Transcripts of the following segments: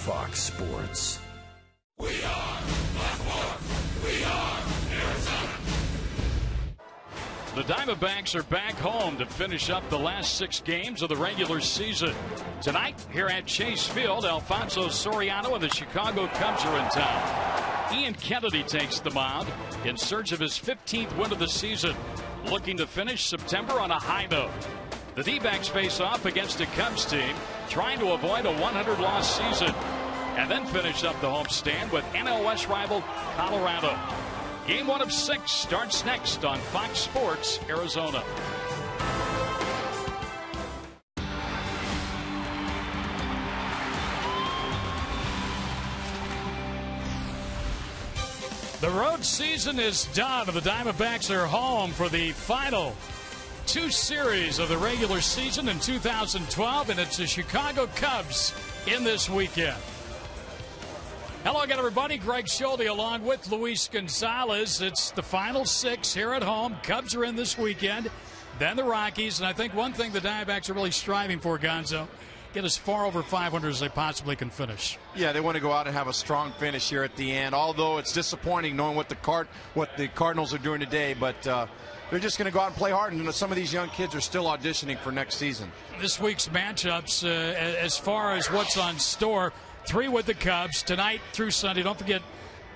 Fox Sports. We are Blackmore. We are Arizona. The Diamondbacks are back home to finish up the last 6 games of the regular season. Tonight, here at Chase Field, Alfonso Soriano and the Chicago Cubs are in town. Ian Kennedy takes the mound in search of his 15th win of the season, looking to finish September on a high note. The D-backs face off against a Cubs team trying to avoid a 100-loss season, and then finish up the homestand with NL West rival Colorado. Game 1 of 6 starts next on Fox Sports Arizona. The road season is done. The Diamondbacks are home for the final 2 series of the regular season in 2012, and it's the Chicago Cubs in this weekend. Hello again, everybody. Greg Schulte along with Luis Gonzalez. It's the final 6 here at home. Cubs are in this weekend, then the Rockies, and I think one thing the Diamondbacks are really striving for, Gonzo, get as far over 500 as they possibly can finish. Yeah, they want to go out and have a strong finish here at the end, although it's disappointing knowing what the Cardinals are doing today, but they're just going to go out and play hard, and some of these young kids are still auditioning for next season. This week's matchups, as far as what's on store, 3 with the Cubs tonight through Sunday. Don't forget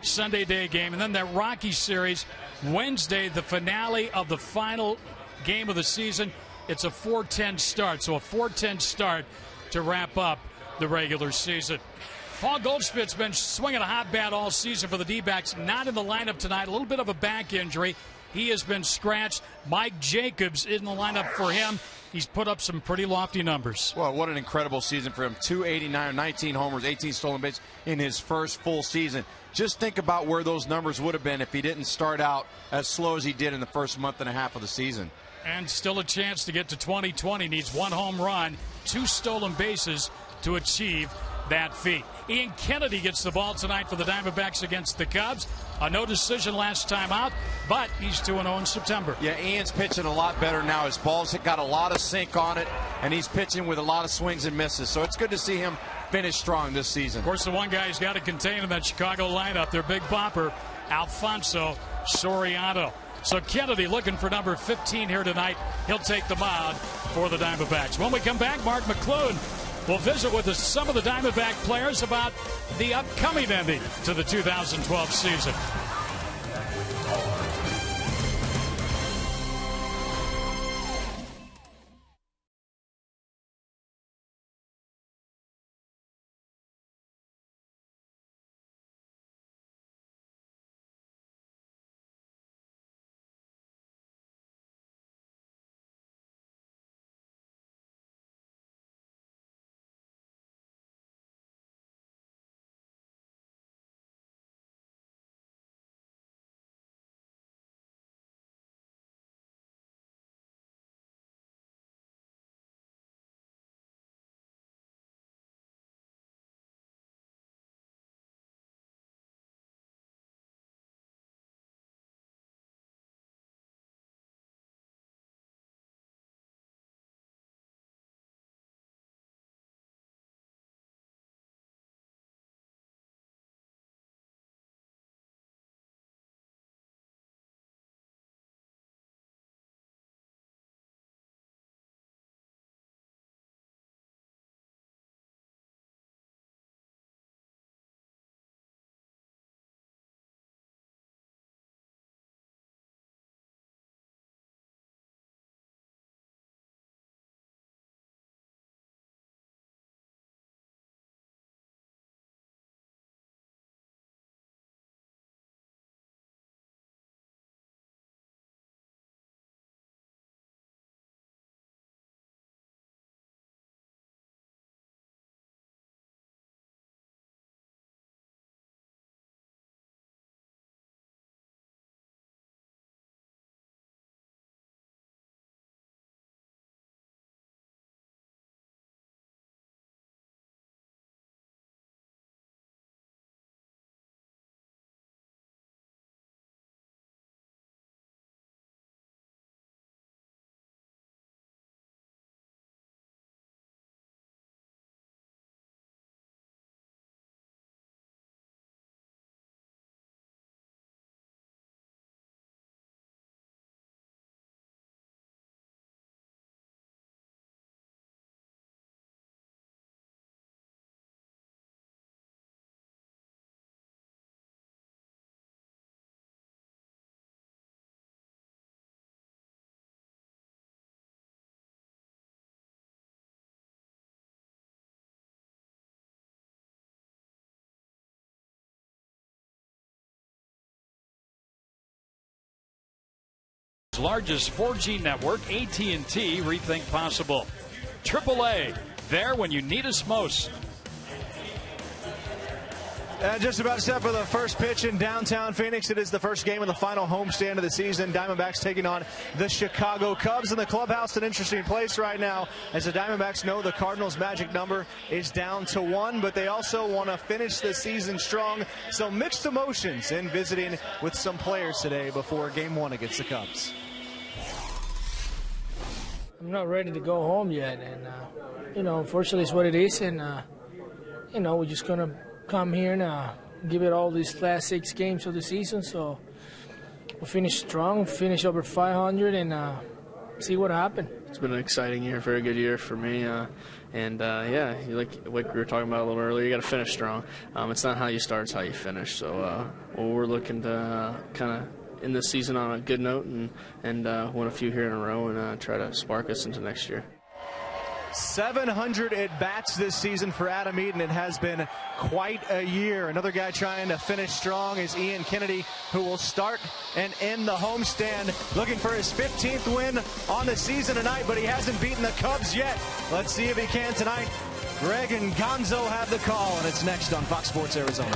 Sunday day game. And then that Rocky series Wednesday, the finale of the final game of the season. It's a 4:10 start. So a 4:10 start to wrap up the regular season. Paul Goldschmidt's been swinging a hot bat all season for the D-backs. Not in the lineup tonight. A little bit of a back injury. He has been scratched. Mike Jacobs in the lineup for him. He's put up some pretty lofty numbers. Well, what an incredible season for him. 289, 19 homers, 18 stolen bases in his first full season. Just think about where those numbers would have been if he didn't start out as slow as he did in the first month and a half of the season. And still a chance to get to 2020. Needs 1 home run, 2 stolen bases to achieve that feat. Ian Kennedy gets the ball tonight for the Diamondbacks against the Cubs. A no decision last time out, but he's 2-0 in September. Yeah, Ian's pitching a lot better now. His ball's got a lot of sink on it, and he's pitching with a lot of swings and misses. So it's good to see him finish strong this season. Of course, the one guy he's got to contain in that Chicago lineup, their big bopper, Alfonso Soriano. So Kennedy looking for number 15 here tonight. He'll take the mound for the Diamondbacks. When we come back, Mark McClune will visit with some of the Diamondback players about the upcoming ending to the 2012 season. largest 4G network, AT&T. Rethink possible. AAA, there when you need us most. Just about set for the first pitch in downtown Phoenix. It is the first game of the final homestand of the season. Diamondbacks taking on the Chicago Cubs. In the clubhouse, an interesting place right now, as the Diamondbacks know the Cardinals' magic number is down to 1, but they also want to finish the season strong. So mixed emotions in visiting with some players today before Game 1 against the Cubs. I'm not ready to go home yet, and unfortunately, it's what it is, and we're just gonna come here and give it all these last 6 games of the season. So we'll finish strong, finish over 500, and see what happens. It's been an exciting year, very good year for me, yeah, like we were talking about a little earlier, you got to finish strong. It's not how you start, it's how you finish. So we're looking to kind of end this season on a good note and win a few here in a row and try to spark us into next year. 700 at-bats this season for Adam Eaton. It has been quite a year. Another guy trying to finish strong is Ian Kennedy, who will start and end the homestand, looking for his 15th win on the season tonight, but he hasn't beaten the Cubs yet. Let's see if he can tonight. Greg and Gonzo have the call, and it's next on Fox Sports Arizona.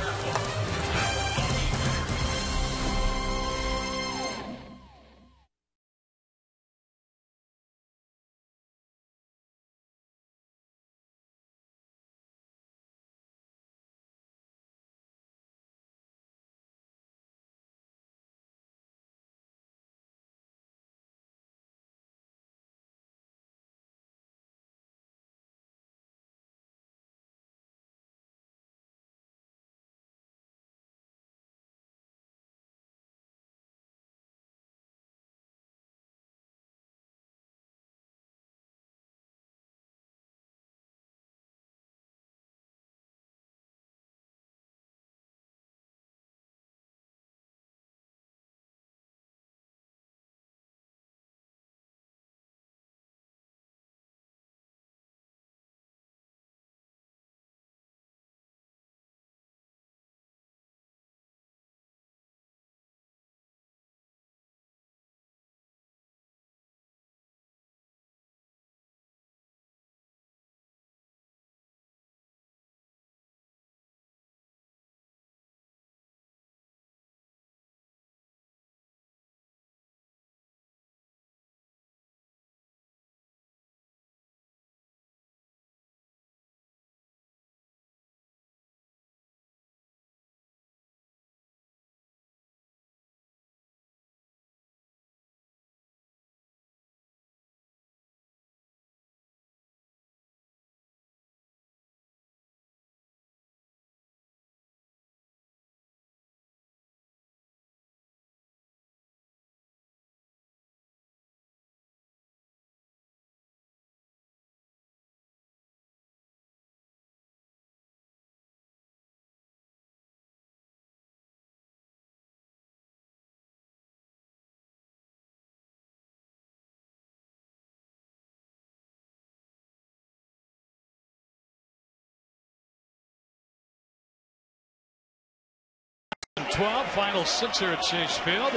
Final 6 here at Chase Field.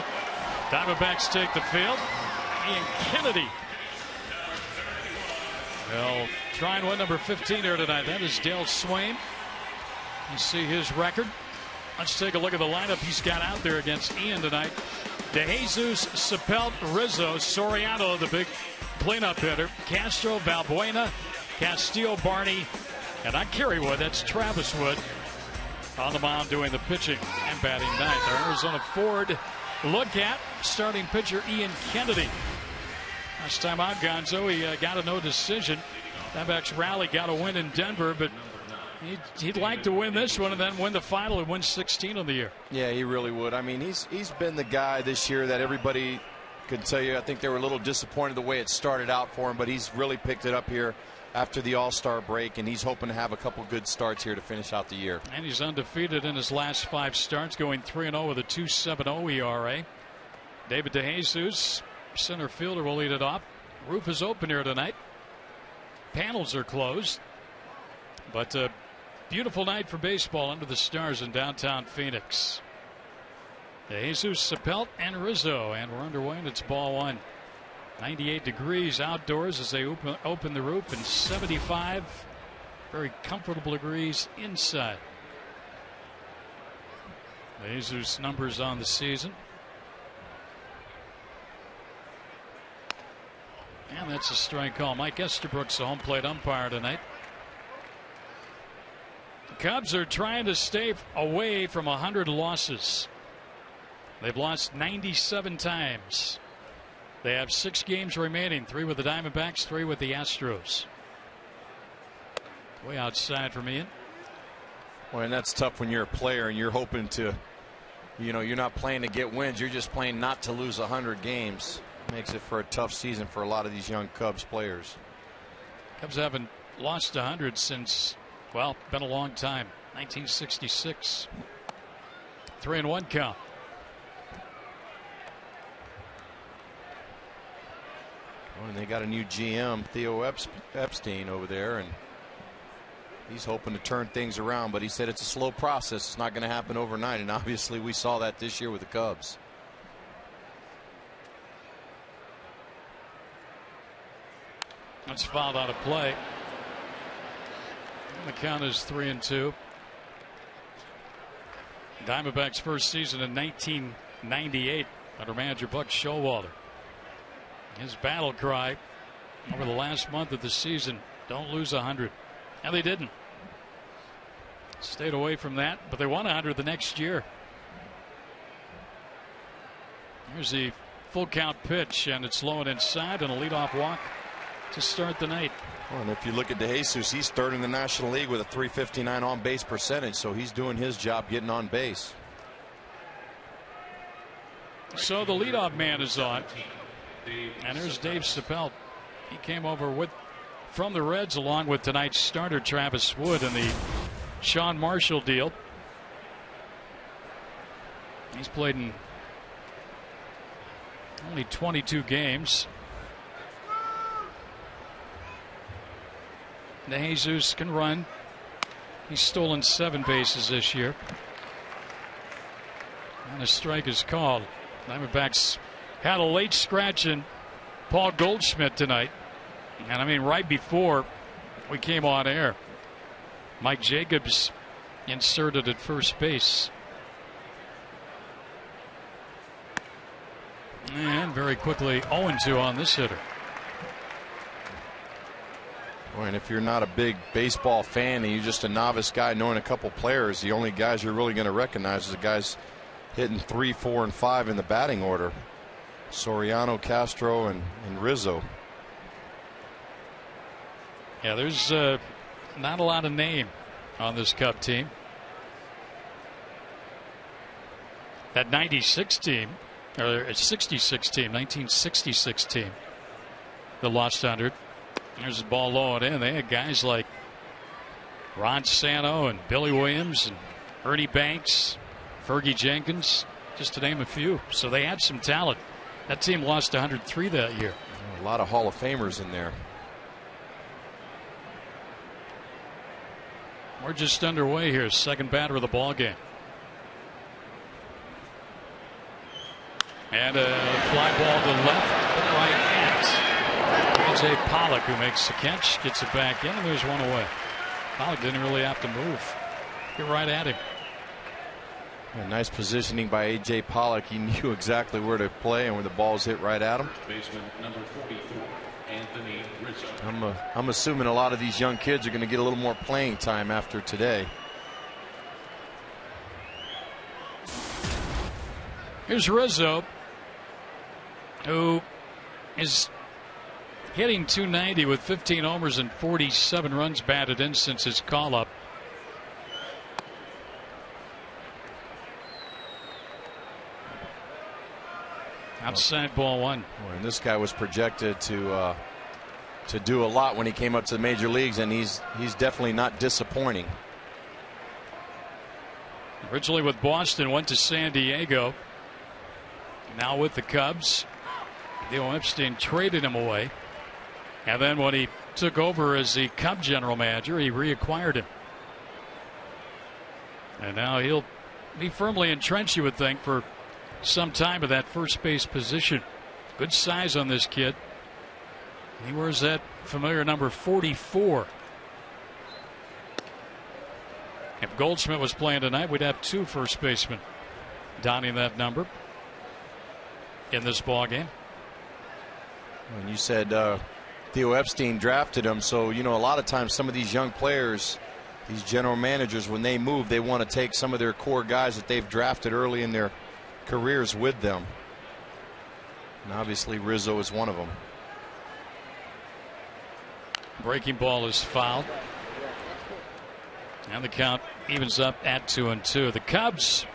Diamondbacks take the field. Ian Kennedy will try and win number 15 here tonight. That is Dale Swain. You see his record. Let's take a look at the lineup he's got out there against Ian tonight. DeJesus, Sapelt, Rizzo, Soriano, the big cleanup hitter, Castro, Valbuena, Castillo, Barney, and not Kerry Wood, that's Travis Wood on the mound doing the pitching and batting ninth. Our Arizona Ford look at starting pitcher Ian Kennedy. Last time out, Gonzo, he got a no decision. Diamondbacks rally, got a win in Denver, but he'd like to win this one and then win the final and win 16 on the year. Yeah, he really would. I mean, he's been the guy this year that everybody could tell you. I think they were a little disappointed the way it started out for him, but he's really picked it up here after the All-Star break, and he's hoping to have a couple good starts here to finish out the year. And he's undefeated in his last 5 starts, going 3-0 with a 2.70 ERA. David DeJesus, center fielder, will lead it off. Roof is open here tonight. Panels are closed, but a beautiful night for baseball under the stars in downtown Phoenix. DeJesus, Sapelt, and Rizzo, and we're underway, and it's ball one. 98 degrees outdoors as they open the roof, and 75 very comfortable degrees inside. DeJesus numbers on the season. And that's a strike call. Mike Estabrook's the home plate umpire tonight. The Cubs are trying to stay away from 100 losses. They've lost 97 times. They have 6 games remaining, 3 with the Diamondbacks, 3 with the Astros. Way outside from Ian. Well, and that's tough when you're a player and you're hoping to, you're not playing to get wins. You're just playing not to lose 100 games. Makes it for a tough season for a lot of these young Cubs players. Cubs haven't lost 100 since, well, been a long time. 1966. 3-1 count. Well, and they got a new GM, Theo Epstein, over there, and he's hoping to turn things around, but he said it's a slow process. It's not going to happen overnight, and obviously we saw that this year with the Cubs. That's fouled out of play. And the count is 3-2. Diamondbacks' first season in 1998 under manager Buck Showalter. His battle cry over the last month of the season: don't lose 100. And they didn't. Stayed away from that, but they won 100 the next year. Here's the full count pitch, and it's low and inside, and a leadoff walk to start the night. Well, and if you look at DeJesus, he's third in the National League with a .359 on base percentage, so he's doing his job getting on base. So the leadoff man is on, and there's Dave Sapelt. He came over from the Reds along with tonight's starter Travis Wood in the Sean Marshall deal. He's played in only 22 games. DeJesus can run. He's stolen 7 bases this year. And a strike is called. Diamondbacks had a late scratch in Paul Goldschmidt tonight. And I mean, right before we came on air, Mike Jacobs inserted at first base. And very quickly 0-2 on this hitter. And if you're not a big baseball fan and you're just a novice guy knowing a couple players, the only guys you're really going to recognize is the guys hitting 3, 4, and 5 in the batting order: Soriano, Castro, and Rizzo. Yeah, there's not a lot of name on this Cub team. That 96 team, or 66 team, 1966 team that lost 100. There's the ball low and in. They had guys like Ron Santo and Billy Williams and Ernie Banks, Fergie Jenkins, just to name a few. So they had some talent. That team lost 103 that year. A lot of Hall of Famers in there. We're just underway here. Second batter of the ball game. And a fly ball to left, right at AJ Pollock, who makes the catch, gets it back in, and there's one away. Pollock didn't really have to move. Get right at him. Yeah, nice positioning by AJ Pollock. He knew exactly where to play and where the balls hit right at him. Baseman number 44, Anthony Rizzo. I'm assuming a lot of these young kids are going to get a little more playing time after today. Here's Rizzo, who is hitting .290 with 15 homers and 47 runs batted in since his call up. Outside ball one. And this guy was projected to do a lot when he came up to the major leagues, and he's definitely not disappointing. Originally with Boston, went to San Diego. Now with the Cubs. Theo Epstein traded him away. And then when he took over as the Cub general manager, he reacquired him. And now he'll be firmly entrenched, you would think, for some time at that first base position. Good size on this kid. He wears that familiar number 44. If Goldschmidt was playing tonight, we'd have 2 first basemen donning that number in this ball game. And you said Theo Epstein drafted him, so you know a lot of times some of these young players, these general managers, when they move, they want to take some of their core guys that they've drafted early in their careers with them. And obviously Rizzo is one of them. Breaking ball is fouled. And the count evens up at 2-2. The Cubs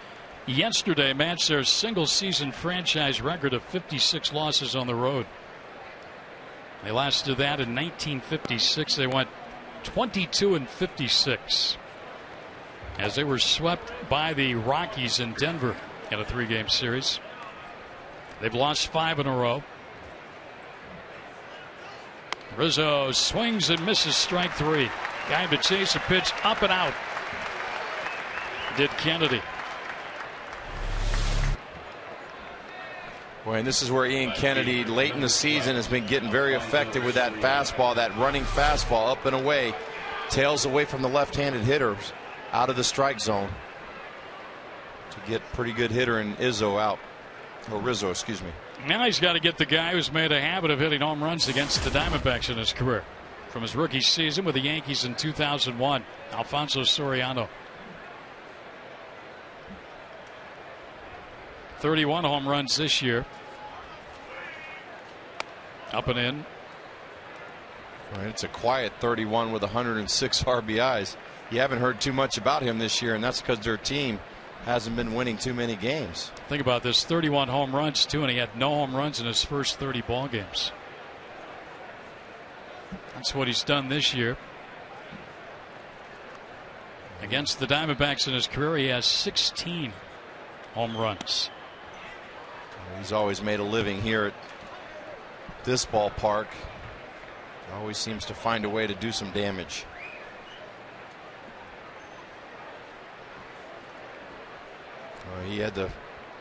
yesterday matched their single season franchise record of 56 losses on the road. They last did that in 1956. They went 22-56 as they were swept by the Rockies in Denver in a 3-game series. They've lost 5 in a row. Rizzo swings and misses, strike 3. Guy to chase a pitch up and out. Did Kennedy. Boy, and this is where Ian Kennedy late in the season has been getting very effective with that fastball, that running fastball up and away. Tails away from the left-handed hitters out of the strike zone to get pretty good hitter in Rizzo out. Or Rizzo, excuse me. Now he's got to get the guy who's made a habit of hitting home runs against the Diamondbacks in his career. From his rookie season with the Yankees in 2001, Alfonso Soriano. 31 home runs this year. Up and in. Right, it's a quiet 31 with 106 RBIs. You haven't heard too much about him this year, and that's because their team hasn't been winning too many games. Think about this, 31 home runs too, and he had no home runs in his first 30 ball games. That's what he's done this year. Against the Diamondbacks in his career, he has 16 home runs. He's always made a living here at this ballpark. Always seems to find a way to do some damage. He had the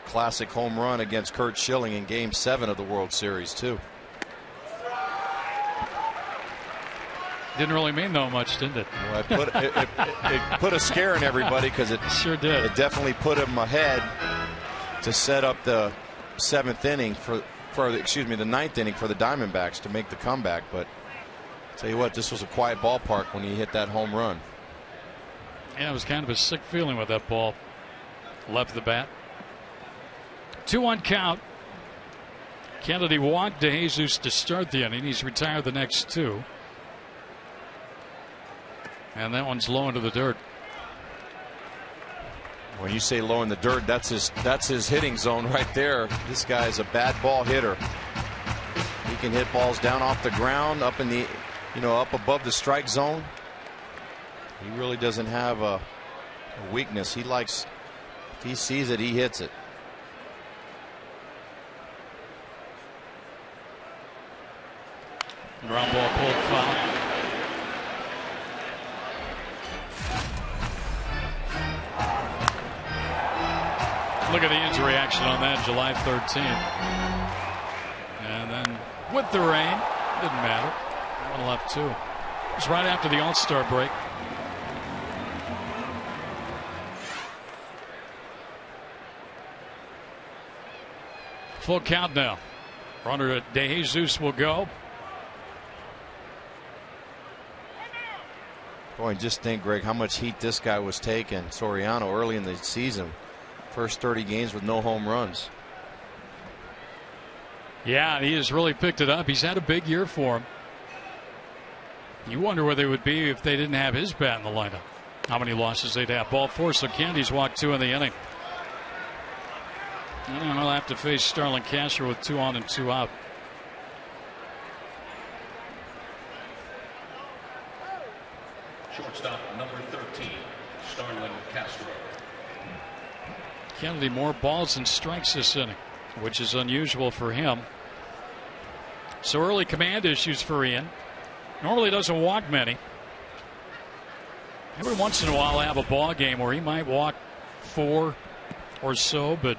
classic home run against Curt Schilling in Game 7 of the World Series too. Didn't really mean no much, didn't it? Well, it put a scare in everybody because it sure did. It definitely put him ahead to set up the 7th inning the 9th inning for the Diamondbacks to make the comeback. But I'll tell you what, this was a quiet ballpark when he hit that home run. Yeah, it was kind of a sick feeling with that ball left the bat. 2-1 count. Kennedy walked DeJesus to start the inning. He's retired the next 2. And that one's low into the dirt. When you say low in the dirt, that's his hitting zone right there. This guy's a bad ball hitter. He can hit balls down off the ground, up in the, up above the strike zone. He really doesn't have a weakness. He likes, if he sees it, he hits it. Ground ball pulled foul. Look at the injury action on that, July 13th. And then with the rain, didn't matter. That one left 2. It was right after the All-Star break. Full count now. Runner at DeJesus will go. Boy, and just think, Greg, how much heat this guy was taking, Soriano, early in the season. First 30 games with no home runs. Yeah, he has really picked it up. He's had a big year for him. You wonder where they would be if they didn't have his bat in the lineup. How many losses they'd have. Ball 4, so Kennedy's walked 2 in the inning. And he'll have to face Starlin Castro with 2 on and 2 out. Shortstop number 13, Starlin Castro. Kennedy more balls than strikes this inning, which is unusual for him. So early command issues for Ian. Normally doesn't walk many. Every once in a while I have a ball game where he might walk 4 or so, but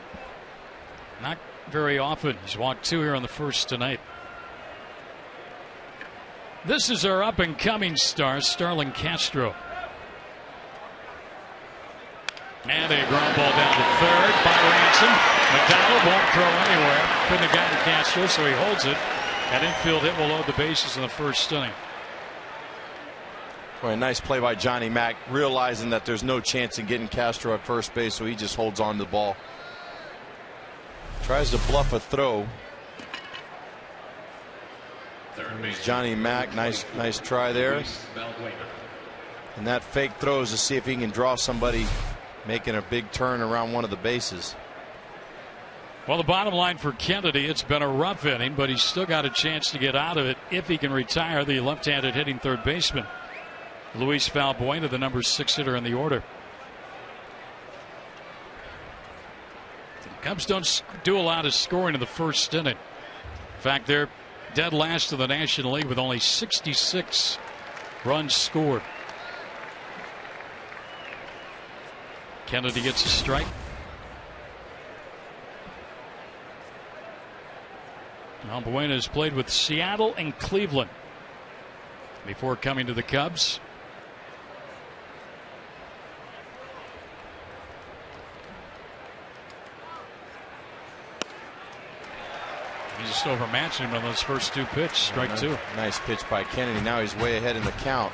Not very often. He's walked 2 here on the first tonight. This is our up-and-coming star, Starlin Castro. And a ground ball down to third by Ransom. McDonald won't throw anywhere. Couldn't have gotten Castro, so he holds it. That infield hit will load the bases in the first inning. Boy, a nice play by Johnny Mack, realizing that there's no chance in getting Castro at first base, so he just holds on to the ball. Tries to bluff a throw. Johnny Mack, nice try there. And that fake throw is to see if he can draw somebody making a big turn around one of the bases. Well, the bottom line for Kennedy, it's been a rough inning, but he's still got a chance to get out of it if he can retire the left-handed hitting third baseman, Luis Valbuena, the number 6 hitter in the order. The Cubs don't do a lot of scoring in the first inning. In fact, they're dead last in the National League with only 66 runs scored. Kennedy gets a strike. Valbuena has played with Seattle and Cleveland before coming to the Cubs. He's just overmatching him on those first 2 pitches. Strike 2. Nice pitch by Kennedy. Now he's way ahead in the count.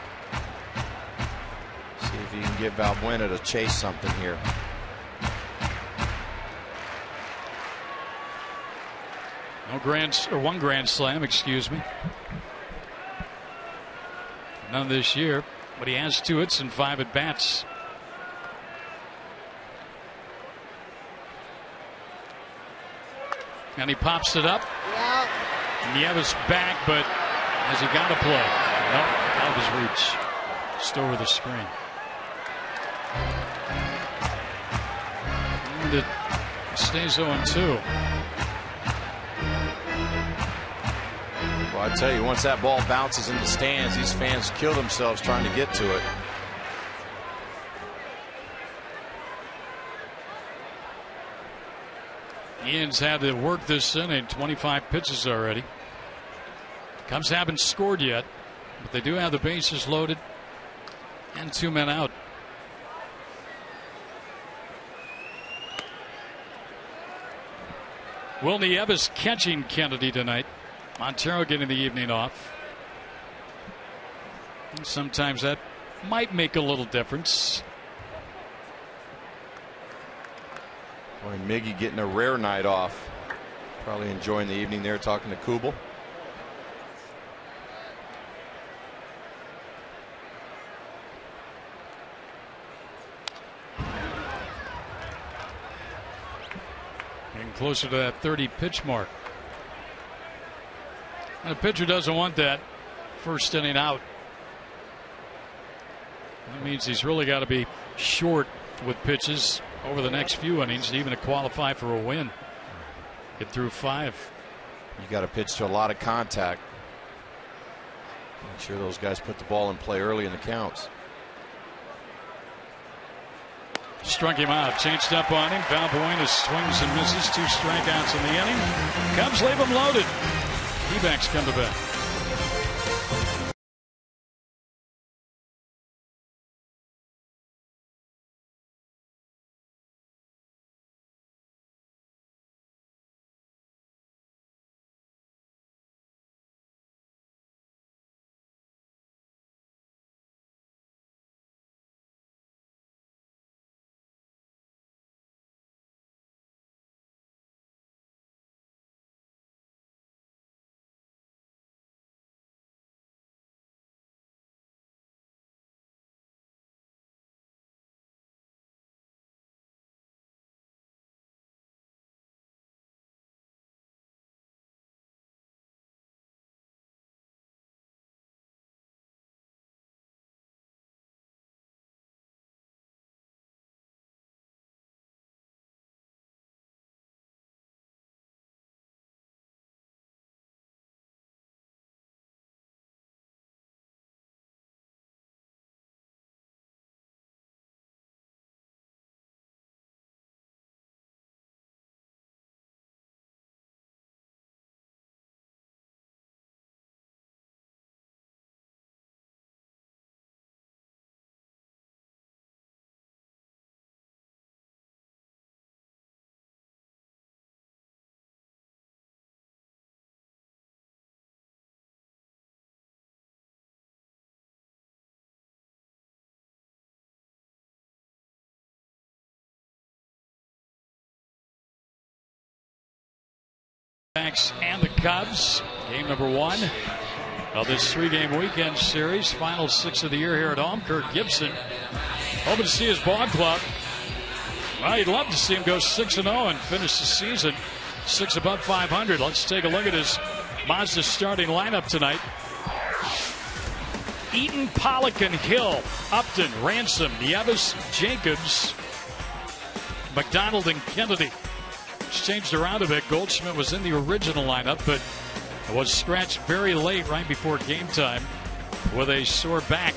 See if he can get Valbuena to chase something here. One grand slam, excuse me. None this year, but he has 2 hits and 5 at bats. And he pops it up. Yeah. Nieves back, but has he got to play? Nope, out of his reach. Just over the screen. And it stays 0-2. Well, I tell you, once that ball bounces in the stands, these fans kill themselves trying to get to it. Ian's had to work this inning, 25 pitches already. Cubs haven't scored yet, but they do have the bases loaded and 2 men out. Will Nieves catching Kennedy tonight. Montero getting the evening off. And sometimes that might make a little difference. Boy, Miggy getting a rare night off. Probably enjoying the evening there talking to Kubel. Getting closer to that 30 pitch mark. And the pitcher doesn't want that first inning out. That means he's really got to be short with pitches over the next few innings, even to qualify for a win. Get through 5. You got to pitch to a lot of contact. Make sure those guys put the ball in play early in the counts. Struck him out, changed up on him. Valbuena swings and misses. 2 strikeouts in the inning. Cubs leave him loaded. D-backs come to bat. And the Cubs, game number 1 of this 3-game weekend series, final 6 of the year here at home. KIRK Gibson hoping to see his ball club. Well, he'd love to see him go 6-0 and finish the season 6 above 500. Let's take a look at his Mazda starting lineup tonight. Eaton, Pollock, and Hill, Upton, Ransom, Nieves, Jacobs, McDonald, and Kennedy. It's changed around a bit. Goldschmidt was in the original lineup, but was scratched very late, right before game time, with a sore back.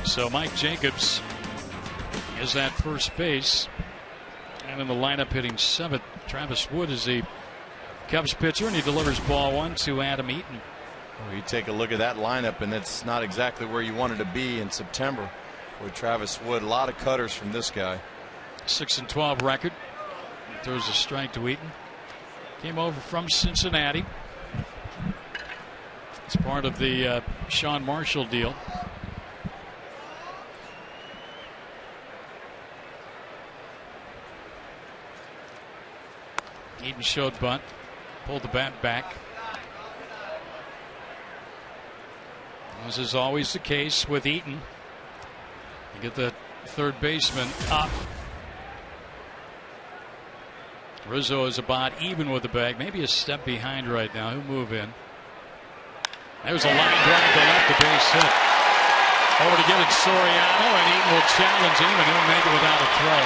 So Mike Jacobs is at first base. And in the lineup hitting 7th, Travis Wood is the Cubs pitcher, and he delivers ball 1 to Adam Eaton. Well, you take a look at that lineup, and it's not exactly where you wanted to be in September with Travis Wood. A lot of cutters from this guy. 6-12 record. Throws a strike to Eaton. Came over from Cincinnati. It's part of the Sean Marshall deal. Eaton showed bunt. Pulled the bat back. As is always the case with Eaton. You get the third baseman up. Rizzo is about even with the bag, maybe a step behind right now. He'll move in. There's a line drive to left, the base hit. Over to give it Soriano, and Eaton will challenge him, and he'll make it without a throw.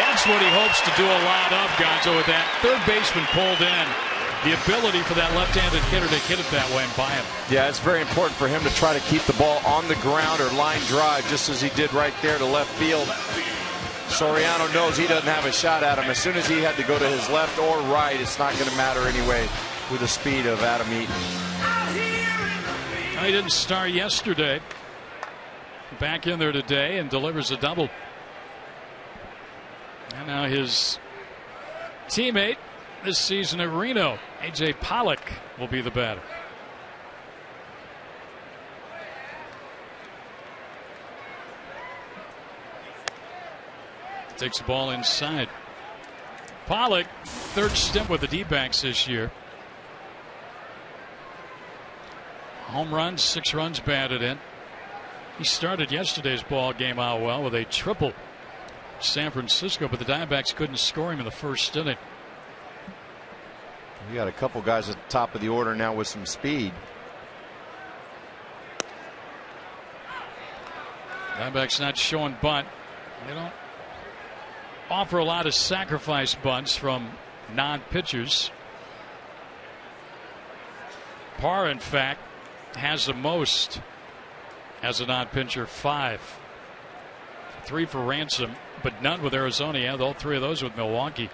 That's what he hopes to do a lot of, Gonzo, with that third baseman pulled in. The ability for that left-handed hitter to hit it that way and buy him. Yeah, it's very important for him to try to keep the ball on the ground or line drive, just as he did right there to left field. Soriano knows he doesn't have a shot at him. As soon as he had to go to his left or right, it's not going to matter anyway with the speed of Adam Eaton. He didn't start yesterday. Back in there today and delivers a double. And now his teammate this season at Reno, A.J. Pollock, will be the batter. Takes the ball inside. Pollock, third stint with the D-backs this year. Home runs, 6 runs batted in. He started yesterday's ball game out well with a triple San Francisco, but the Diamondbacks couldn't score him in the first inning. We got a couple guys at the top of the order now with some speed. Diamondbacks not showing bunt. They don't offer a lot of sacrifice bunts from non-pitchers. Parr, in fact, has the most as a non-pitcher, 5. 3 for Ransom, but none with Arizona. He had all 3 of those with Milwaukee.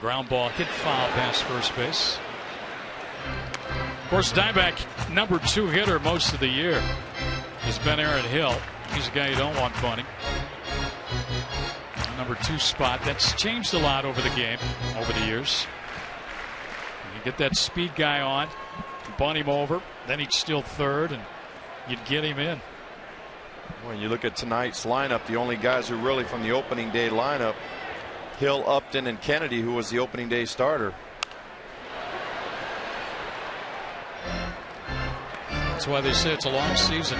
Ground ball hit foul past first base. Of course, Diamondback number 2 hitter most of the year has been Aaron Hill. He's a guy you don't want bunting. Number 2 spot. That's changed a lot over the game, over the years. You get that speed guy on, bunt him over, then he'd steal third, and you'd get him in. When you look at tonight's lineup, the only guys who really from the opening day lineup, Hill, Upton, and Kennedy, who was the opening day starter. That's why they say it's a long season.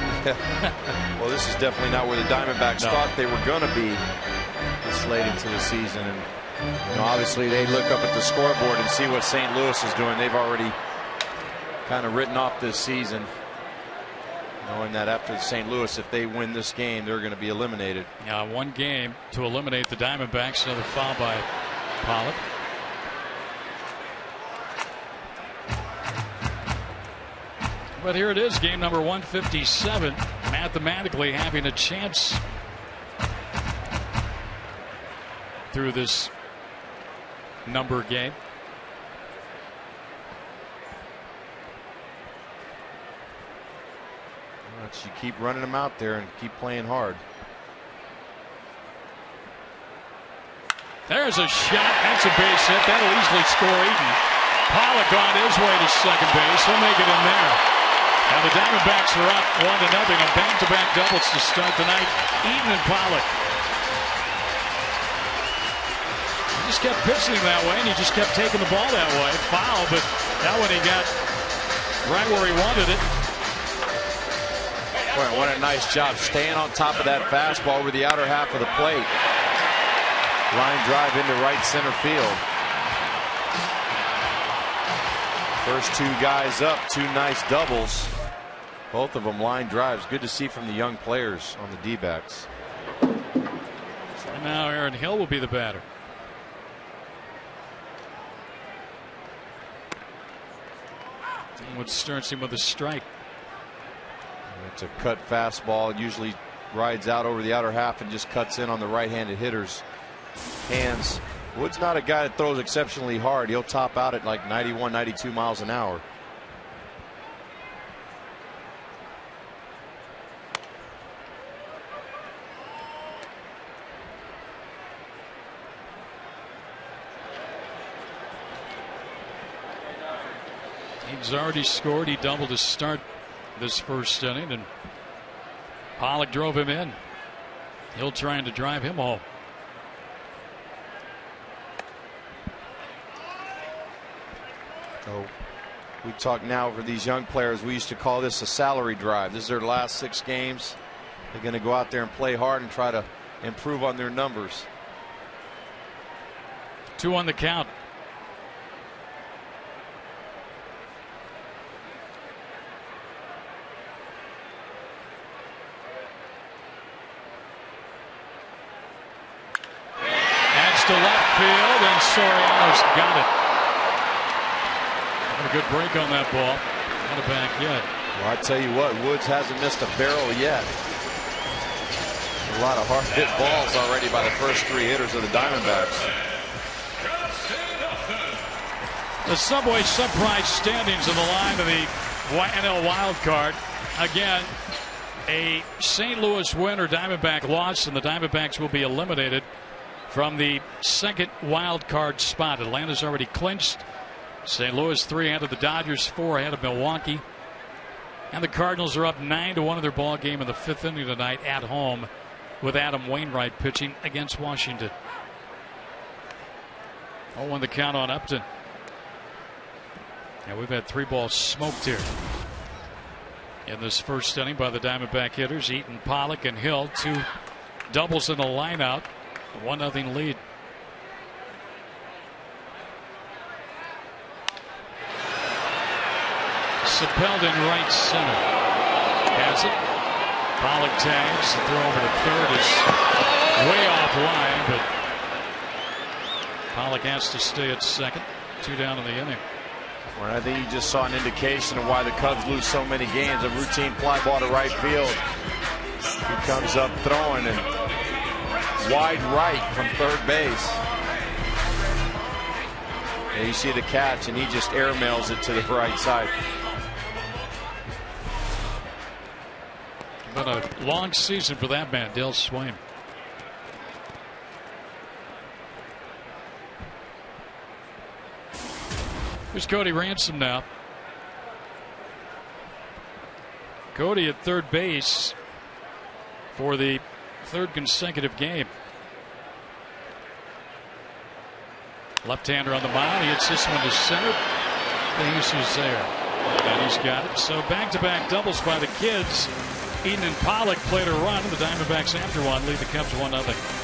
Well, this is definitely not where the Diamondbacks thought they were going to be this late into the season. And you know, obviously they look up at the scoreboard and see what St. Louis is doing. They've already kind of written off this season, knowing that after St. Louis, if they win this game, they're going to be eliminated. Yeah, 1 game to eliminate the Diamondbacks. Another foul by Pollock. But here it is, game number 157. Mathematically having a chance through this number game. You keep running them out there and keep playing hard. There's a shot. That's a base hit. That'll easily score Eaton. Pollock on his way to second base. He'll make it in there. Now the Diamondbacks are up 1-0. A back-to-back doubles to start tonight. Eaton and Pollock. He just kept pitching him that way, and he just kept taking the ball that way. Foul, but that one he got right where he wanted it. Boy, what a nice job staying on top of that fastball over the outer half of the plate. Line drive into right center field. First two guys up, two nice doubles. Both of them line drives. Good to see from the young players on the D-backs. And now Aaron Hill will be the batter. Would starts him with a strike. It's a cut fastball. Usually rides out over the outer half and just cuts in on the right-handed hitter's hands. Wood's not a guy that throws exceptionally hard. He'll top out at like 91, 92 miles an hour. He's already scored. He doubled to start this first inning, and Pollock drove him in. Hill trying to drive him home. So we talk now for these young players. We used to call this a salary drive. This is their last 6 games. They're going to go out there and play hard and try to improve on their numbers. 2 on the count. To left field, and Soriano's got it. What a good break on that ball. Not a back yet. Well, I tell you what, Woods hasn't missed a barrel yet. A lot of hard hit balls already by the first 3 hitters of the Diamondbacks. The Subway surprise standings in the line of the NL wild card. Again, a St. Louis win or Diamondback loss, and the Diamondbacks will be eliminated from the second wild card spot. Atlanta's already clinched. St. Louis 3 ahead of the Dodgers, 4 ahead of Milwaukee. And the Cardinals are up 9-1 in their ball game in the 5th inning tonight at home with Adam Wainwright pitching against Washington. 0-1 the count on Upton. And we've had 3 balls smoked here in this first inning by the Diamondback hitters. Eaton, Pollock, and Hill. 2 doubles in the line out. 1-0 lead. Suppelled in right center. Has it. Pollock tags. The throw over to third is way off line, but Pollock has to stay at second. 2 down in the inning. Well, I think you just saw an indication of why the Cubs lose so many games. A routine fly ball to right field. He comes up throwing and wide right from third base. And you see the catch, and he just airmails it to the right side. Been a long season for that man, Dale Swain. Here's Cody Ransom now. Cody at third base for the 3rd consecutive game. Left-hander on the mound. He hits this one to center. DEJESUS there. And he's got it. So back-to-back doubles by the kids. Eaton and Pollock played a run. The Diamondbacks, after one, lead the Cubs 1-0.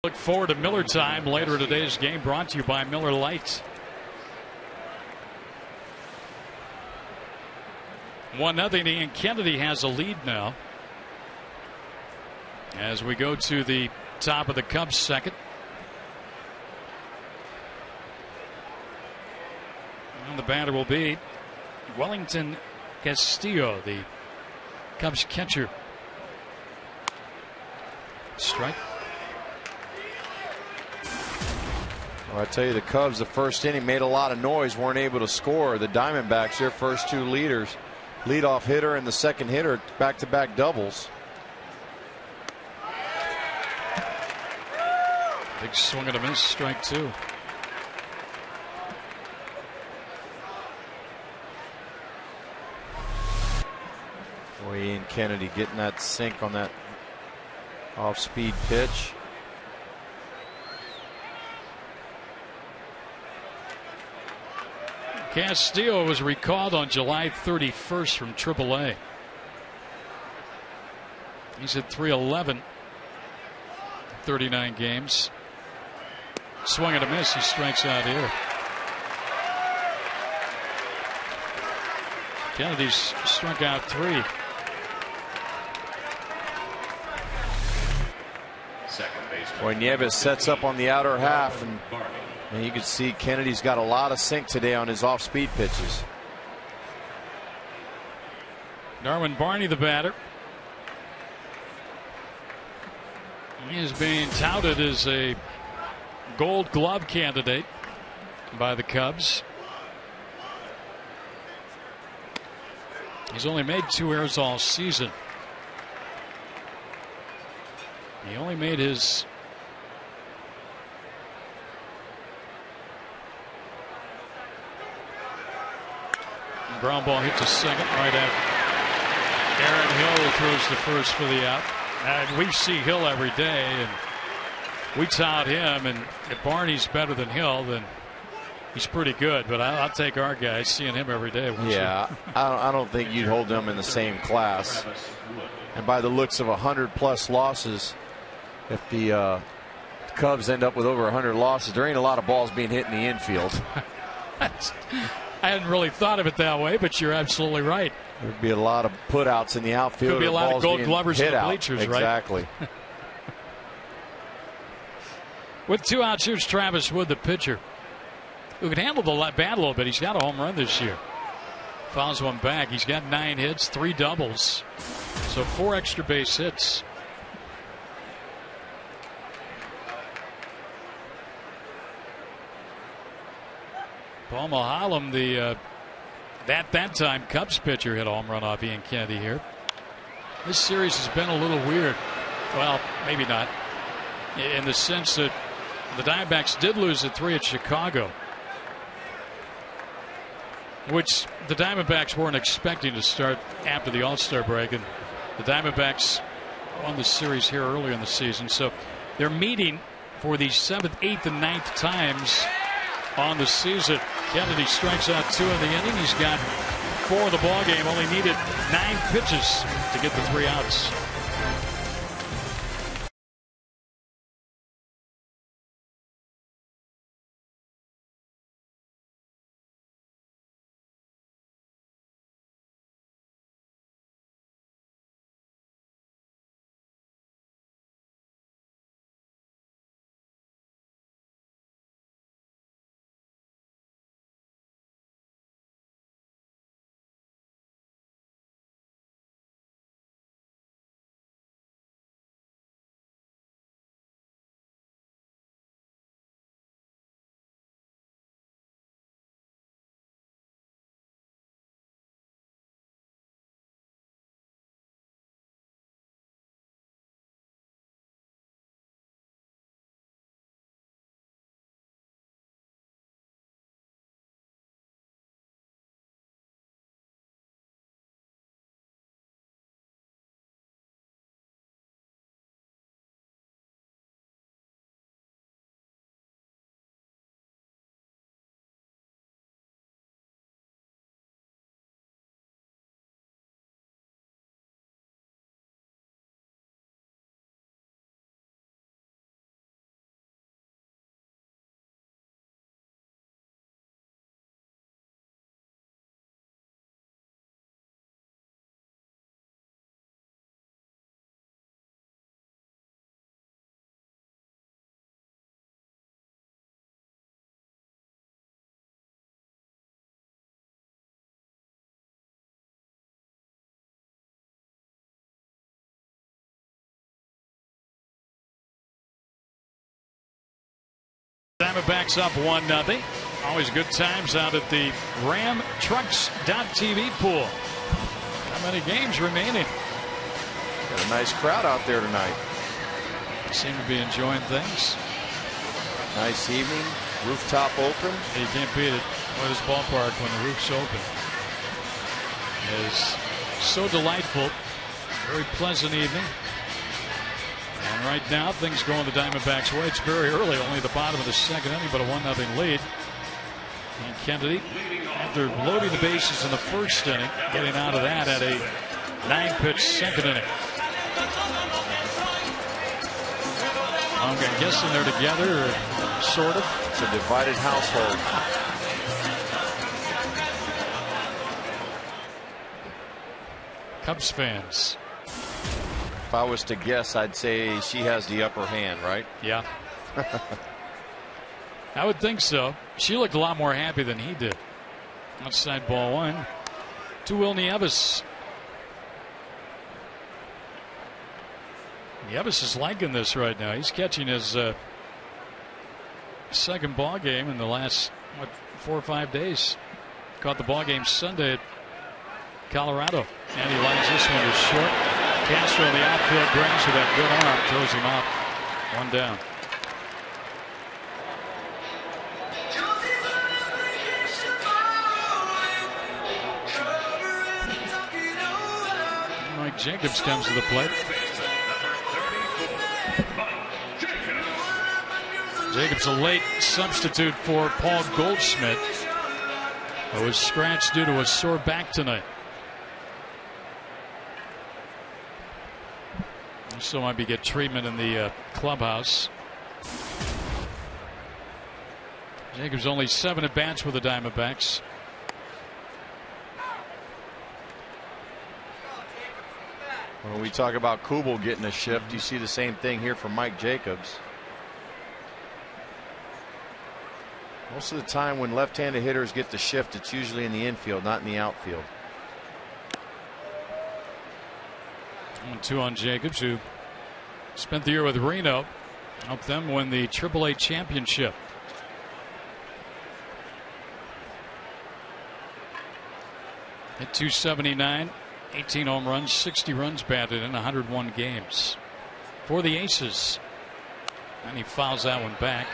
Look forward to Miller time later in today's game, brought to you by Miller Lite. 1-0. Ian Kennedy has a lead now. As we go to the top of the Cubs second. And the batter will be Wellington Castillo, the Cubs catcher. Strike. Well, I tell you, the Cubs, the first inning made a lot of noise, weren't able to score. The Diamondbacks, their first two leaders, leadoff hitter and the second hitter, back-to-back doubles. Big swing and a miss, strike two. Boy, Ian Kennedy getting that sink on that off-speed pitch. Castillo was recalled on July 31st from AAA. He's at 311, 39 games. Swung and a miss. He strikes out here. Kennedy's struck out 3. Boy, Nieves sets up on the outer half, and you can see Kennedy's got a lot of sink today on his off-speed pitches. Darwin Barney, the batter. He is being touted as a Gold Glove candidate by the Cubs. He's only made 2 errors all season. He only made his ground ball hit to second right at Aaron Hill, throws the first for the out. And we see Hill every day, and we tout him, and if Barney's better than Hill, then he's pretty good. But I'll take our guy, seeing him every day. Yeah, I don't think you'd hold them in the same class. And by the looks of 100+ losses, if the Cubs end up with over 100 losses, there ain't a lot of balls being hit in the infield. I hadn't really thought of it that way, but you're absolutely right. There'd be a lot of putouts in the outfield. Could be a lot of Gold Glovers in the bleachers, exactly. Right? With 2 outs, here's Travis Wood, the pitcher, who can handle the bat a little bit. He's got a home run this year. Fouls one back. He's got 9 hits, 3 doubles, so 4 extra base hits. Paul Mahalem, the that time Cubs pitcher, hit a home run off Ian Kennedy here. This series has been a little weird. Well, maybe not, in the sense that the Diamondbacks did lose at 3 at Chicago, which the Diamondbacks weren't expecting to start after the All-Star break, and the Diamondbacks won the series here earlier in the season. So they're meeting for the 7th, 8th, and 9th times on the season. Kennedy strikes out 2 in the inning. He's got 4 in the ball game. Only needed 9 pitches to get the 3 outs. Diamondbacks up 1-0. Always good times out at the RamTrucks.tv pool. How many games remaining? Got a nice crowd out there tonight. Seem to be enjoying things. Nice evening. Rooftop open. You can't beat it. Boy, this ballpark when the roof's open is so delightful. Very pleasant evening. And right now things going the Diamondbacks' way. It's very early, only the bottom of the second inning, but a 1-0 lead. And Kennedy, after loading the bases in the first inning, getting out of that at a 9-pitch second inning. I'm guessing they're together, or sort of. It's a divided household. Cubs fans. If I was to guess, I'd say she has the upper hand, right? Yeah. I would think so. She looked a lot more happy than he did. Outside ball one. To Will Nieves. Nieves is liking this right now. He's catching his second ball game in the last 4 or 5 days. Caught the ball game Sunday at Colorado, and he lines this one to short. Castro in the outfield brings with that good arm, throws him out. 1 down. Mike Jacobs comes to the plate. Jacobs a late substitute for Paul Goldschmidt, who was scratched due to a sore back tonight. So might be get treatment in the clubhouse. Jacobs only 7 at bats with the Diamondbacks. When we talk about Kubel getting a shift, you see the same thing here from Mike Jacobs. Most of the time when left-handed hitters get the shift, it's usually in the infield, not in the outfield. 1-2 on Jacobs, who spent the year with Reno, helped them win the AAA championship. Hit .279, 18 home runs, 60 runs batted in 101 games for the Aces. And he fouls that one back.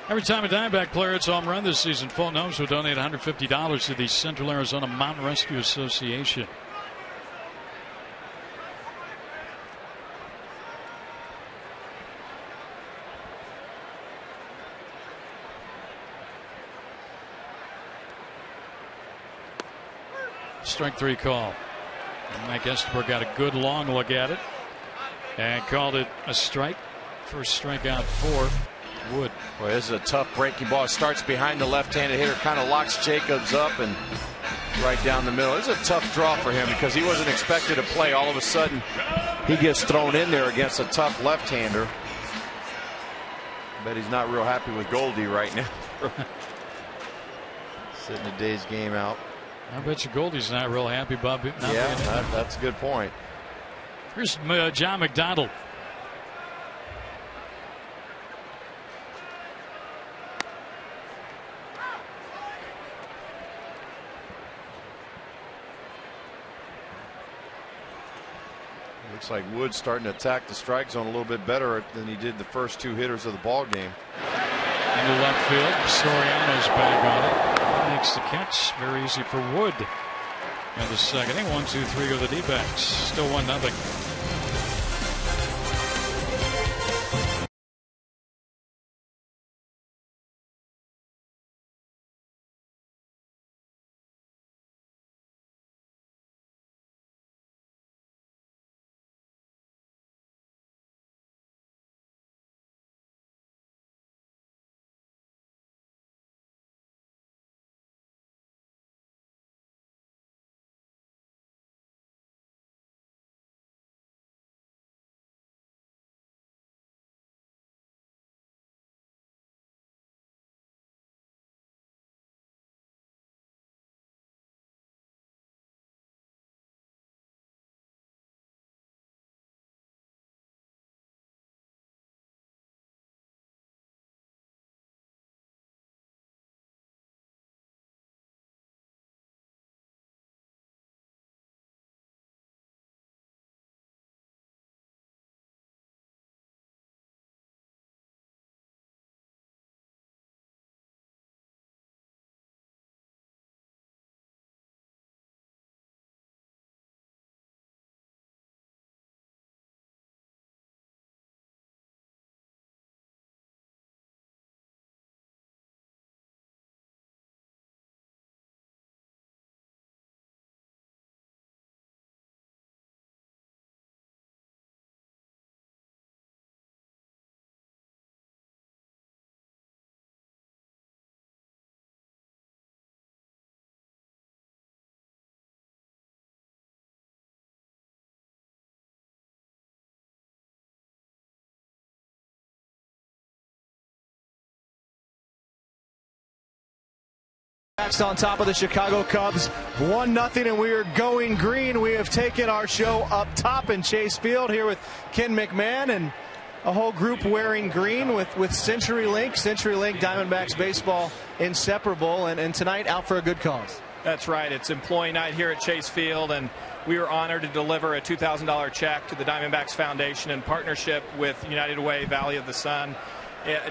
Every time a Diamondback player hits a home run this season, Fulton Homes will donate $150 to the Central Arizona Mountain Rescue Association. Strike 3 call. And Mike Escobar got a good long look at it and called it a strike. First strikeout for Wood. Boy, this is a tough breaking ball. It starts behind the left-handed hitter, kind of locks Jacobs up and right down the middle. It's a tough draw for him because he wasn't expected to play. All of a sudden, he gets thrown in there against a tough left-hander. Bet he's not real happy with Goldie right now. Sitting the day's game out. I bet you Goldie's not real happy about it. Yeah, that's a good point. Here's John McDonald. Looks like Wood's starting to attack the strike zone a little bit better than he did the first 2 hitters of the ball game. Into left field, Soriano's back on it. Makes the catch. Very easy for Wood. In the second inning, 1-2-3 go the D-backs. Still 1-0. Next on top of the Chicago Cubs, 1-0, and we are going green. We have taken our show up top in Chase Field here with Ken McMahon and a whole group wearing green with CenturyLink. CenturyLink, Diamondbacks baseball inseparable, and tonight out for a good cause. That's right. It's employee night here at Chase Field, and we are honored to deliver a $2,000 check to the Diamondbacks Foundation in partnership with United Way Valley of the Sun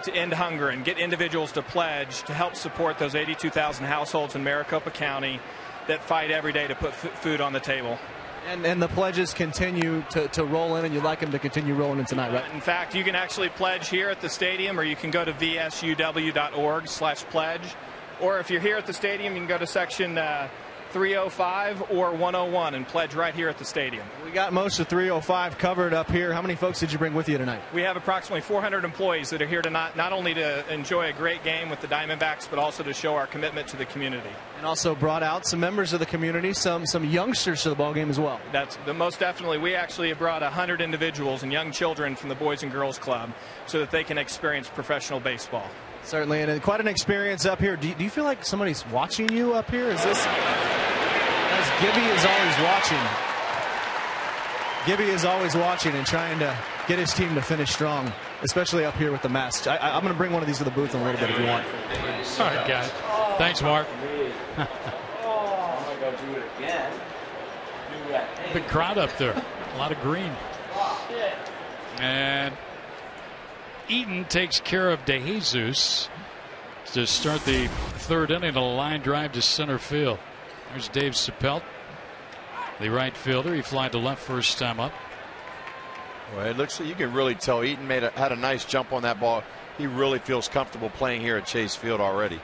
to end hunger and get individuals to pledge to help support those 82,000 households in Maricopa County that fight every day to put food on the table. And the pledges continue to roll in, and you'd like them to continue rolling in tonight, right? In fact, you can actually pledge here at the stadium, or you can go to vsuw.org/pledge. Or if you're here at the stadium, you can go to section 305 or 101 and pledge right here at the stadium. We got most of 305 covered up here. How many folks did you bring with you tonight? We have approximately 400 employees that are here tonight, not only to enjoy a great game with the Diamondbacks, but also to show our commitment to the community. And also brought out some members of the community, some youngsters to the ball game as well. That's the most definitely. We actually have brought 100 individuals and young children from the Boys and Girls Club so that they can experience professional baseball. Certainly, and quite an experience up here. Do you feel like somebody's watching you up here? Is this, as Gibby is always watching. Gibby is always watching and trying to get his team to finish strong, especially up here with the masks. I'm going to bring one of these to the booth in a little bit if you want. All right, guys. Thanks, Mark. Big crowd up there. A lot of green. And Eaton takes care of DeJesus to start the third inning. A line drive to center field. There's Dave Suppelt, the right fielder. He flied to left first time up. Well, it looks like you can really tell Eaton had a nice jump on that ball. He really feels comfortable playing here at Chase Field already.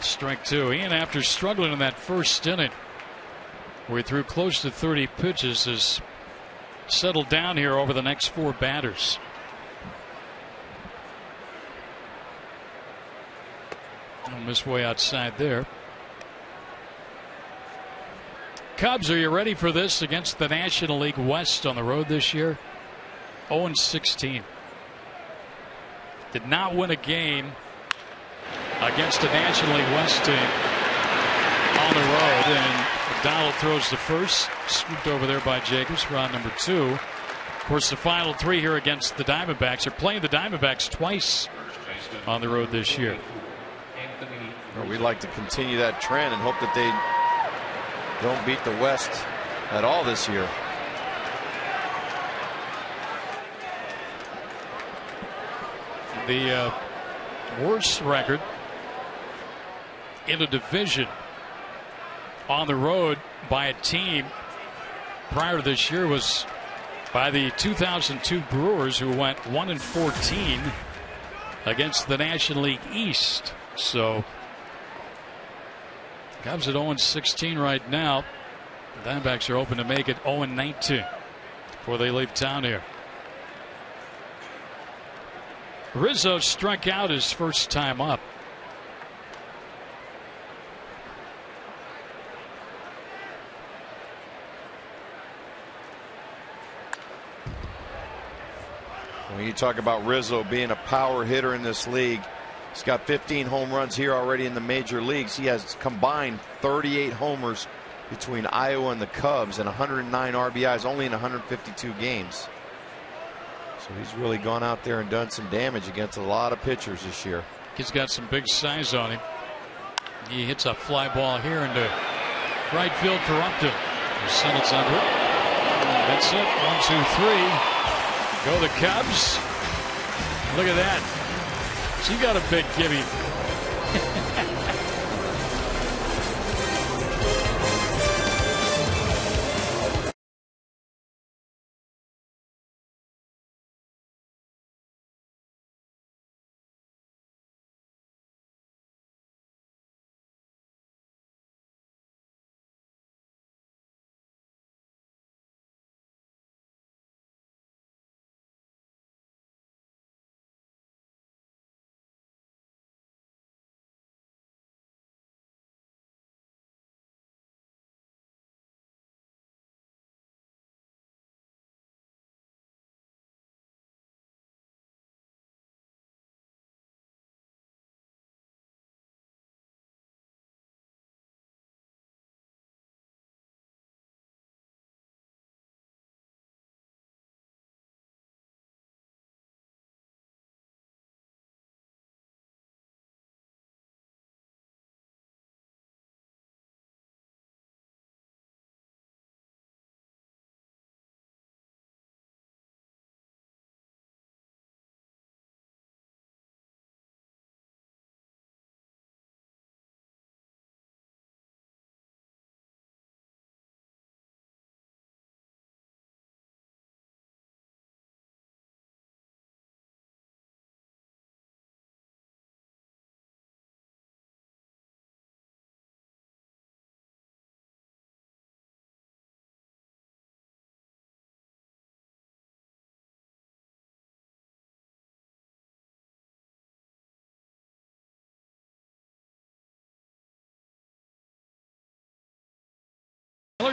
Strike two. Ian, after struggling in that first inning where he threw close to 30 pitches, has settled down here over the next four batters. Miss way outside there. Cubs, are you ready for this against the National League West on the road this year? 0-16. Did not win a game against a National League West team on the road, and McDonald throws the first, scooped over there by Jacobs for on number two. Of course, the final three here against the Diamondbacks are playing the Diamondbacks twice on the road this year. Well, we'd like to continue that trend and hope that they don't beat the West at all this year. The worst record in a division on the road by a team prior to this year was by the 2002 Brewers, who went 1-14 against the National League East. So Cubs at 0-16 right now. The Diamondbacks are open to make it 0-19 before they leave town here. Rizzo struck out his first time up. When you talk about Rizzo being a power hitter in this league, he's got 15 home runs here already in the major leagues. He has combined 38 homers between Iowa and the Cubs and 109 RBIs only in 152 games. So he's really gone out there and done some damage against a lot of pitchers this year. He's got some big size on him. He hits a fly ball here into right field for Upton. Sennett's under it. That's it. 1, 2, 3. Go the Cubs. Look at that. She got a big Gibby.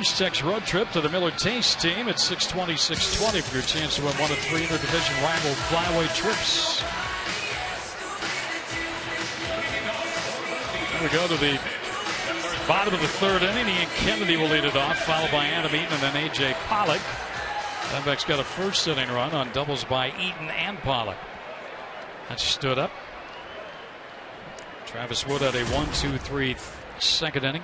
Text road trip to the Miller Taste team at 620-620 for your chance to win one of 3 interdivision rival flyweight trips. Here we go to the bottom of the 3rd inning. Ian Kennedy will lead it off, followed by Adam Eaton and then A.J. Pollock. Diamondbacks got a 1st inning run on doubles by Eaton and Pollock. That stood up. Travis Wood had a 1-2-3 2nd inning.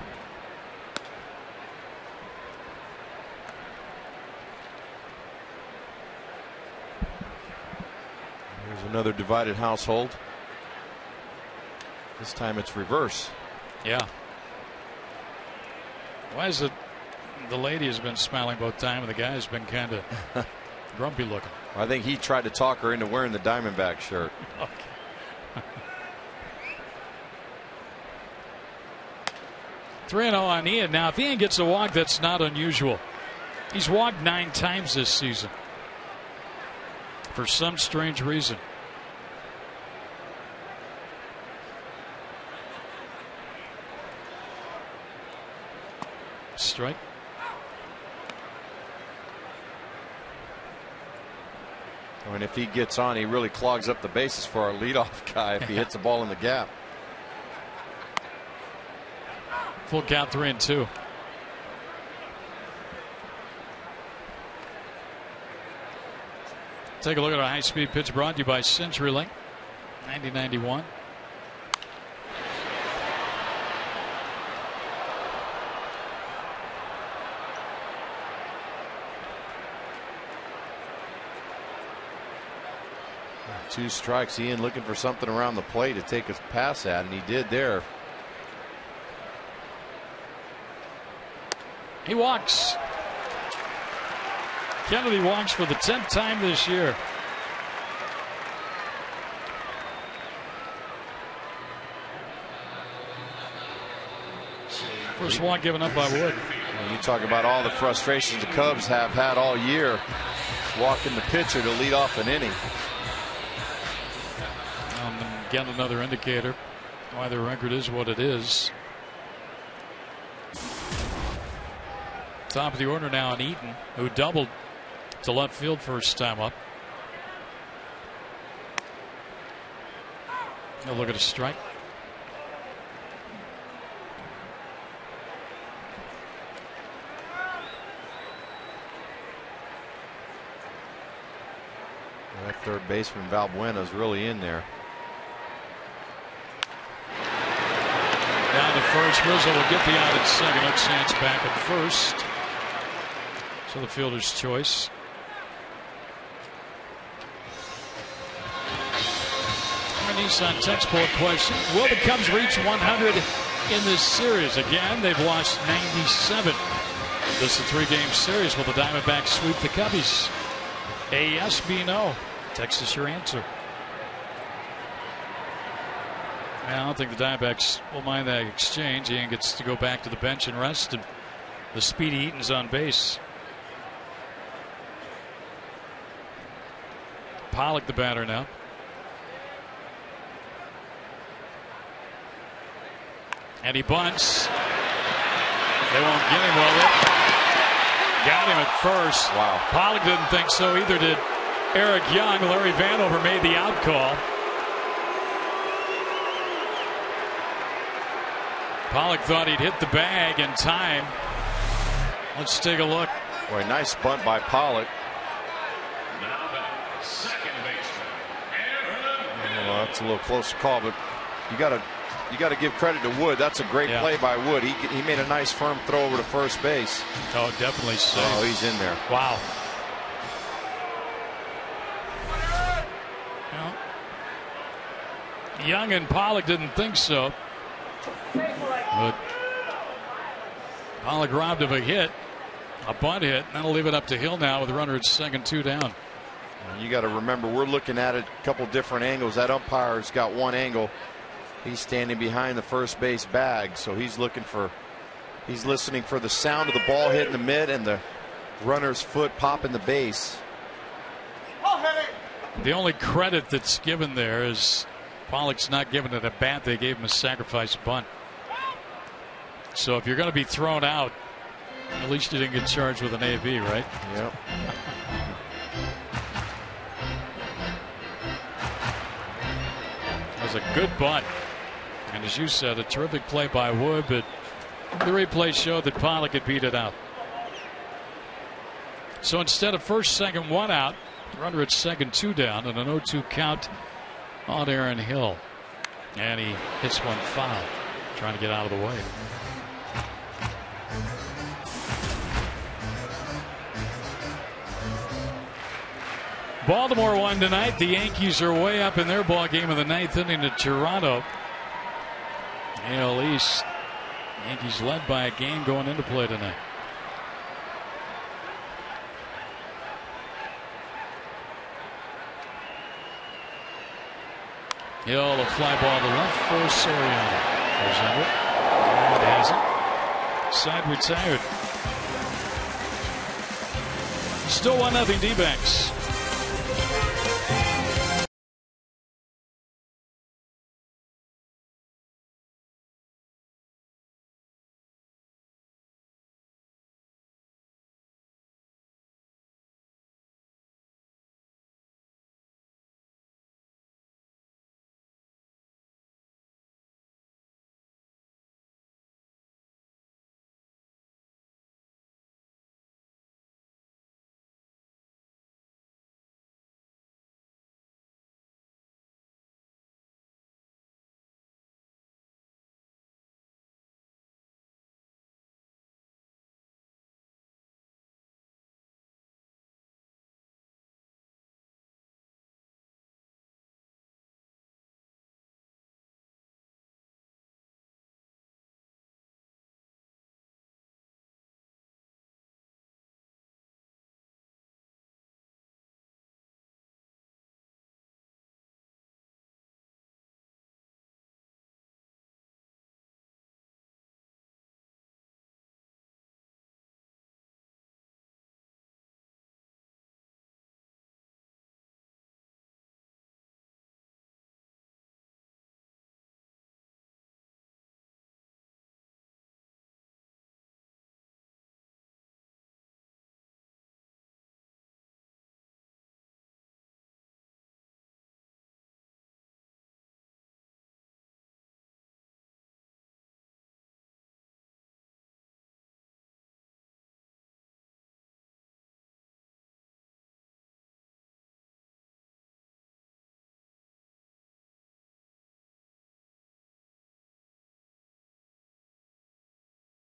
Here's another divided household. This time it's reverse. Yeah. Why is it the lady has been smiling both time and the guy has been kind of grumpy looking? I think he tried to talk her into wearing the Diamondback shirt. Okay. 3-0 on Ian. Now, if Ian gets a walk, that's not unusual. He's walked 9 times this season for some strange reason. Strike. And if he gets on, he really clogs up the bases for our leadoff guy if he hits the ball in the gap. Full count, 3-2. Take a look at our high-speed pitch brought to you by CenturyLink. 90-91. Two strikes. Ian looking for something around the plate to take a pass at, and he did there. He walks. Kennedy walks for the 10th time this year. First walk given up by Wood. When you talk about all the frustrations the Cubs have had all year, walking the pitcher to lead off an inning. Again, another indicator why their record is what it is. Top of the order now on Eaton, who doubled to left field first time up. Now look at a strike. That third baseman Valbuena is really in there. Down to first. Rizzo will get the out at second. No chance back at first. So the fielder's choice. Our Nissan textbook question. Will the Cubs reach 100 in this series? Again, they've lost 97. This is a 3-game series. Will the Diamondbacks sweep the Cubbies? A yes, B no. Text us your answer. I don't think the Diamondbacks will mind that exchange. Ian gets to go back to the bench and rest, and the speedy Eaton's on base. Pollock the batter now. And he bunts. They won't get him with it. Got him at first. Wow. Pollock didn't think so, either did Eric Young. Larry Vanover made the out call. Pollock thought he'd hit the bag in time. Let's take a look. Boy, nice bunt by Pollock. Now back, second baseman. Well, that's a little close call, but you got to give credit to Wood. That's a great play by Wood. He made a nice firm throw over to first base. Oh, definitely so. Oh, he's in there. Wow. Well, Young and Pollock didn't think so. But Pollock robbed of a hit, a bunt hit, and that'll leave it up to Hill now with a runner at second, 2 down. You got to remember, we're looking at it a couple different angles. That umpire's got one angle. He's standing behind the first base bag, so he's listening for the sound of the ball hitting the mid and the runner's foot popping the base. The only credit that's given there is Pollock's not giving it a bat. They gave him a sacrifice bunt. So if you're going to be thrown out At least you didn't get charged with an AV, right? Yep. That was a good bunt. And as you said, a terrific play by Wood, but the replay showed that Pollock had beat it out. So instead of first, second, 1 out, runner at second, 2 down, and an 0-2 count on Aaron Hill. And he hits one foul, trying to get out of the way. Baltimore won tonight. The Yankees are way up in their ball game in the 9th inning to Toronto. AL East, Yankees led by a game going into play tonight. Hill, a fly ball to left for Soriano. Goes under. And has it. Side retired. Still 1-0 D-backs.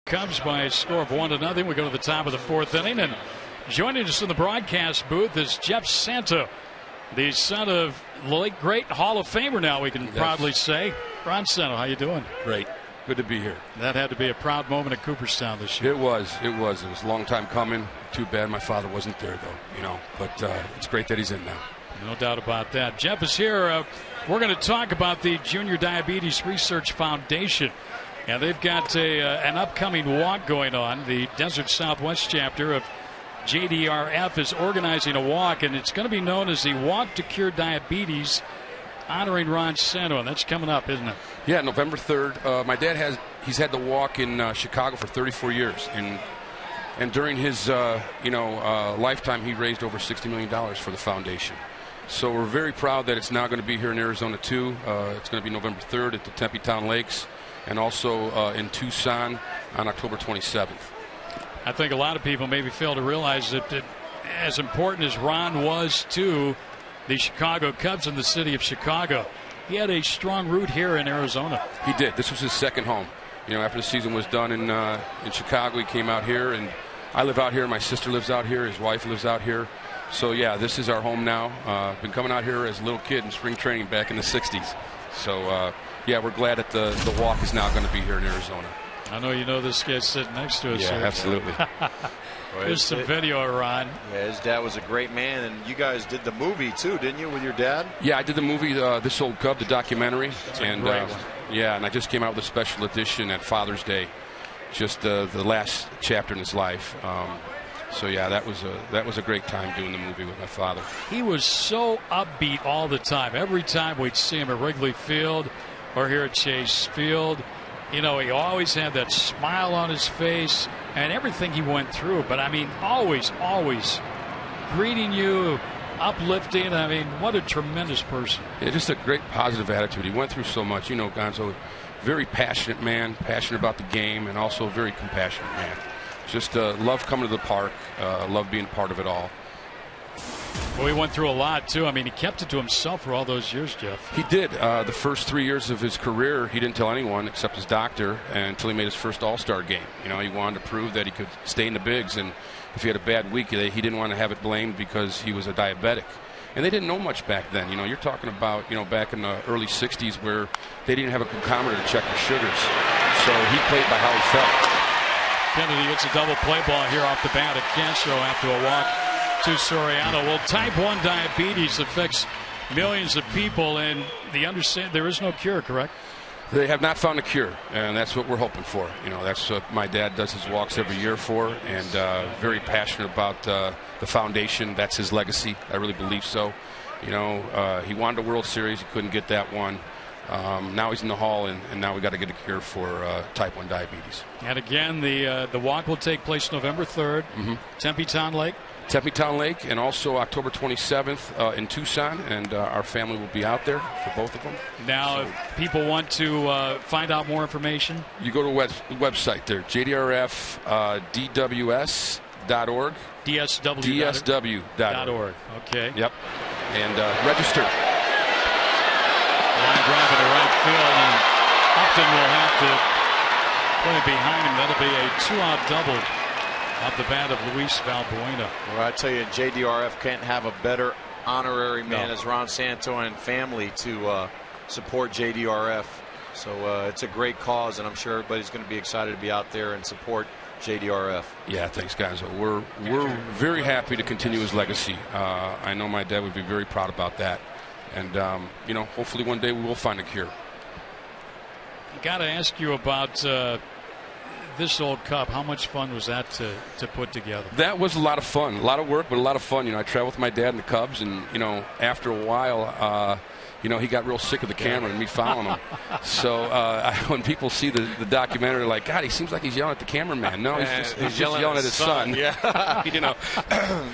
Cubs by a score of 1-0. We go to the top of the 4th inning, and joining us in the broadcast booth is Jeff Santo, the son of late great Hall of Famer. Now we can proudly say, Ron Santo. How you doing? Great. Good to be here. That had to be a proud moment at Cooperstown this year. It was a long time coming. Too bad my father wasn't there, though. You know, but it's great that he's in now. No doubt about that. Jeff is here. We're going to talk about the Junior Diabetes Research Foundation. And they've got an upcoming walk going on. The Desert Southwest chapter of JDRF is organizing a walk, and it's going to be known as the Walk to Cure Diabetes, honoring Ron Santo, and that's coming up, isn't it? Yeah, November 3rd. My dad he's had the walk in Chicago for 34 years, and during his lifetime, he raised over $60 million for the foundation. So we're very proud that it's now going to be here in Arizona too. It's going to be November 3rd at the Tempe Town Lakes, and also in Tucson on October 27th. I think a lot of people maybe fail to realize that as important as Ron was to the Chicago Cubs and the city of Chicago, he had a strong root here in Arizona. He did. This was his second home. You know, after the season was done in Chicago, he came out here, and I live out here. My sister lives out here. His wife lives out here. So, yeah, this is our home now. Been coming out here as a little kid in spring training back in the 60s. So, yeah, we're glad that the walk is now going to be here in Arizona. I know you know this guy sitting next to us. Yeah, here. Absolutely. There's some video of Ron. Yeah, his dad was a great man, and you guys did the movie too, didn't you, with your dad? Yeah, I did the movie This Old Cub, the documentary. That's and a great one. Yeah, and I just came out with a special edition at Father's Day, just the last chapter in his life. So yeah, that was a great time doing the movie with my father. He was so upbeat all the time. Every time we'd see him at Wrigley Field or here at Chase Field, You know, he always had that smile on his face and everything he went through. But, I mean, always greeting you, uplifting. I mean, what a tremendous person. Yeah, just a great positive attitude. He went through so much. You know, Gonzo, very passionate man, passionate about the game, and also a very compassionate man. Just love coming to the park, love being part of it all. Well, he went through a lot, too. I mean, he kept it to himself for all those years, Jeff. He did. The first 3 years of his career, he didn't tell anyone except his doctor until he made his first All-Star game. You know, he wanted to prove that he could stay in the bigs, and if he had a bad week, he didn't want to have it blamed because he was a diabetic. And they didn't know much back then. You know, you're talking about, you know, back in the early 60s where they didn't have a glucometer to check your sugars. So he played by how he felt. Kennedy gets a double play ball here off the bat at Cancio after a walk to Soriano. Well, type 1 diabetes affects millions of people, and there is no cure, correct? They have not found a cure, and that's what we're hoping for. You know, that's what my dad does his walks every year for, and very passionate about the foundation. That's his legacy. I really believe so. You know, he wanted a World Series. He couldn't get that one. Now he's in the Hall, and now we got to get a cure for type 1 diabetes. And again, the walk will take place November 3rd, Tempe Town Lake. Tempe Town Lake, and also October 27th in Tucson, and our family will be out there for both of them. Now, if people want to find out more information, you go to the website there, JDRF-DWS.org. DSW.org. Okay. Yep. And register. Line drive into right field, and Upton will have to play behind him. That'll be a 2-out double off the bat of Luis Valbuena. Well, I tell you, JDRF can't have a better honorary man as Ron Santo and family to support JDRF. So it's a great cause, and I'm sure everybody's going to be excited to be out there and support JDRF. Yeah, thanks, guys. We're very happy to continue his legacy. I know my dad would be very proud about that. And, you know, hopefully one day we will find a cure. Got to ask you about this old Cup. How much fun was that to put together? That was a lot of fun. A lot of work, but a lot of fun. You know, I traveled with my dad in the Cubs, and, you know, after a while, you know, he got real sick of the camera and me following him. So when people see the documentary, they're like, God, he seems like he's yelling at the cameraman. No, he's just yelling at his son. Yeah. You know.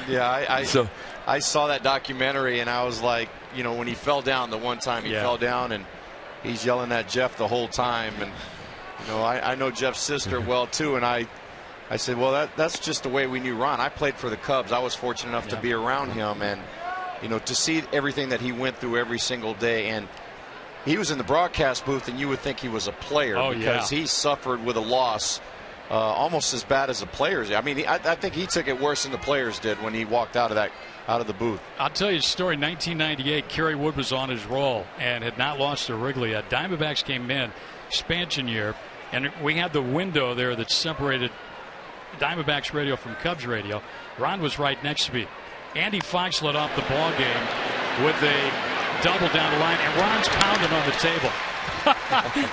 Yeah, I saw that documentary, and I was like, you know, when he fell down the one time he fell down, and he's yelling at Jeff the whole time. And, you know, I know Jeff's sister well, too, and I said, well, that's just the way we knew Ron. I played for the Cubs. I was fortunate enough to be around him, and, you know, to see everything that he went through every single day. And he was in the broadcast booth, and you would think he was a player because he suffered with a loss almost as bad as the players. I mean, I think he took it worse than the players did when he walked out of the booth. I'll tell you a story. 1998, Kerry Wood was on his roll and had not lost to Wrigley. Diamondbacks came in, expansion year, and we had the window there that separated Diamondbacks radio from Cubs radio. Ron was right next to me. Andy Fox led off the ball game with a double down the line, and Ron's pounding on the table.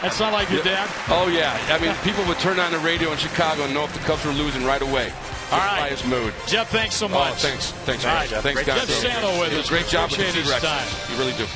That's not like your dad? Oh, yeah. I mean, people would turn on the radio in Chicago and know if the Cubs were losing right away. All right. By his mood. Jeff, thanks so much. Oh, thanks. Thanks, all right, Jeff. Thanks, Jeff Sano with us. Great job with the Appreciate his time. You really do.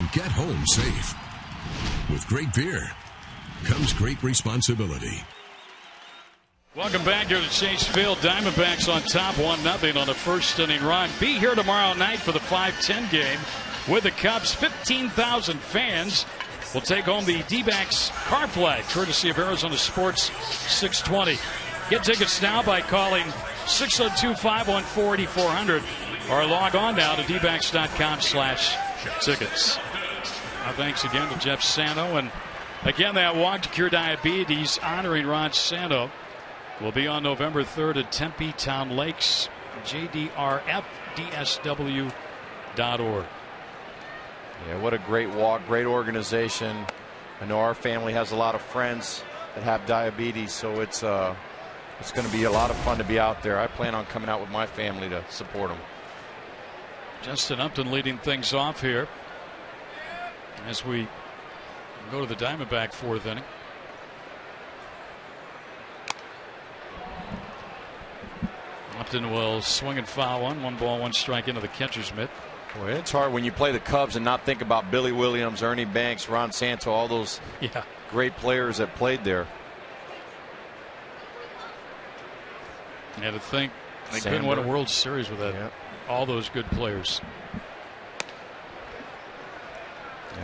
and get home safe. With great beer comes great responsibility. Welcome back here to Chase Field. Diamondbacks on top 1-0 on the first inning run. Be here tomorrow night for the 5-10 game with the Cubs. 15,000 fans will take home the D-backs car flag, courtesy of Arizona Sports 620. Get tickets now by calling 602-514-8400 or log on now to dbacks.com/tickets. Thanks again to Jeff Sano. And again, that Walk to Cure Diabetes honoring Ron Santo will be on November 3rd at Tempe Town Lakes, jdrfdsw.org. Yeah, what a great walk, great organization. I know our family has a lot of friends that have diabetes, so it's going to be a lot of fun to be out there. I plan on coming out with my family to support them. Justin Upton leading things off here as we go to the Diamondback fourth inning. Upton will swing and foul one ball, 1 strike into the catcher's mitt. Boy, it's hard when you play the Cubs and not think about Billy Williams, Ernie Banks, Ron Santo, all those great players that played there. And to think they couldn't win a World Series with that. Yep. All those good players.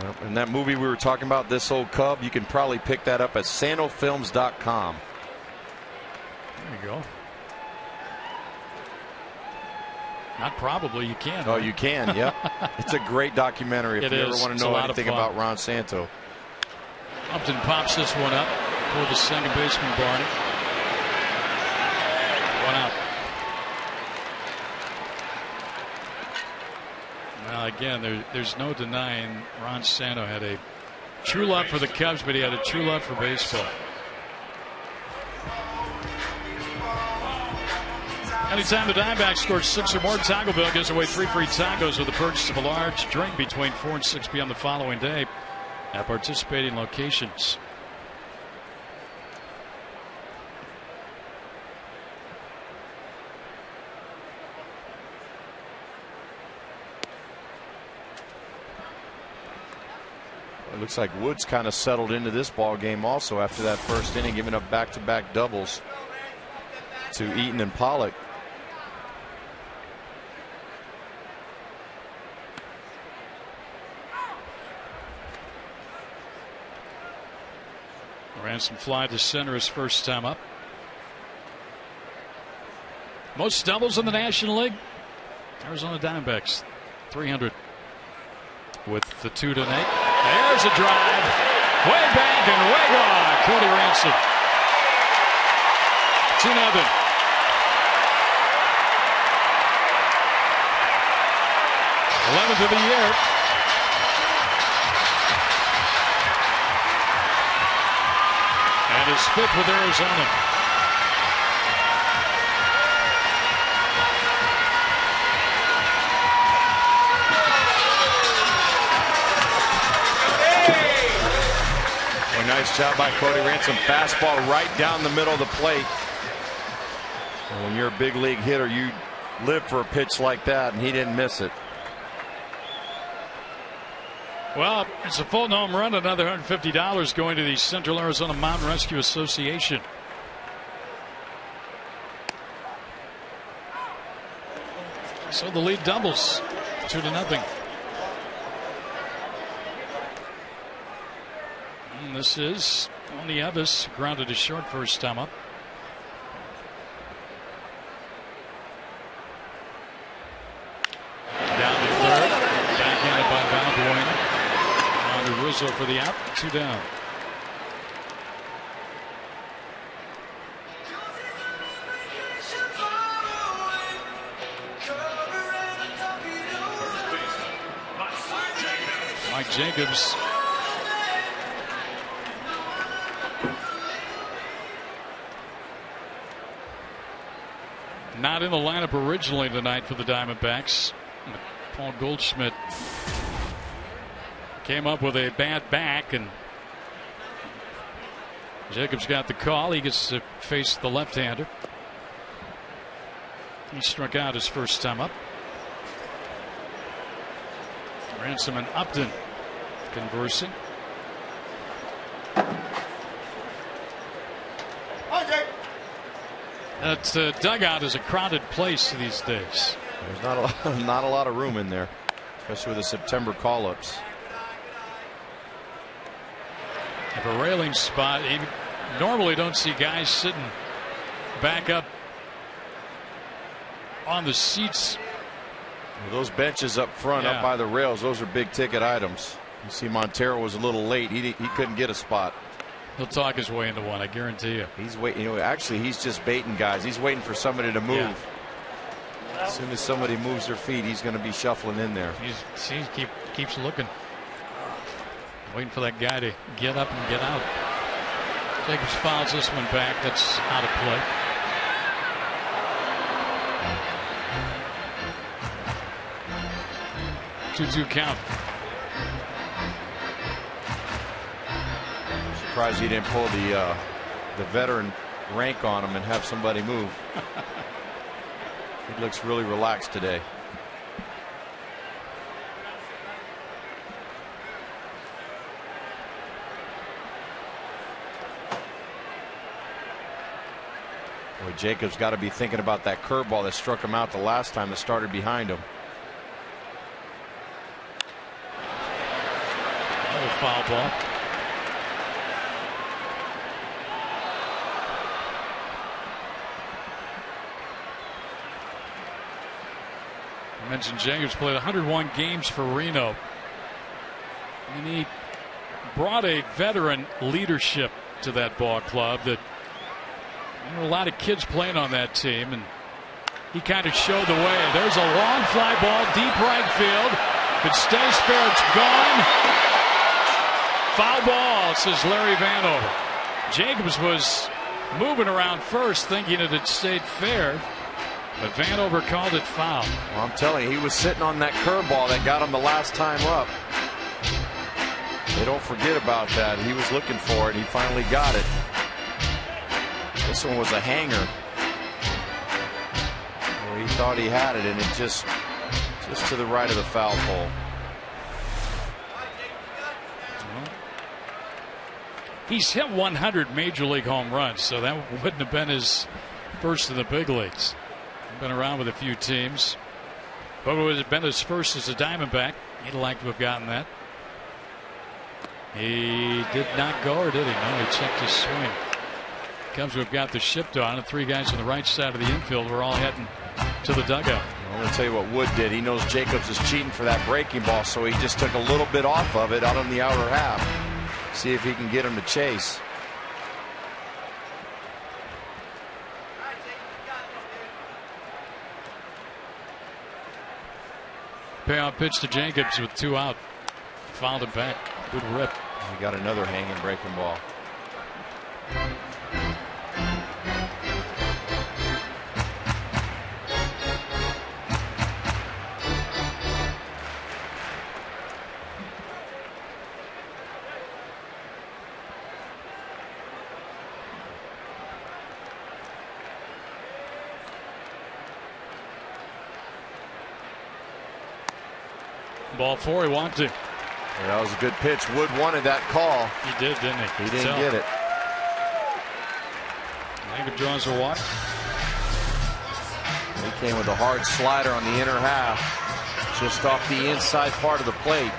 Yep. And that movie we were talking about, This Old Cub, you can probably pick that up at sanofilms.com. There you go. Not probably, you can. Oh, you can, yep. It's a great documentary if you ever want to know anything about Ron Santo. Upton pops this one up for the second baseman, Barney. 1 out. Well, again, there's no denying Ron Santo had a true love for the Cubs, but he had a true love for baseball. Anytime the Diamondbacks score 6 or more, Taco Bell gives away 3 free tacos with the purchase of a large drink between 4 and 6 p.m. the following day at participating locations. It looks like Woods kind of settled into this ball game also after that first inning, giving up back-to-back doubles to Eaton and Pollock. Ransom fly to center his first time up. Most doubles in the National League. Arizona Diamondbacks 300 with the 2 to Nate. There's a drive way back and way gone. Cody Ransom. 2-0. #11th of the year. And his 5th with Arizona. A nice job by Cody Ransom. Fastball right down the middle of the plate. And when you're a big league hitter, you live for a pitch like that, and he didn't miss it. Well, it's a full home run, another $150 going to the Central Arizona Mountain Rescue Association. So the lead doubles 2-0. And this is Nieves, grounded to short first time up. Down to third, backhanded by Valbuena. On to Rizzo for the out, 2 down. Mike Jacobs. Not in the lineup originally tonight for the Diamondbacks. Paul Goldschmidt came up with a bad back, and Jacobs got the call. He gets to face the left-hander. He struck out his first time up. Ransom and Upton conversing. That dugout is a crowded place these days. There's not a lot of room in there, especially with the September call-ups. Have a railing spot. You normally don't see guys sitting back up on the seats. Well, those benches up front, up by the rails, those are big ticket items. You see Montero was a little late. He couldn't get a spot. He'll talk his way into one, I guarantee you. He's waiting. You know, actually, he's just baiting guys. He's waiting for somebody to move. Yeah. As soon as somebody moves their feet, he's going to be shuffling in there. He keeps looking, waiting for that guy to get up and get out. Jacobs fouls this one back. That's out of play. Two count. Surprised he didn't pull the veteran rank on him and have somebody move. He looks really relaxed today. Boy, Jacobs got to be thinking about that curveball that struck him out the last time that started behind him. Another foul ball. I mentioned Jacobs played 101 games for Reno, and he brought a veteran leadership to that ball club. That there were a lot of kids playing on that team, and he kind of showed the way. There's a long fly ball, deep right field. If it stays fair, it's gone. Foul ball, says Larry Vanover. Jacobs was moving around first, thinking it had stayed fair. But Vanover called it foul. Well, I'm telling you, he was sitting on that curveball that got him the last time up. They don't forget about that. He was looking for it. He finally got it. This one was a hanger. Well, he thought he had it, and it just to the right of the foul pole. Well, he's hit 100 major league home runs, so that wouldn't have been his first in the big leagues. Been around with a few teams, but it would have been his first as a Diamondback. He'd like to have gotten that. He did not go, or did he? No, he checked his swing. Cubs have got the shift on, and three guys on the right side of the infield were all heading to the dugout. I'm going to tell you what Wood did. He knows Jacobs is cheating for that breaking ball, so he just took a little bit off of it out on the outer half. See if he can get him to chase. Payoff pitch to Jacobs with 2 out. Fouled him back. Good rip. He got another hanging breaking ball. Ball 4, he wanted to. Yeah, that was a good pitch. Wood wanted that call. He did, didn't he? He didn't get it. Jacob draws a walk. He came with a hard slider on the inner half, just off the inside part of the plate.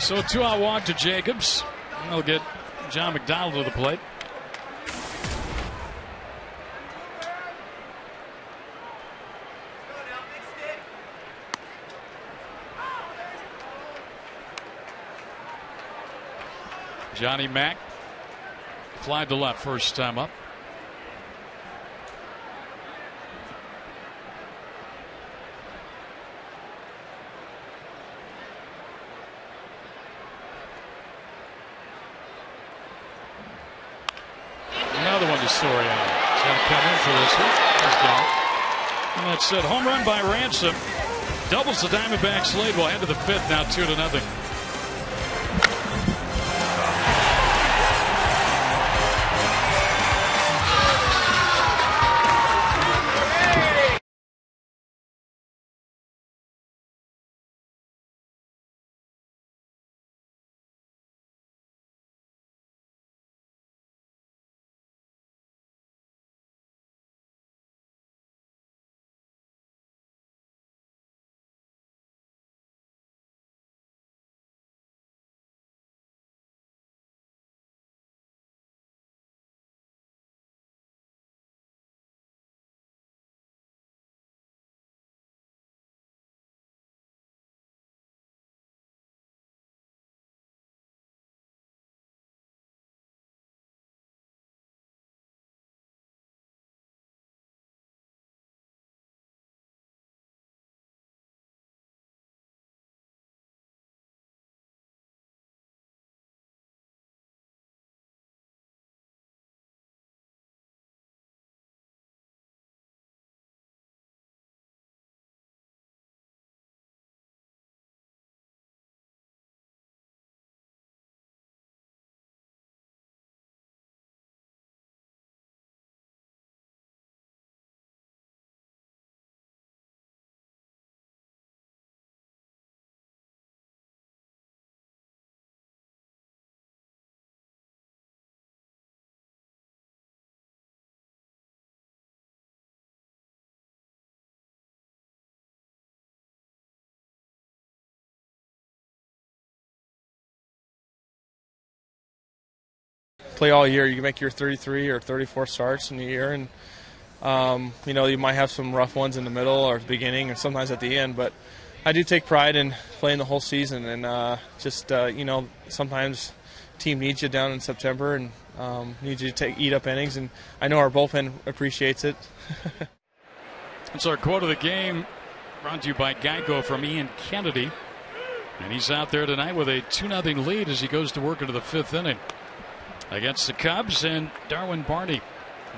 So a 2-out walk to Jacobs. They'll get John McDonald to the plate. Johnny Mack fly to left first time up. Another one to Soriano. He's going to come in for this one. He's got it. And that's it. Home run by Ransom. Doubles the Diamondbacks lead. We'll head to the 5th now, 2-0. play all year. You can make your 33 or 34 starts in a year, and you know, you might have some rough ones in the middle or at the beginning, and sometimes at the end. But I do take pride in playing the whole season, and just you know, sometimes team needs you down in September and needs you to eat up innings, and I know our bullpen appreciates it. That's our quote of the game, brought to you by Geico from Ian Kennedy. And he's out there tonight with a 2-0 lead as he goes to work into the 5th inning against the Cubs and Darwin Barney,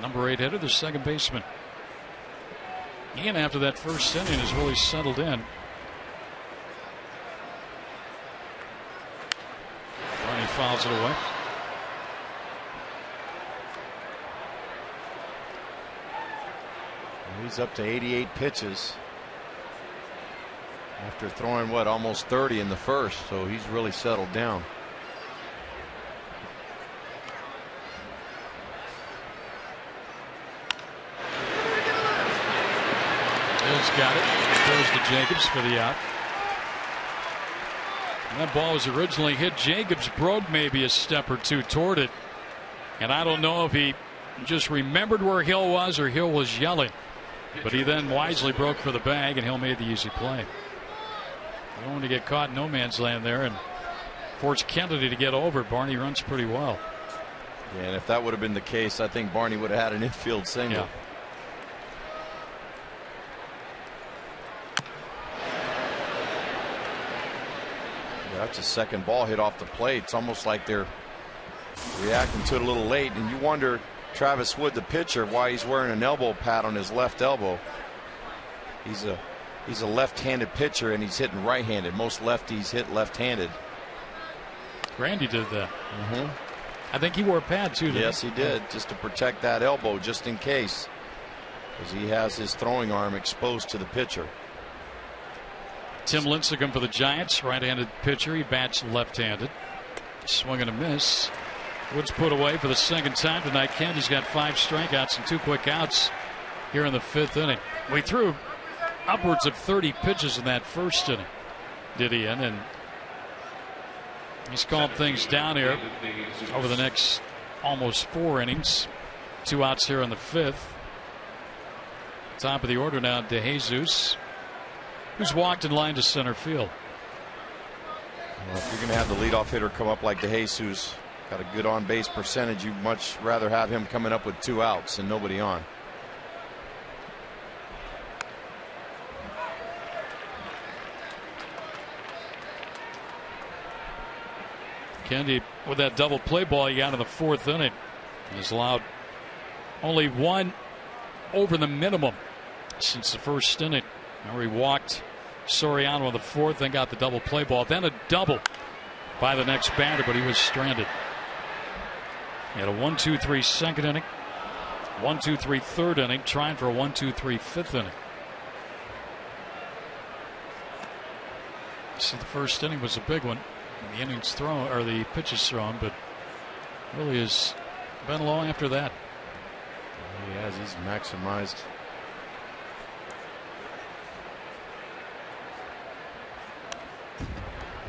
number 8 hitter, the second baseman. Ian, after that first inning, has really settled in. Barney fouls it away. He's up to 88 pitches after throwing, what, almost 30 in the first, so he's really settled down. Hill's got it. Throws to Jacobs for the out. And that ball was originally hit. Jacobs broke maybe a step or two toward it. And I don't know if he just remembered where Hill was or Hill was yelling. But he then wisely broke for the bag, and Hill made the easy play. You don't want to get caught in no man's land there and force Kennedy to get over. Barney runs pretty well. Yeah, and if that would have been the case, I think Barney would have had an infield single. Yeah. That's a second ball hit off the plate. It's almost like they're reacting to it a little late, and you wonder, Travis Wood, the pitcher, why he's wearing an elbow pad on his left elbow. He's a left-handed pitcher, and he's hitting right-handed. Most lefties hit left-handed. Randy did that. I think he wore a pad too. Yes, he did, just to protect that elbow, just in case, because he has his throwing arm exposed to the pitcher. Tim Lincecum for the Giants, right-handed pitcher. He bats left-handed. Swing and a miss. Woods put away for the second time tonight. Kennedy's got 5 strikeouts and 2 quick outs here in the 5th inning. We threw upwards of 30 pitches in that first inning, did Ian, and he's calmed things down here over the next almost 4 innings. 2 outs here in the 5th. Top of the order now, DeJesus, who's walked in line to center field. Well, if you're going to have the leadoff hitter come up like DeJesus, got a good on-base percentage, you'd much rather have him coming up with 2 outs and nobody on. Kennedy with that double play ball he got in the 4th inning has allowed only 1 over the minimum since the first inning. Remember, he walked Soriano in the 4th, then got the double play ball, then a double by the next batter, but he was stranded. He had a 1-2-3 second inning, 1-2-3 3rd inning, trying for a 1-2-3 5th inning. So the first inning was a big one. The innings thrown, or the pitches thrown, but really has been low after that. He has. He's maximized.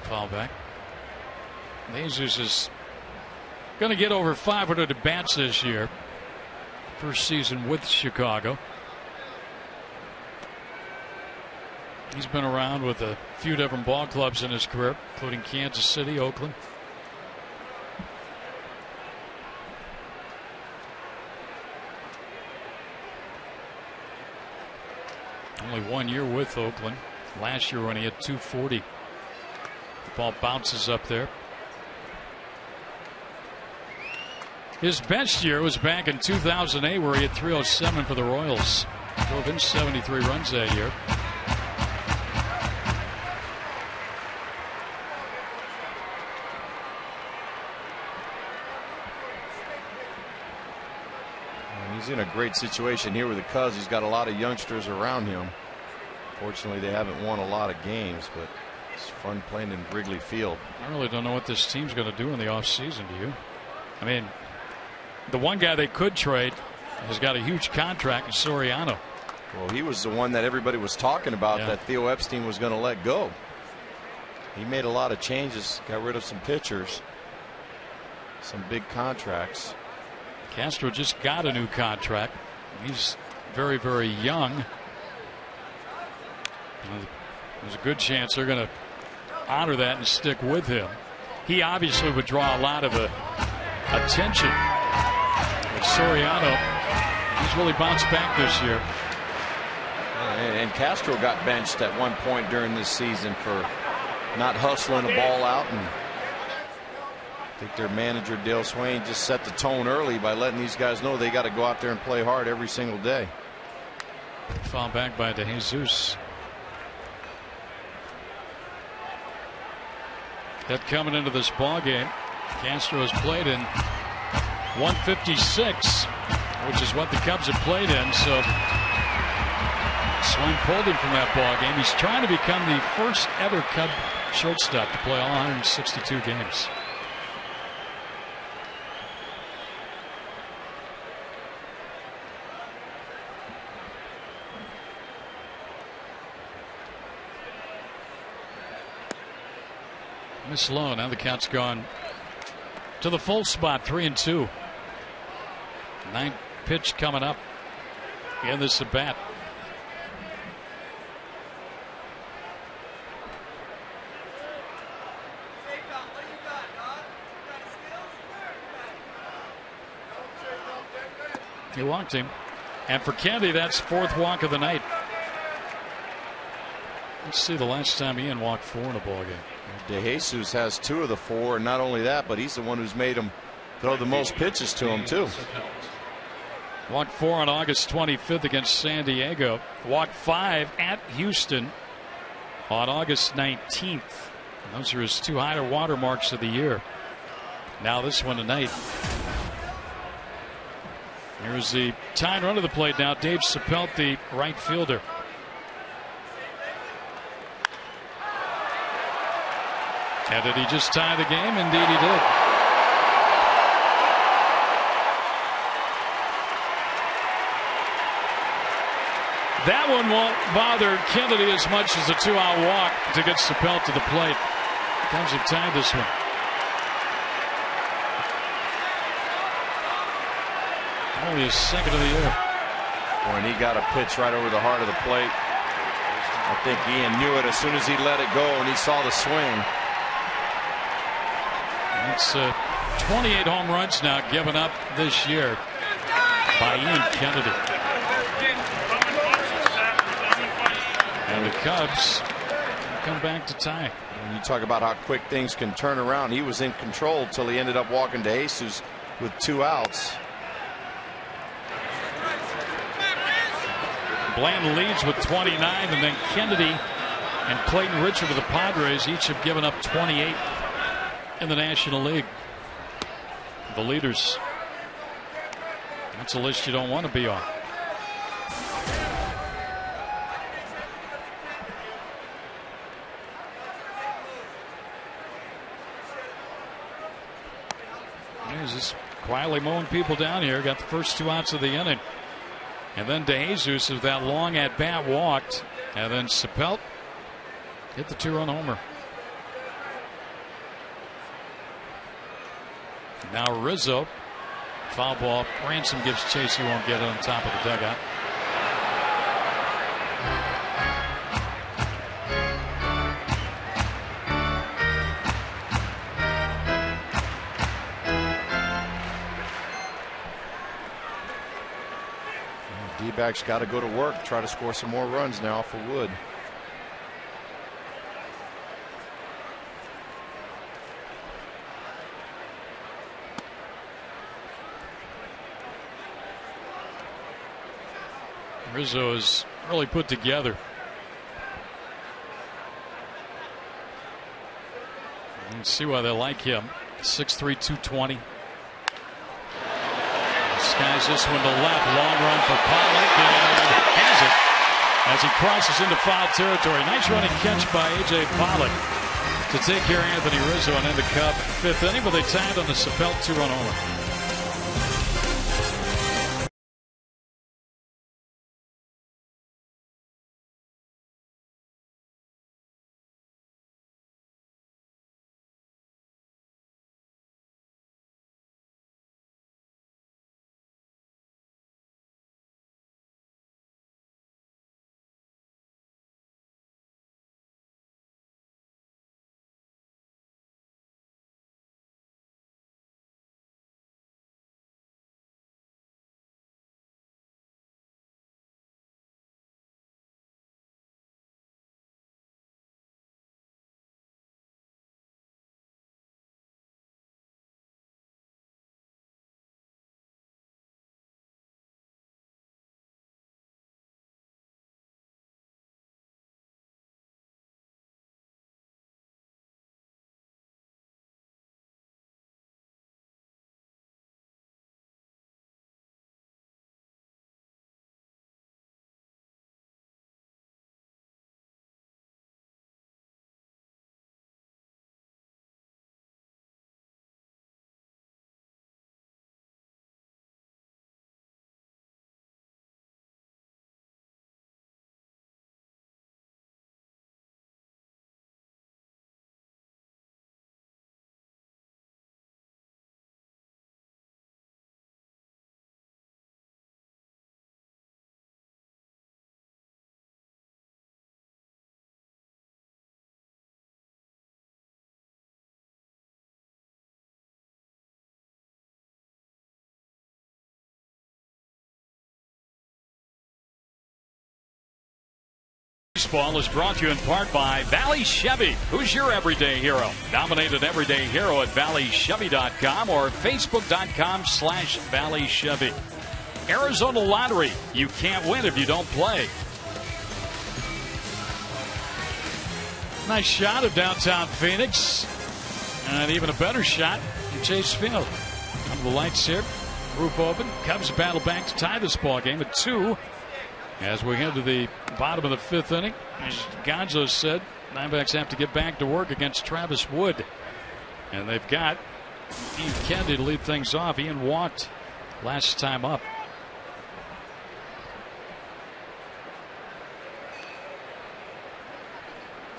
Foul back. DeJesus is going to get over 500 at bats this year. First season with Chicago. He's been around with a few different ball clubs in his career, including Kansas City, Oakland. Only 1 year with Oakland. Last year when he had 240. The ball bounces up there. His best year was back in 2008 where he had 307 for the Royals. Drove in 73 runs that year. He's in a great situation here with the Cubs. He's got a lot of youngsters around him. Fortunately, they haven't won a lot of games, but it's fun playing in Wrigley Field. I really don't know what this team's going to do in the offseason, do you? I mean, the one guy they could trade has got a huge contract in Soriano. Well, he was the one that everybody was talking about, that Theo Epstein was going to let go. He made a lot of changes, got rid of some pitchers. some big contracts. Castro just got a new contract. He's very, very young. There's a good chance they're going to honor that and stick with him. He obviously would draw a lot of attention. But Soriano, he's really bounced back this year. And Castro got benched at one point during this season for not hustling the ball out. And I think their manager, Dale Swain, just set the tone early by letting these guys know they got to go out there and play hard every single day. Foul back by DeJesus. That coming into this ball game, Castro has played in 156, which is what the Cubs have played in. So Swain pulled him from that ball game. He's trying to become the first ever Cub shortstop to play all 162 games. Miss low. Now the count's gone to the full spot, 3-2. 9th pitch coming up in this at bat. He walked him, and for Kennedy, that's 4th walk of the night. Let's see the last time Ian walked 4 in a ball game. DeJesus has 2 of the 4, and not only that, but he's the one who's made him throw the most pitches to him too. Walked 4 on August 25th against San Diego. Walked 5 at Houston on August 19th. Those are his 2 higher water marks of the year. Now this one tonight. Here's the tying run to the plate now. Dave Sapelt, the right fielder. And did he just tie the game? Indeed he did. That one won't bother Kennedy as much as a 2-out walk to get Sapelt to the plate. Cubs have tied this one. Only his 2nd of the year. When he got a pitch right over the heart of the plate, I think Ian knew it as soon as he let it go and he saw the swing. It's 28 home runs now given up this year by Ian Kennedy. And the Cubs come back to tie. When you talk about how quick things can turn around, he was in control till he ended up walking to DeJesus with 2 outs. Bland leads with 29, and then Kennedy and Clayton Richard of the Padres each have given up 28 in the National League. The leaders. That's a list you don't want to be on. He's just quietly mowing people down here. Got the first 2 outs of the inning. And then DeJesus, with that long at bat, walked. And then Sapelt hit the 2-run homer. Now Rizzo, foul ball. Ransom gives chase. He won't get it on top of the dugout. D-backs got to go to work, try to score some more runs now for Wood. Rizzo is really put together. You can see why they like him. 6'3", 220. Skies this one to left. Long run for Pollock, and has it as he crosses into foul territory. Nice running catch by A.J. Pollock to take care of Anthony Rizzo and end the Cub 5th inning, but they tied on the Sapelt 2-run homer. Baseball is brought to you in part by Valley Chevy. Who's your everyday hero? Nominate an everyday hero at valleychevy.com or facebook.com/Valley Chevy. Arizona Lottery. You can't win if you don't play. Nice shot of downtown Phoenix. And even a better shot in Chase Field. Under the lights here. Roof open. Cubs battle back to tie this ball game at 2. As we head to the bottom of the 5th inning, as Gonzo said, Diamondbacks have to get back to work against Travis Wood. And they've got Ian Kennedy to lead things off. Ian walked last time up.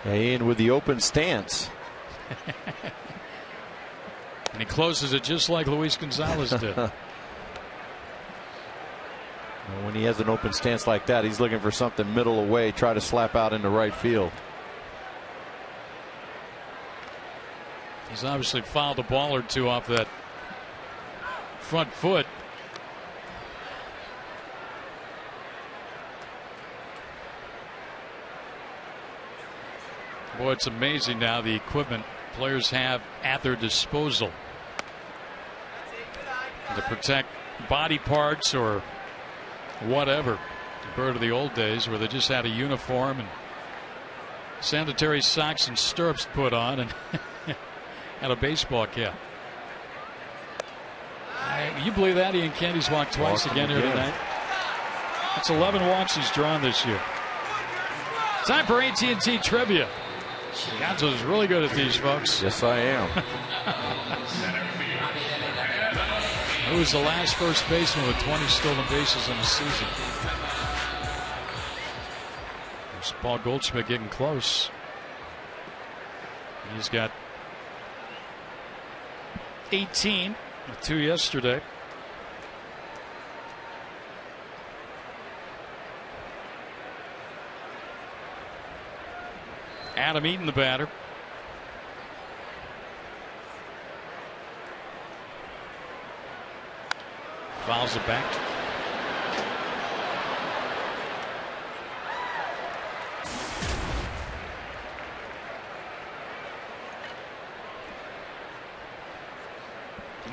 Ian with the open stance. And he closes it just like Luis Gonzalez did. When he has an open stance like that, he's looking for something middle away, try to slap out into right field. He's obviously fouled a ball or two off that front foot. Boy, it's amazing now the equipment players have at their disposal to protect body parts or whatever, compared to the old days where they just had a uniform and sanitary socks and stirrups put on and had a baseball cap. You believe that? Ian Kennedy's walked twice again here tonight. That's 11 walks he's drawn this year. Time for AT&T Trivia. Gonzo is really good at these, folks. Yes, I am. Who was the last first baseman with 20 stolen bases in a season? There's Paul Goldschmidt getting close. He's got 18 with 2 yesterday. Adam Eaton, the batter. Fouls it back.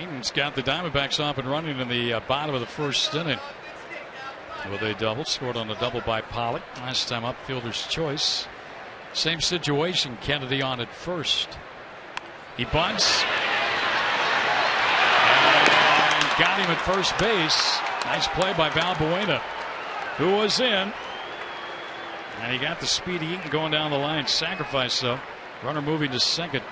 Eaton's got the Diamondbacks off and running in the bottom of the 1st inning with a double. Scored on a double by Pollock. Last time up, fielder's choice. Same situation, Kennedy on at first. He bunts. And got him at first base. Nice play by Valbuena, who was in. And he got the speedy Eaton going down the line. Sacrifice, though. Runner moving to second.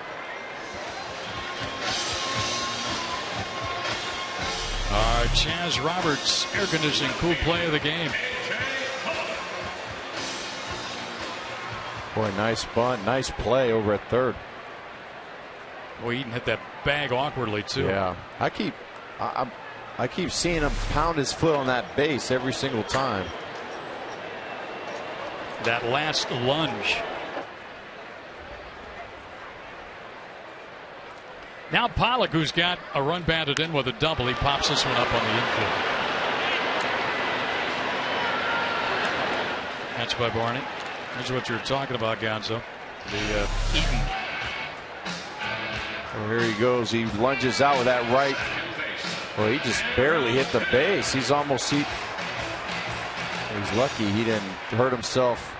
Our Chaz Roberts air conditioning cool play of the game. Boy, nice bunt, nice play over at third. Boy, Eaton hit that bag awkwardly too. Yeah, I keep seeing him pound his foot on that base every single time. That last lunge. Now Pollock, who's got a run batted in with a double, he pops this one up on the infield. Catch by Barney. Here's what you're talking about, Gonzo. The Eaton. Well, here he goes. He lunges out with that right. Well, he just barely hit the base. He's almost. He's lucky he didn't hurt himself.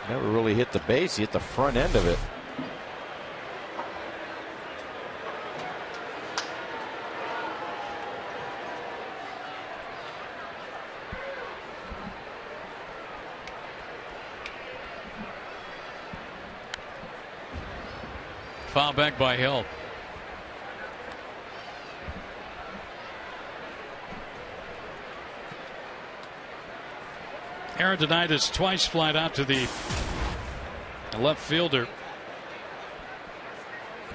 Never really hit the base. He hit the front end of it. Foul back by Hill. Aaron denied his twice flight out to the left fielder.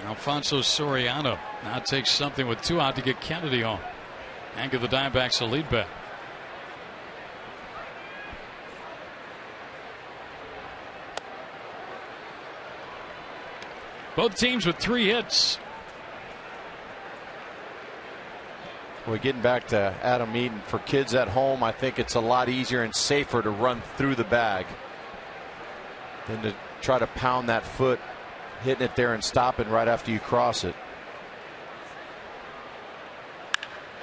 Alfonso Soriano now takes something with 2 out to get Kennedy on and give the Diamondbacks a lead back. Both teams with 3 hits. Well, getting back to Adam Eaton, for kids at home, I think it's a lot easier and safer to run through the bag than to try to pound that foot, hitting it there and stopping right after you cross it.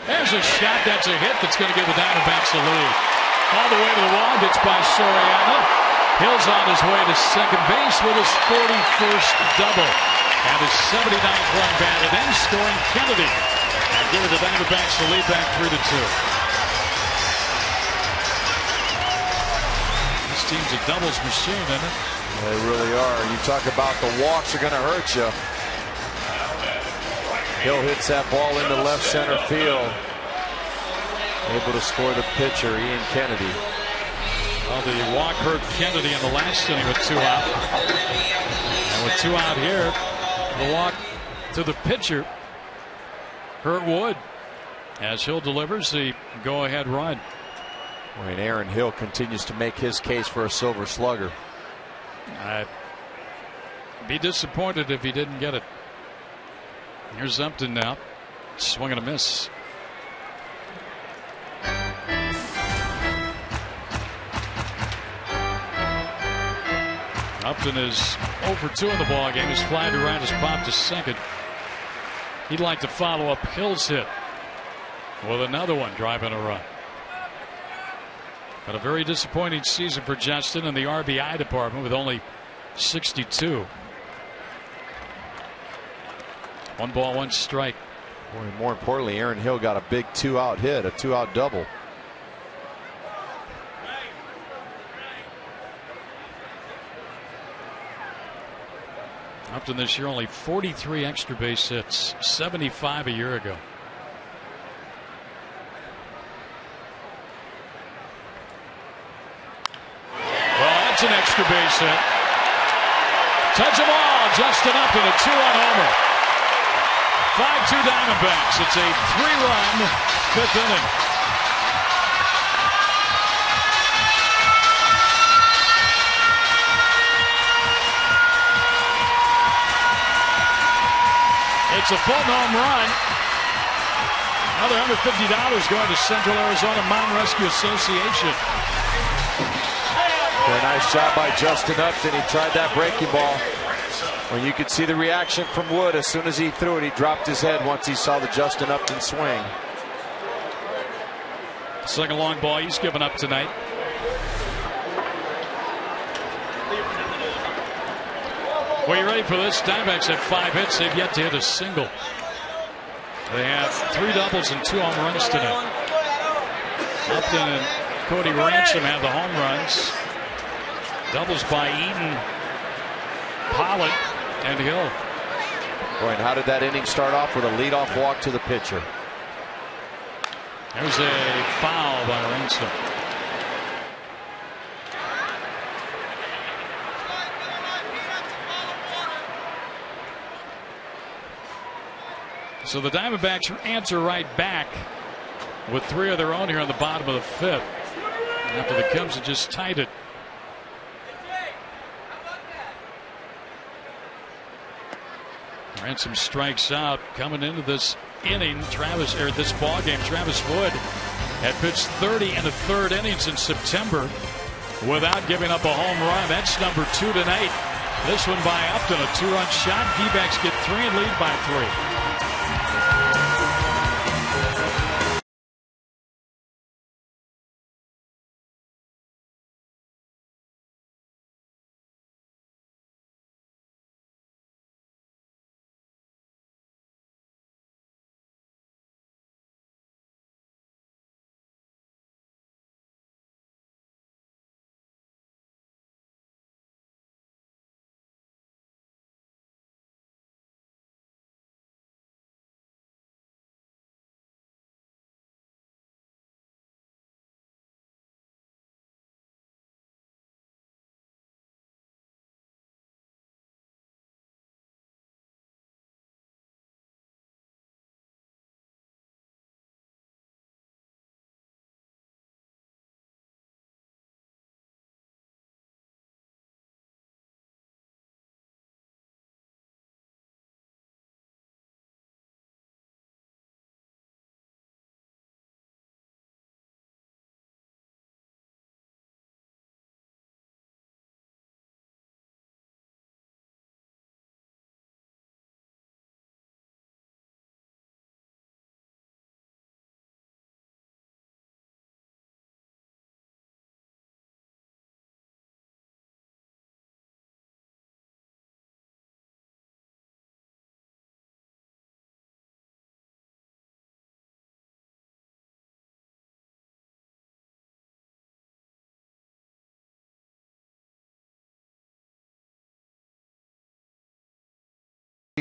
There's a shot. That's a hit that's going to give the Diamondbacks the lead. All the way to the wall. Gets by Soriano. Hill's on his way to second base with his 41st double. And his 79th run batted in, scoring Kennedy. And giving the Diamondbacks the lead back 3-2. This team's a doubles machine, isn't it? They really are. You talk about the walks are going to hurt you. Hill hits that ball into left center field. Able to score the pitcher, Ian Kennedy. Well, the walk hurt Kennedy in the last inning with 2 out. And with 2 out here, the walk to the pitcher hurt Wood as Hill delivers the go-ahead run. And Aaron Hill continues to make his case for a Silver Slugger. I'd be disappointed if he didn't get it. Here's Upton now. Swing and a miss. Upton is 0 for 2 in the ball game. His fly to right is popped to second. He'd like to follow up Hill's hit with another one, driving a run. But a very disappointing season for Justin in the RBI department with only 62. 1 ball, 1 strike. Boy, more importantly, Aaron Hill got a big 2-out hit, a 2-out double. Upton this year only 43 extra base hits, 75 a year ago. Well, that's an extra base hit. Touch them all. Justin Upton, a 2-run homer. 5-2 Diamondbacks. It's a 3-run 5th inning. It's a full home run. Another $150 going to Central Arizona Mountain Rescue Association. Very nice job by Justin Upton. He tried that breaking ball. When you could see the reaction from Wood as soon as he threw it, he dropped his head once he saw the Justin Upton swing. Second long ball he's given up tonight. Well, you ready for this? Diamondbacks have 5 hits. They've yet to hit a single. They have 3 doubles and 2 home runs tonight. Upton and Cody Ransom have the home runs. Doubles by Eaton, Pollock, and Hill. Boy, and how did that inning start off? With a leadoff walk to the pitcher. There's a foul by Ransom. So the Diamondbacks answer right back with 3 of their own here on the bottom of the 5th. After the Cubs had just tied it. Ransom strikes out. Coming into this inning, this ball game, Travis Wood had pitched 30 and a third innings in September without giving up a home run. That's number 2 tonight. This one by Upton, a 2-run shot. D-backs get 3 and lead by 3.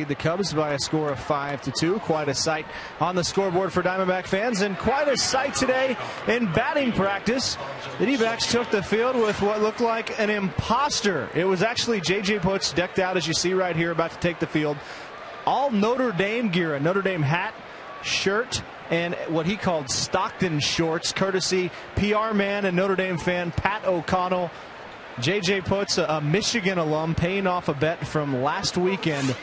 The Cubs by a score of 5-2. Quite a sight on the scoreboard for Diamondback fans, and quite a sight today in batting practice. The D-backs took the field with what looked like an imposter. It was actually J.J. Putz, decked out as you see right here, about to take the field. All Notre Dame gear, a Notre Dame hat, shirt, and what he called Stockton shorts, courtesy PR man and Notre Dame fan Pat O'Connell. J.J. Putz, a Michigan alum, paying off a bet from last weekend.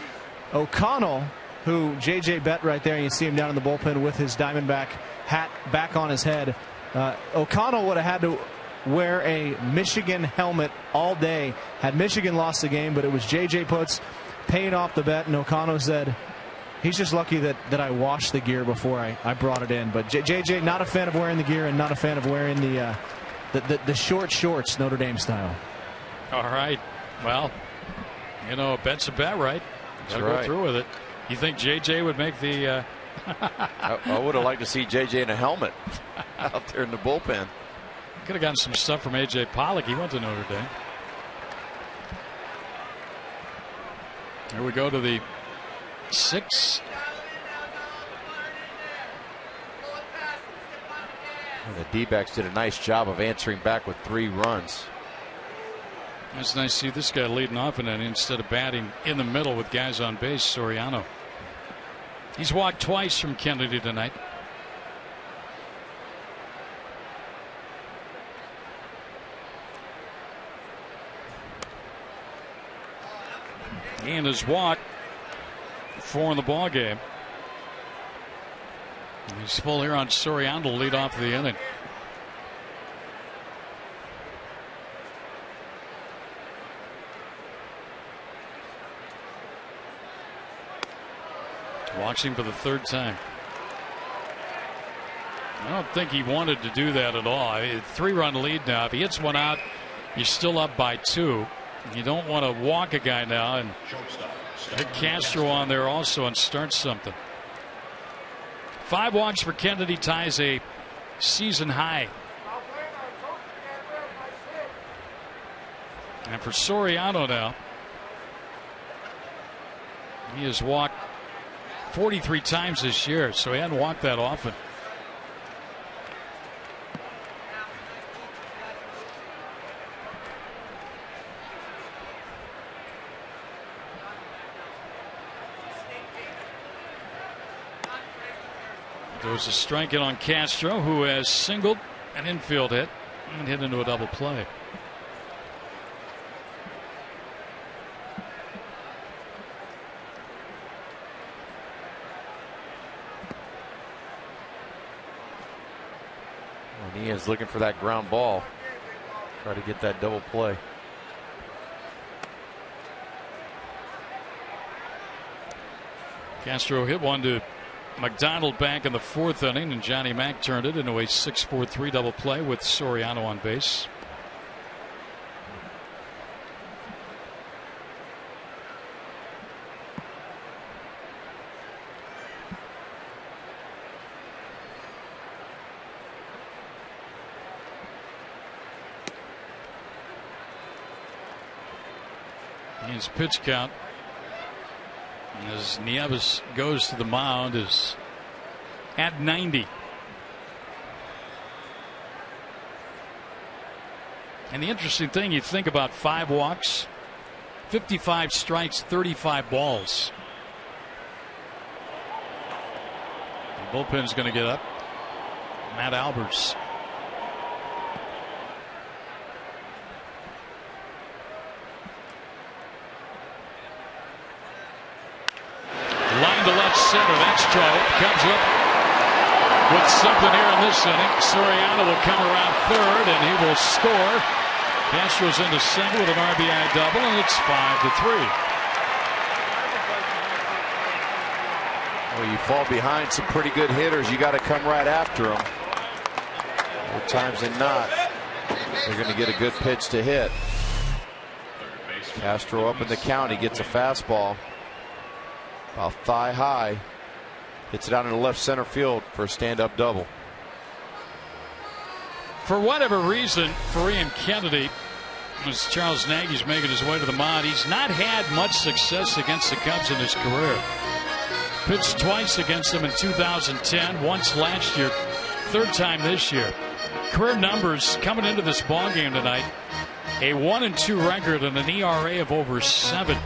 O'Connell, who J.J. bet right there, and you see him down in the bullpen with his Diamondback hat back on his head. O'Connell would have had to wear a Michigan helmet all day had Michigan lost the game, but it was J.J. Putz paying off the bet, and O'Connell said he's just lucky that I washed the gear before I brought it in. But J.J. not a fan of wearing the gear and not a fan of wearing the short shorts, Notre Dame style. All right. Well, you know, a bet's a bet, right? Got to go through with it. You think J.J. would make the... I would have liked to see J.J. in a helmet out there in the bullpen. Could have gotten some stuff from A.J. Pollock. He went to Notre Dame. Here we go to the 6th. And the D-backs did a nice job of answering back with 3 runs. It's nice to see this guy leading off in that instead of batting in the middle with guys on base. Soriano. He's walked twice from Kennedy tonight. And his walk 4 in the ball game. He's full here on Soriano to lead off the inning. Watching for the 3rd time. I don't think he wanted to do that at all. 3-run lead now. If he hits one out, you're still up by 2. You don't want to walk a guy now and hit Castro on there also and start something. 5 walks for Kennedy ties a season high. And for Soriano now, he has walked 43 times this year, so he hadn't walked that often. There was a strike in on Castro, who has singled an infield hit and hit into a double play. Ian's looking for that ground ball. Try to get that double play. Castro hit one to McDonald back in the 4th inning, and Johnny Mack turned it into a 6-4-3 double play with Soriano on base. His pitch count as Nieves goes to the mound is at 90. And the interesting thing, you think about 5 walks, 55 strikes, 35 balls. The bullpen's going to get up. Matt Albers. Line to left center. That's trouble. Comes up with something here in this inning. Soriano will come around 3rd, and he will score. Castro's into single with an RBI double, and it's 5-3. Well, you fall behind some pretty good hitters, you got to come right after them. More times than not, they're going to get a good pitch to hit. Castro up in the count. He gets a fastball about thigh high, hits it out in the left center field for a stand-up double. For whatever reason, Fareem Kennedy as Charles Nagy's making his way to the mound. He's not had much success against the Cubs in his career. Pitched twice against them in 2010, once last year, third time this year. Career numbers coming into this ball game tonight: a 1-2 record and an ERA of over 7.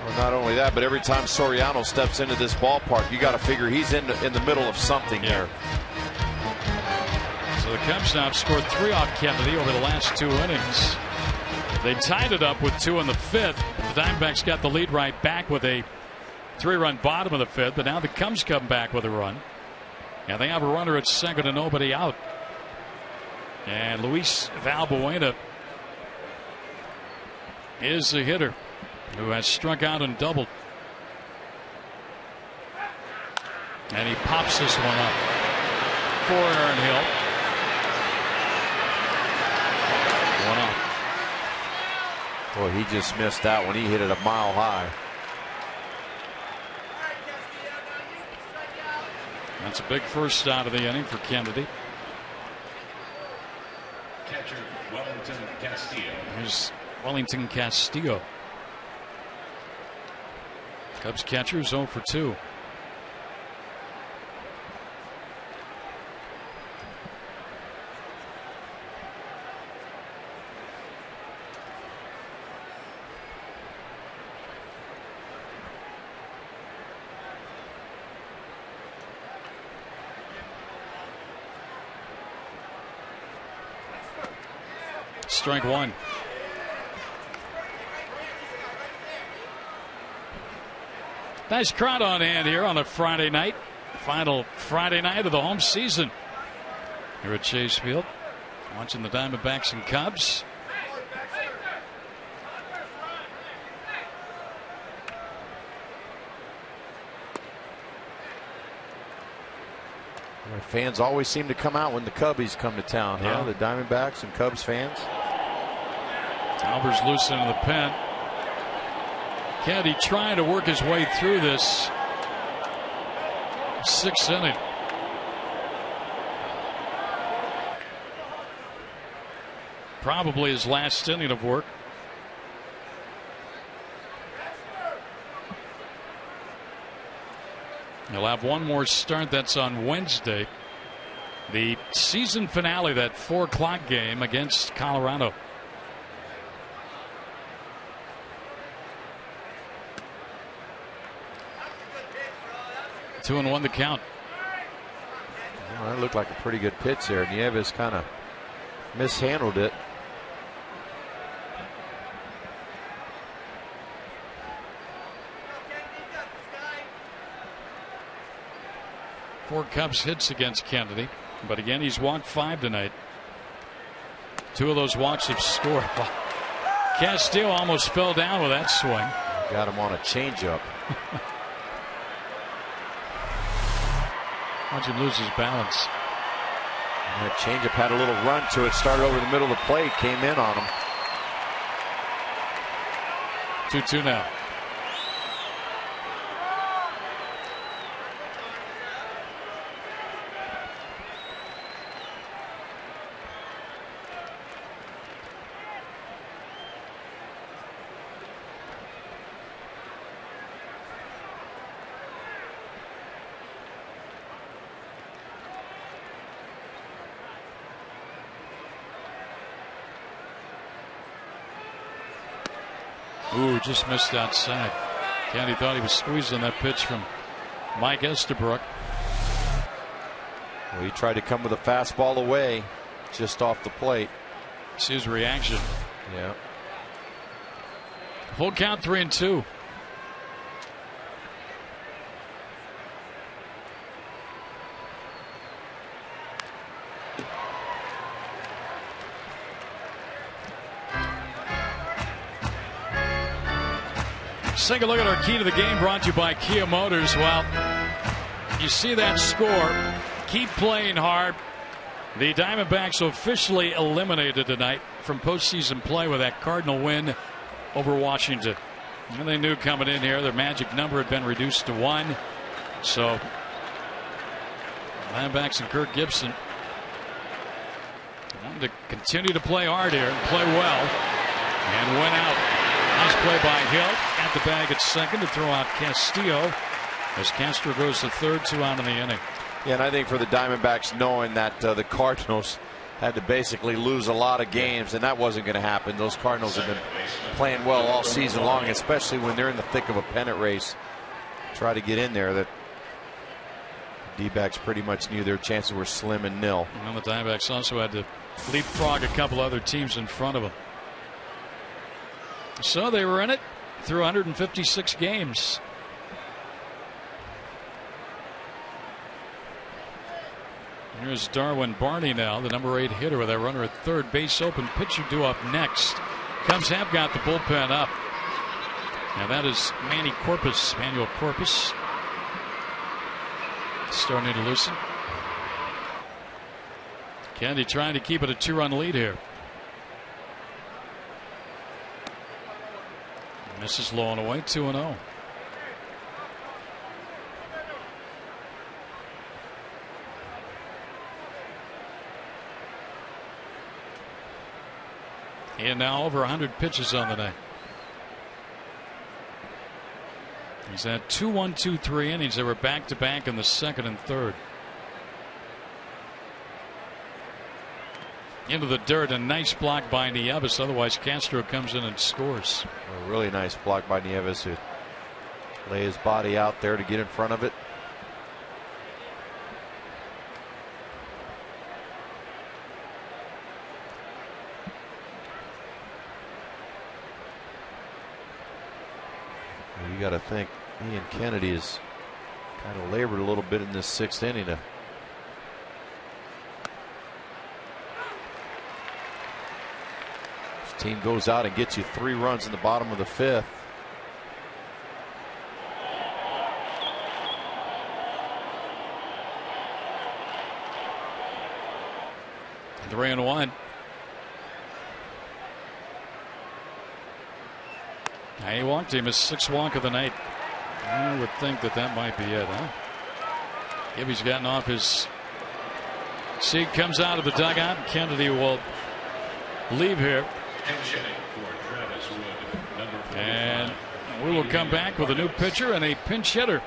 Well, not only that, but every time Soriano steps into this ballpark, you got to figure he's in the middle of something here. So the Cubs now have scored 3 off Kennedy over the last 2 innings. They tied it up with 2 in the 5th. The Diamondbacks got the lead right back with a 3-run bottom of the 5th, but now the Cubs come back with a run. And they have a runner at second and nobody out. And Luis Valbuena is the hitter who has struck out and doubled. And he pops this one up for Aaron Hill. 1 out. Boy, he just missed that one. He hit it a mile high. That's a big first out of the inning for Kennedy. Catcher Wellington Castillo. Here's Wellington Castillo. Cubs catcher 0 for 2. Strike 1. Nice crowd on hand here on a Friday night. Final Friday night of the home season here at Chase Field. Watching the Diamondbacks and Cubs. Fans always seem to come out when the Cubbies come to town. Yeah. Huh? The Diamondbacks and Cubs fans. Albers loose into the pen. Kennedy trying to work his way through this 6th inning. Probably his last inning of work. He'll have one more start. That's on Wednesday. The season finale, that 4 o'clock game against Colorado. Two and 1 the count. Well, that looked like a pretty good pitch there. Nieves kind of mishandled it. Four Cubs hits against Kennedy, but again he's walked 5 tonight. 2 of those walks have scored. Castillo almost fell down with that swing. Got him on a changeup. Watch him lose his balance. And that changeup had a little run to it. Started over the middle of the plate, came in on him. 2-2 now. Ooh, just missed outside. Kennedy thought he was squeezing that pitch from Mike Estabrook. Well, he tried to come with a fastball away, just off the plate. See his reaction. Yeah. Full count, 3-2. Let's take a look at our key to the game, brought to you by Kia Motors. Well, you see that score. Keep playing hard. The Diamondbacks officially eliminated tonight from postseason play with that Cardinal win over Washington. And they knew coming in here their magic number had been reduced to 1. So Diamondbacks and Kirk Gibson to continue to play hard here and play well and win out. Nice play by Hill at the bag at second to throw out Castillo as Castro goes to third, 2 out in the inning. Yeah, and I think for the Diamondbacks, knowing that the Cardinals had to basically lose a lot of games, and that wasn't going to happen. Those Cardinals have been playing well all season long, especially when they're in the thick of a pennant race. Try to get in there. That D-backs pretty much knew their chances were slim and nil. And the Diamondbacks also had to leapfrog a couple other teams in front of them. So they were in it through 156 games. Here's Darwin Barney now, the number 8 hitter with that runner at third base open. Pitcher due up next. Cubs have got the bullpen up. And that is Manuel Corpus. Starting to loosen. Kennedy trying to keep it a 2-run lead here. Misses low and away, 2-0. And now over 100 pitches on the day. He's had 2 1-2-3 innings. They were back-to-back in the second and third. Into the dirt, a nice block by Nieves. Otherwise, Castro comes in and scores. A really nice block by Nieves, who lay his body out there to get in front of it. You got to think Ian Kennedy has kind of labored a little bit in this 6th inning. His team goes out and gets you 3 runs in the bottom of the 5th. The 3-1. He walked him, his 6th walk of the night. I would think that might be it, huh? Gibby's gotten off his seat, comes out of the dugout. Kennedy will leave here. And we will come back with a new pitcher and a pinch hitter.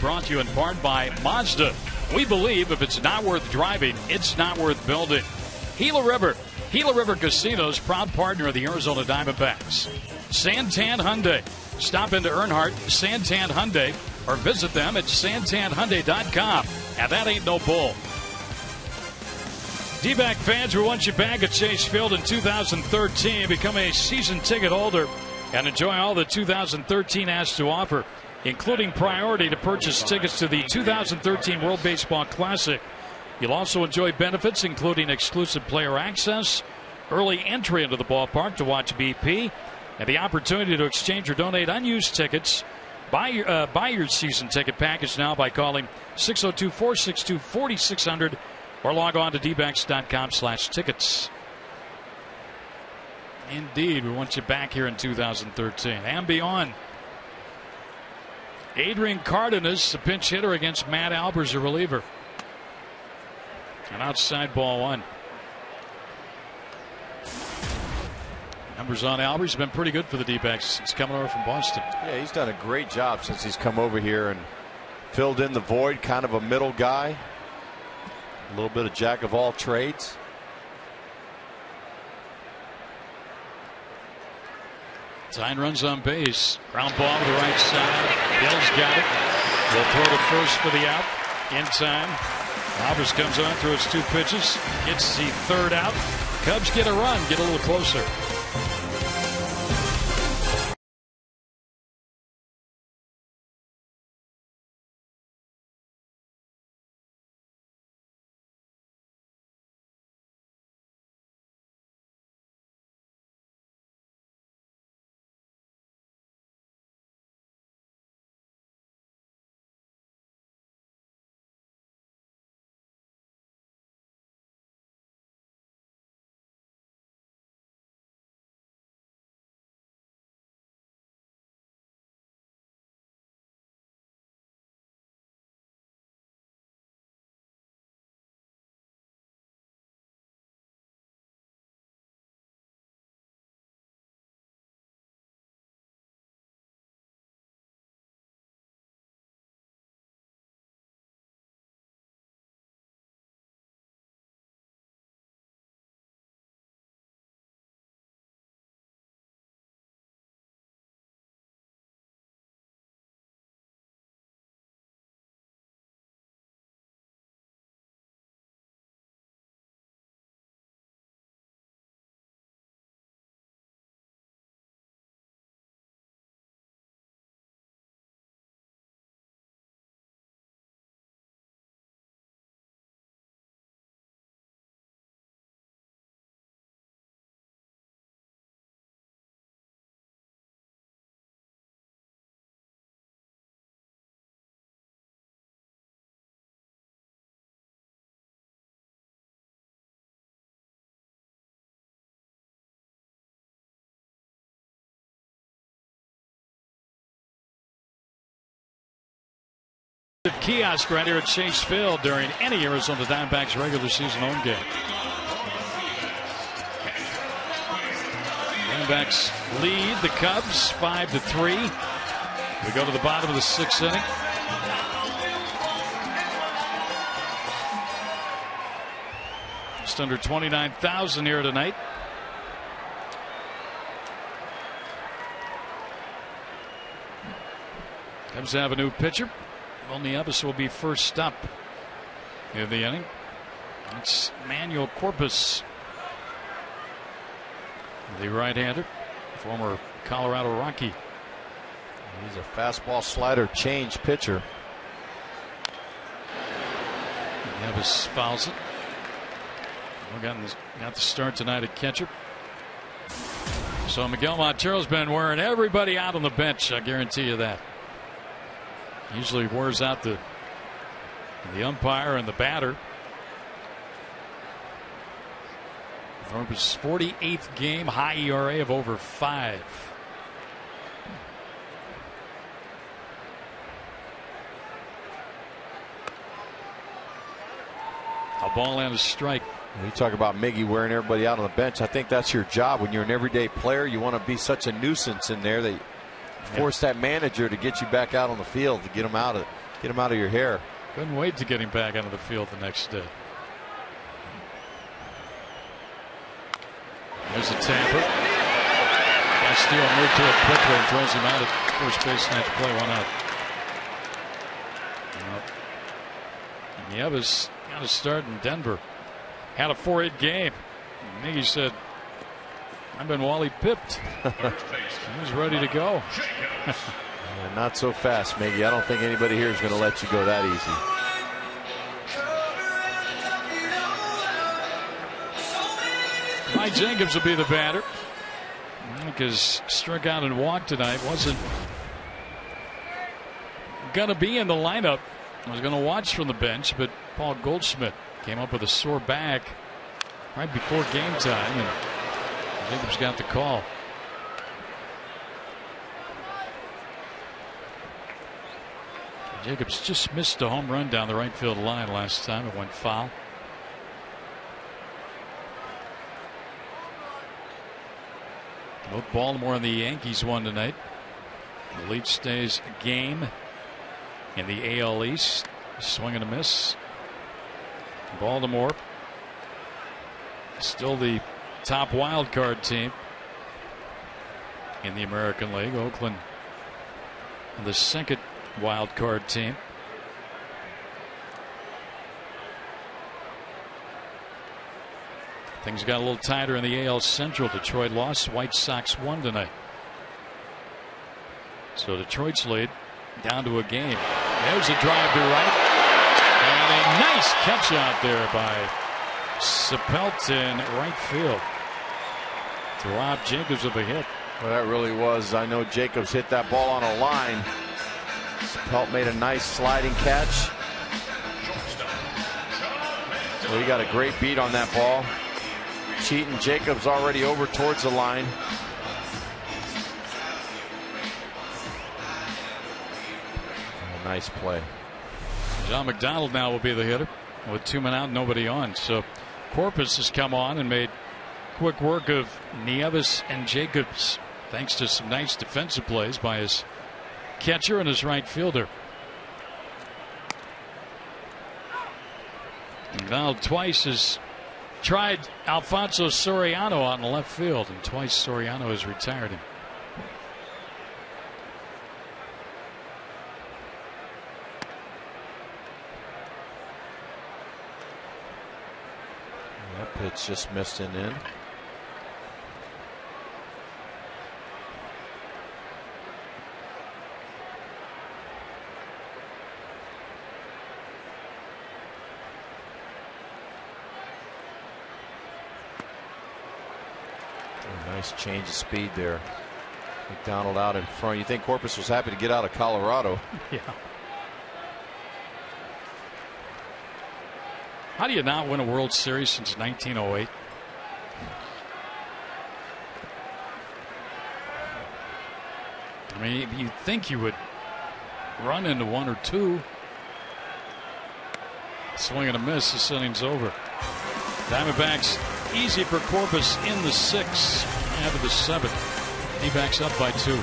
Brought to you in part by Mazda. We believe if it's not worth driving, it's not worth building. Gila River Casinos, proud partner of the Arizona Diamondbacks. Santan Hyundai. Stop into Earnhardt, Santan Hyundai, or visit them at santanhyundai.com. And that ain't no bull. D-back fans, we want you back at Chase Field in 2013. Become a season ticket holder and enjoy all the 2013 has to offer, including priority to purchase tickets to the 2013 World Baseball Classic. You'll also enjoy benefits including exclusive player access, early entry into the ballpark to watch BP and the opportunity to exchange or donate unused tickets. Buy your season ticket package now by calling 602-462-4600 or log on to dbacks.com/tickets. Indeed, we want you back here in 2013 and beyond. Adrian Cardenas, a pinch hitter against Matt Albers, a reliever. An outside ball one. Numbers on Albers have been pretty good for the D-backs since coming over from Boston. Yeah, he's done a great job since he's come over here and filled in the void, kind of a middle guy. A little bit of jack of all trades. Tying runs on base. Ground ball to the right side. Bill's got it. Will throw to first for the out. In time. Albers comes on through his 2 pitches. Gets the 3rd out. Cubs get a run. Get a little closer. Kiosk right here at Chase Field during any Arizona Diamondbacks regular season home game. Diamondbacks lead the Cubs 5-3. We go to the bottom of the 6th inning. Just under 29,000 here tonight. Cubs have a new pitcher. NIEVES will be first up in the inning. It's Manuel Corpus, the right-hander, former Colorado Rocky. He's a fastball slider change pitcher. NIEVES fouls it. We got the start tonight at catcher. So Miguel Montero's been wearing everybody out on the bench. I guarantee you that. Usually wears out the umpire and the batter. Corpus' 48th game, high ERA of over 5. A ball and a strike. You talk about Miggy wearing everybody out on the bench. I think that's your job when you're an everyday player. You want to be such a nuisance in there that you force that manager to get you back out on the field, to get him out of your hair. Couldn't wait to get him back onto the field the next day. There's a tamper. Castillo moved to it quickly and throws him out at first base. Snatch play, 1 out. NIEVES got a start in Denver. Had a 4-8 game. Miggy said, I've been Wally pipped. He was ready to go. Not so fast, Miggy. I don't think anybody here is going to let you go that easy. Ty Jacobs will be the batter. Because struck out and walked tonight. Wasn't going to be in the lineup. I was going to watch from the bench, but Paul Goldschmidt came up with a sore back right before game time, and Jacobs got the call. Jacobs just missed a home run down the right field line last time. It went foul. Both Baltimore and the Yankees won tonight. The lead stays a game in the AL East. Swing and a miss. Baltimore still the top wild card team in the American League. Oakland the second wild card team. Things got a little tighter in the AL Central. Detroit lost. White Sox won tonight. So Detroit's lead down to a game. There's a drive to right. And a nice catch out there by Sapelt in right field to rob Jacobs of a hit. Well, that really was. I know Jacobs hit that ball on a line. Sapelt made a nice sliding catch. Well, he got a great beat on that ball. Cheating Jacobs already over towards the line. Oh, nice play. John McDonald now will be the hitter with 2 men out, nobody on. So Corpus has come on and made quick work of Nieves and Jacobs, thanks to some nice defensive plays by his catcher and his right fielder. McDonald twice has tried Alfonso Soriano out in the left field, and twice Soriano has retired him. That pitch just missed an in. Nice change of speed there. McDonald out in front. You think Corpus was happy to get out of Colorado? Yeah. How do you not win a World Series since 1908? I mean, you'd think you would run into one or two. Swing and a miss. This inning's over. Diamondbacks easy for Corpus in the 6th. After the 7th, he backs up by 2.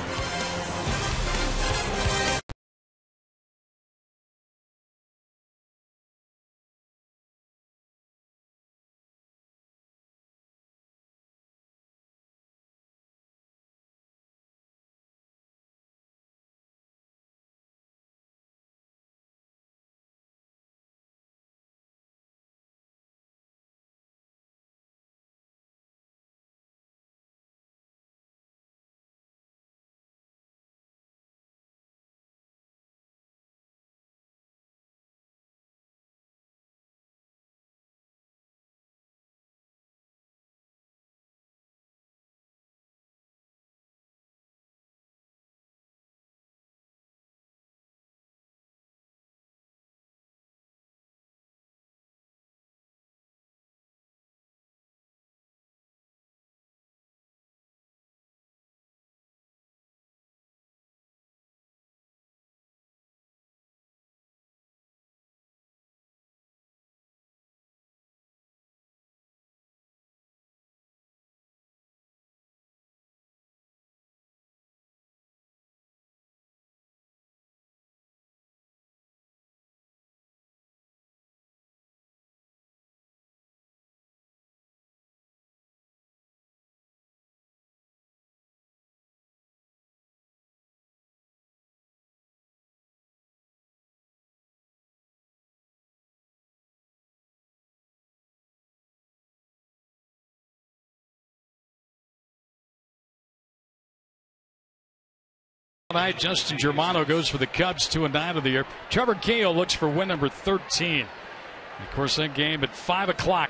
Tonight, Justin Germano goes for the Cubs, 2-9 of the year. Trevor Cahill looks for win number 13. And of course, that game at 5 o'clock.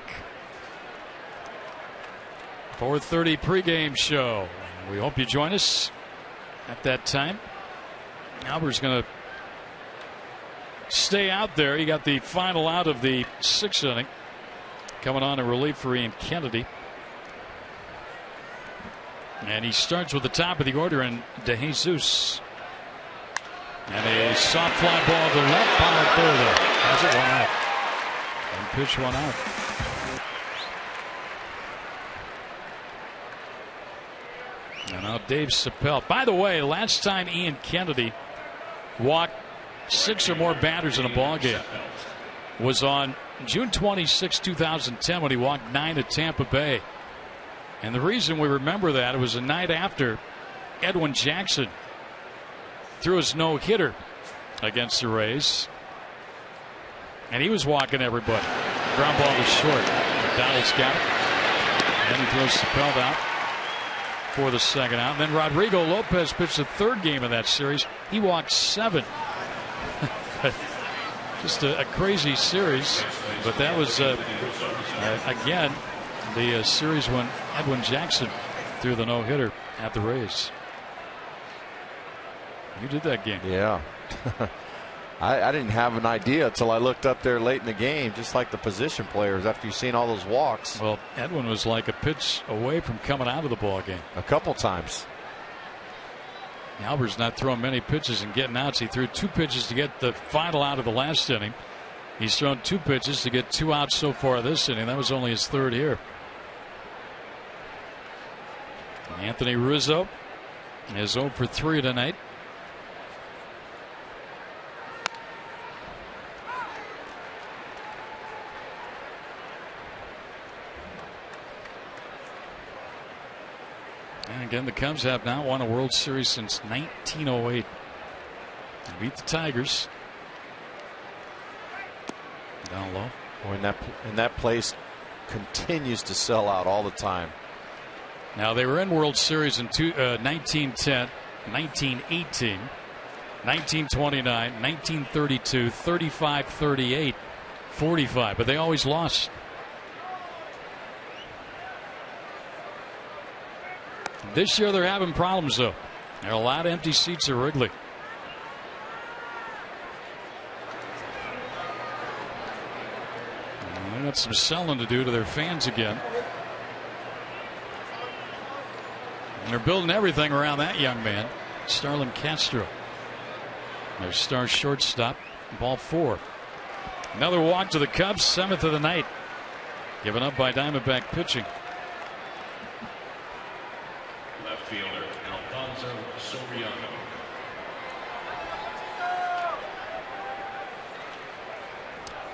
4:30 pregame show. We hope you join us at that time. Albert's going to stay out there. He got the final out of the 6th inning. Coming on in relief for Ian Kennedy. And he starts with the top of the order in DeJesus. And a soft fly ball to left, power third there. Has it, one out. And pitch, one out. And now Dave Chappelle. By the way, last time Ian Kennedy walked 6 or more batters in a ball game was on June 26, 2010, when he walked 9 at Tampa Bay. And the reason we remember that, it was a night after Edwin Jackson threw his no-hitter against the Rays. And he was walking everybody. Ground ball to short. McDonald's got it. And he throws Chappelle out for the second out. And then Rodrigo Lopez pitched the 3rd game of that series. He walked 7. Just a crazy series. But that was, again, the series when Edwin Jackson threw the no-hitter at the Rays. You did that game. Yeah. I didn't have an idea until I looked up there late in the game, just like the position players after you've seen all those walks. Well, Edwin was like a pitch away from coming out of the ball game. A couple times. Albert's not throwing many pitches and getting outs. He threw 2 pitches to get the final out of the last inning. He's thrown 2 pitches to get 2 outs so far this inning. That was only his 3rd here. Anthony Rizzo is 0 for 3 tonight. And again, the Cubs have not won a World Series since 1908. They beat the Tigers. Down low. And that place continues to sell out all the time. Now, they were in World Series in 1910, 1918, 1929, 1932, 35, 38, 45, but they always lost. This year they're having problems, though. There are a lot of empty seats at Wrigley. They got some selling to do to their fans again. And they're building everything around that young man, Starlin Castro. Their star shortstop, ball 4. Another walk to the Cubs, 7th of the night. Given up by Diamondback pitching. Left fielder, Alfonso Soriano.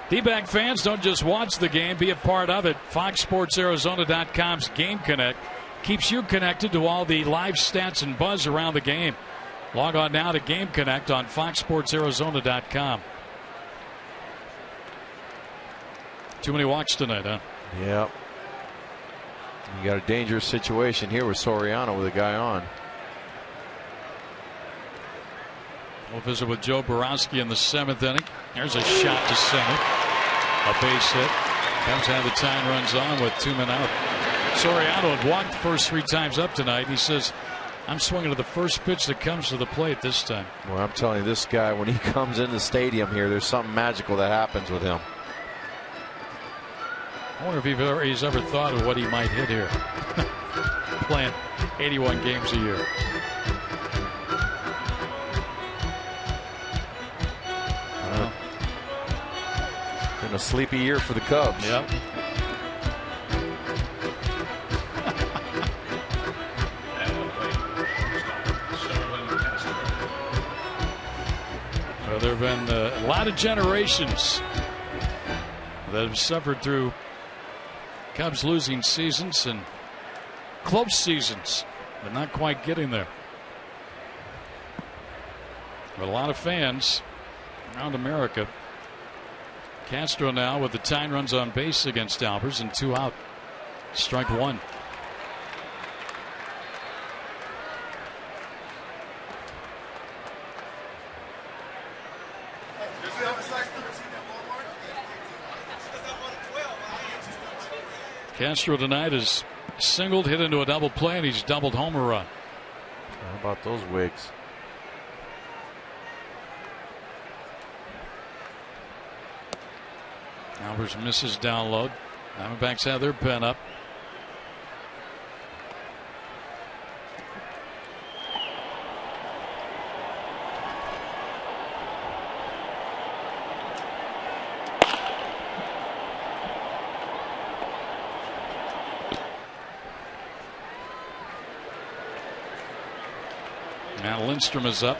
D-back fans, don't just watch the game, be a part of it. FoxSportsArizona.com's Game Connect keeps you connected to all the live stats and buzz around the game. Log on now to Game Connect on FoxSportsArizona.com. Too many walks tonight, huh? Yep. You got a dangerous situation here with Soriano with a guy on. We'll visit with Joe Borowski in the 7th inning. There's a shot to center. A base hit. Cubs have the tying runs on with 2 men out. Soriano had walked the first 3 times up tonight. He says, I'm swinging to the first pitch that comes to the plate this time. Well, I'm telling you, this guy, when he comes in the stadium here, there's something magical that happens with him. I wonder if he's ever thought of what he might hit here. Playing 81 games a year. Been a sleepy year for the Cubs. Yep. Well, there have been a lot of generations that have suffered through Cubs losing seasons and close seasons, but not quite getting there. But a lot of fans around America. Castro now with the tying runs on base against Albers and 2 out. Strike 1. Castro tonight has singled, hit into a double play, and he's doubled home a run. How about those wigs? Albers misses down low. Diamondbacks have their pen up. Now Lindstrom is up.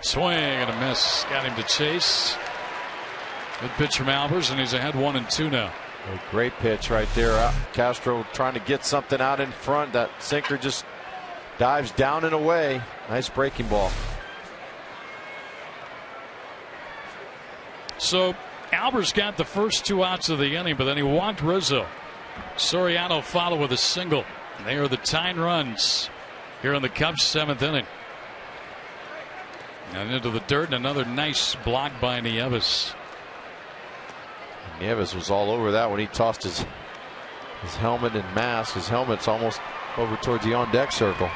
Swing and a miss. Got him to chase. Good pitch from Albers, and he's ahead 1-2 now. A great pitch right there. Castro trying to get something out in front. That sinker just dives down and away. Nice breaking ball. So Albers got the first 2 outs of the inning, but then he walked Rizzo. Soriano followed with a single. They are the tying runs here in the Cubs' 7th inning. And into the dirt, and another nice block by Nieves. Nieves was all over that when he tossed his helmet and mask. His helmet's almost over towards the on-deck circle.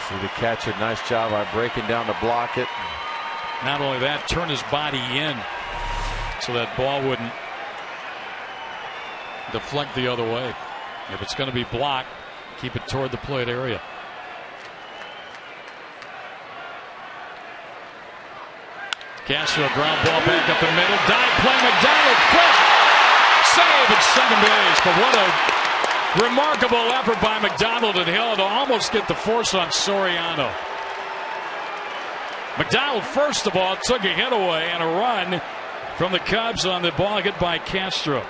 See the catcher, nice job by breaking down to block it. Not only that, turn his body in so that ball wouldn't deflect the other way. If it's going to be blocked, keep it toward the plate area. Castro ground ball back up the middle. Dive play, McDonald, flip, save at second base. But what a remarkable effort by McDonald at Hill to almost get the force on Soriano. McDonald, first of all, took a hit away and a run from the Cubs on the ball hit by Castro.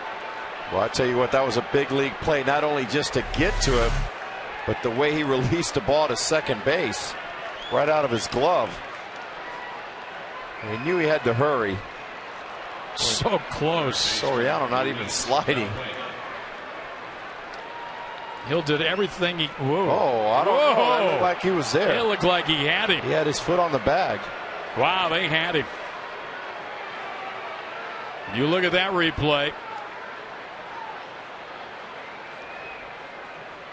Well, I tell you what, that was a big league play, not only just to get to him, but the way he released the ball to second base right out of his glove. He knew he had to hurry. So close. Soriano not even sliding. Hill did everything he. Whoa. Oh, I don't know. That looked like he was there. It looked like he had him. He had his foot on the bag. Wow, they had him. You look at that replay.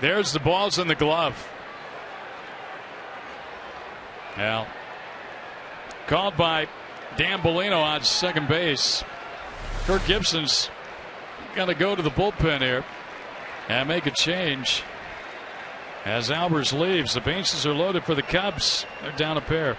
There's the balls in the glove. Well, called by Dan Bellino on second base. Kirk Gibson's going to go to the bullpen here and make a change as Albers leaves. The bases are loaded for the Cubs. They're down a pair.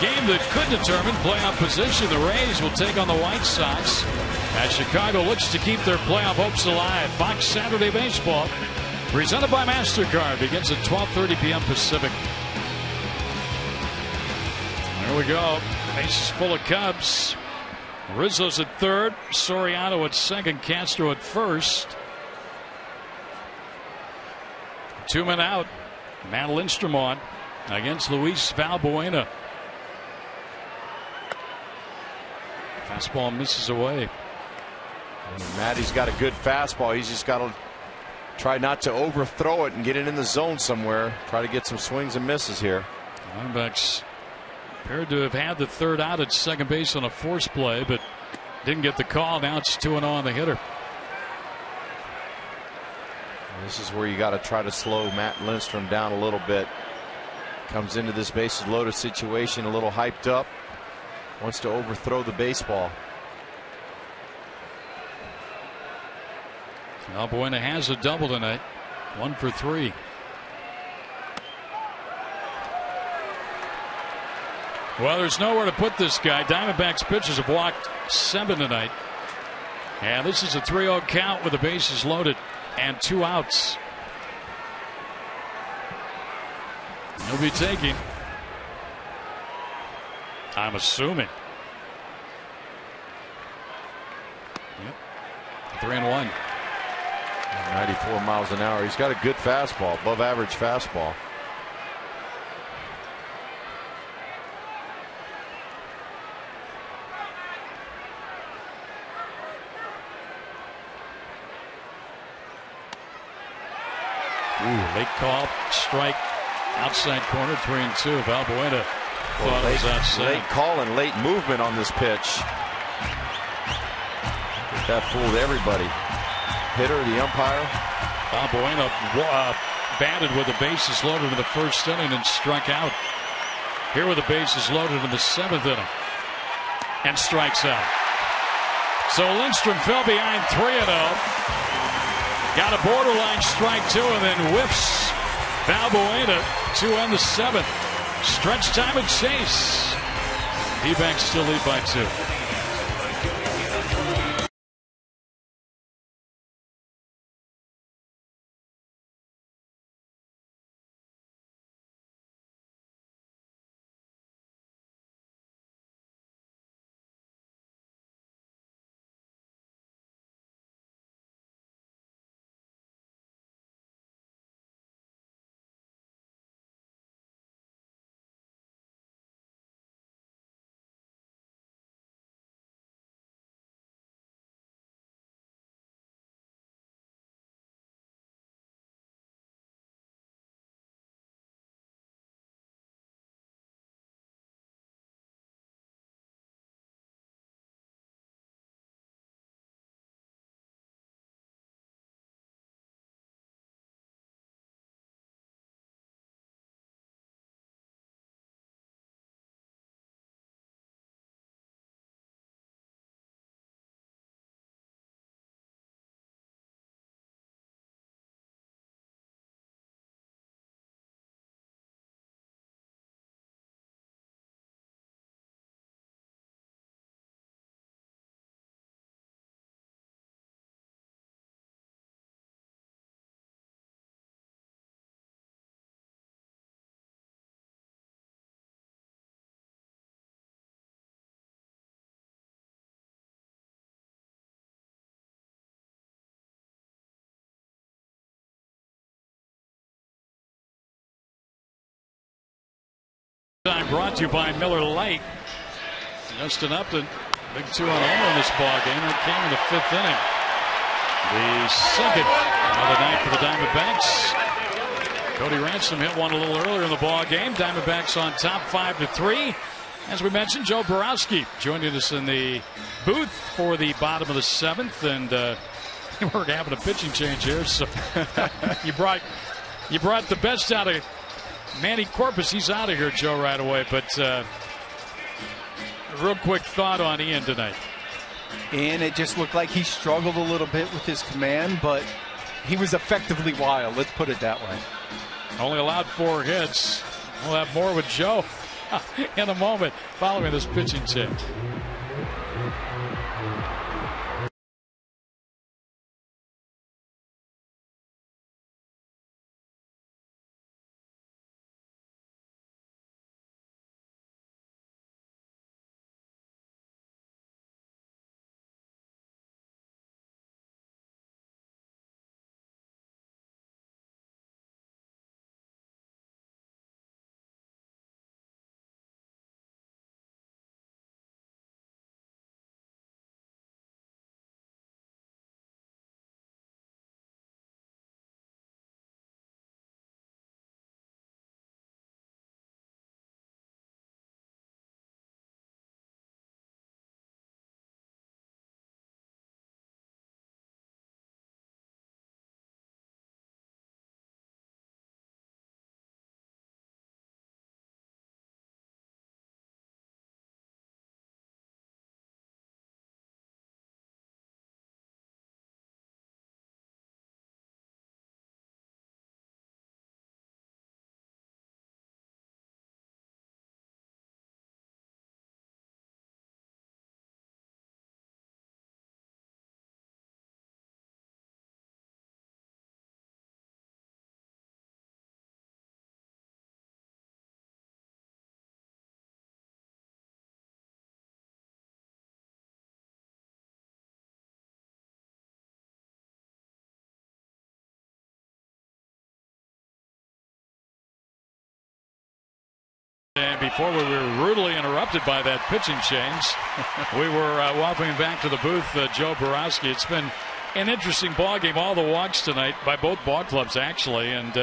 Game that could determine playoff position. The Rays will take on the White Sox as Chicago looks to keep their playoff hopes alive. Fox Saturday Baseball Presented by MasterCard. Begins at 12:30 p.m. Pacific. There we go. Bases full of Cubs. Rizzo's at third. Soriano at second. Castro at first. 2 men out. Matt Lindstrom on against Luis Valbuena. Fastball misses away. Matty's got a good fastball. He's just got to try not to overthrow it and get it in the zone somewhere. Try to get some swings and misses here. Diamondbacks appeared to have had the third out at second base on a force play, but didn't get the call. Now it's 2-0 on the hitter. This is where you got to try to slow Matt Lindstrom down a little bit. Comes into this bases loaded situation a little hyped up. Wants to overthrow the baseball. Valbuena has a double tonight. 1 for 3. Well, there's nowhere to put this guy. Diamondbacks pitchers have walked 7 tonight. And this is a 3-0 count with the bases loaded and 2 outs. He'll be taking, I'm assuming, 3-1. 94 miles an hour. He's got a good fastball, above average fastball. Ooh, late call, strike, outside corner, 3-2. Valbuena thought it was outside. Late call and late movement on this pitch. That fooled everybody. Hitter, the umpire. Valbuena batted with the bases loaded in the first inning and struck out. Here with the bases loaded in the 7th inning and strikes out. So Lindstrom fell behind 3-0. Got a borderline strike 2 and then whiffs Valbuena to end the 7th. Stretch time at Chase. D-backs still lead by 2. Time brought to you by Miller Lite. Justin Upton, big 2-run homer in this ball game. That came in the 5th inning. The second of the night for the Diamondbacks. Cody Ransom hit one a little earlier in the ball game. Diamondbacks on top 5-3. As we mentioned, Joe Borowski joining us in the booth for the bottom of the 7th, and we're having a pitching change here. So you brought the best out of Manny Corpus. He's out of here, Joe, right away. But a real quick thought on Ian tonight. And it just looked like he struggled a little bit with his command, but he was effectively wild. Let's put it that way. Only allowed 4 hits. We'll have more with Joe in a moment following this pitching change. And before we were rudely interrupted by that pitching change, we were welcoming back to the booth Joe Borowski. It's been an interesting ball game. All the walks tonight by both ball clubs, actually. And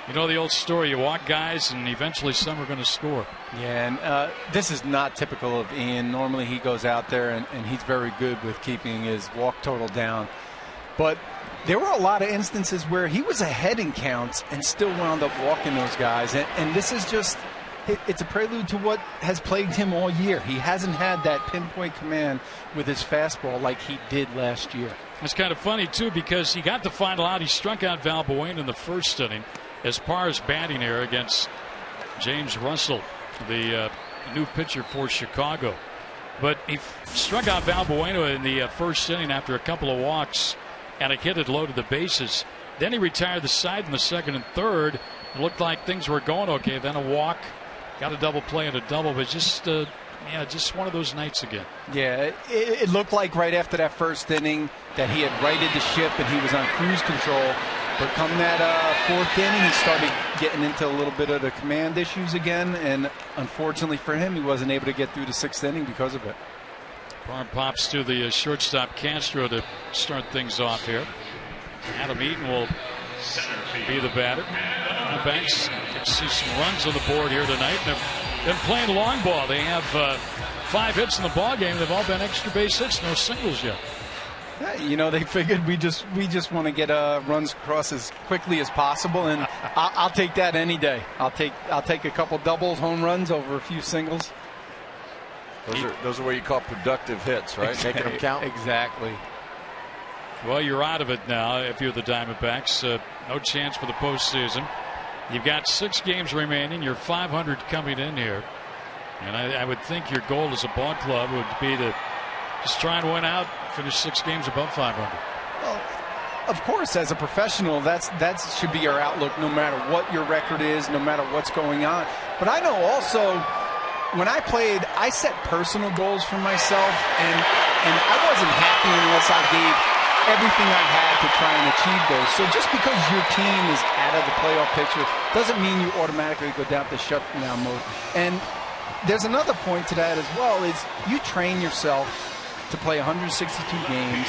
you know the old story. You walk guys, and eventually some are going to score. Yeah, and this is not typical of Ian. Normally he goes out there, and he's very good with keeping his walk total down. But there were a lot of instances where he was ahead in counts and still wound up walking those guys. And this is just... it's a prelude to what has plagued him all year. He hasn't had that pinpoint command with his fastball like he did last year. It's kind of funny, too, because he got the final out. He struck out Valbuena in the first inning as par as batting error against James Russell, the new pitcher for Chicago. But he struck out Valbuena in the first inning after a couple of walks, and a hit had loaded the bases. Then he retired the side in the second and third. It looked like things were going okay. Then a walk. Got a double play and a double, but just one of those nights again. Yeah, it looked like right after that first inning that he had righted the ship and he was on cruise control. But come that fourth inning, he started getting into a little bit of the command issues again, and unfortunately for him, he wasn't able to get through the sixth inning because of it. Barn pops to the shortstop Castro to start things off here. Adam Eaton will be the batter. Banks can see some runs on the board here tonight. They've been playing long ball. They have 5 hits in the ball game. They've all been extra base hits, no singles yet. Yeah, you know, they figured we just want to get runs across as quickly as possible, and I'll take that any day. I'll take a couple doubles, home runs over a few singles. Those are what you call productive hits, right? Exactly. Making them count. Exactly. Well, you're out of it now if you're the Diamondbacks. No chance for the postseason. You've got 6 games remaining. You're 500 coming in here. And I would think your goal as a ball club would be to just try and win out, finish 6 games above 500. Well, of course, as a professional, that should be your outlook no matter what your record is, no matter what's going on. But I know also when I played, I set personal goals for myself, and I wasn't happy unless I gave everything I had to try and achieve those. So just because your team is out of the playoff picture doesn't mean you automatically go down to shutdown mode. And there's another point to that as well, is you train yourself to play 162 games,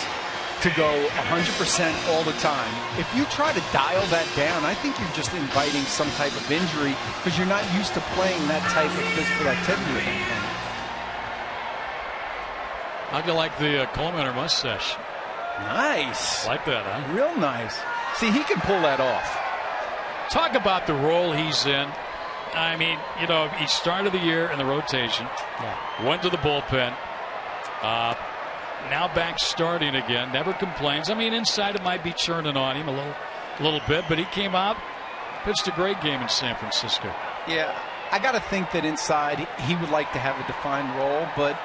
to go 100% all the time. If you try to dial that down, I think you're just inviting some type of injury because you're not used to playing that type of physical activity. How'd you like the Coleman mustache? Nice. Like that, huh? Real nice. See, he can pull that off. Talk about the role he's in. I mean, you know, he started the year in the rotation, went to the bullpen, now back starting again, never complains. I mean, inside it might be churning on him a little bit, but he came out, pitched a great game in San Francisco. Yeah, I got to think that inside he would like to have a defined role, but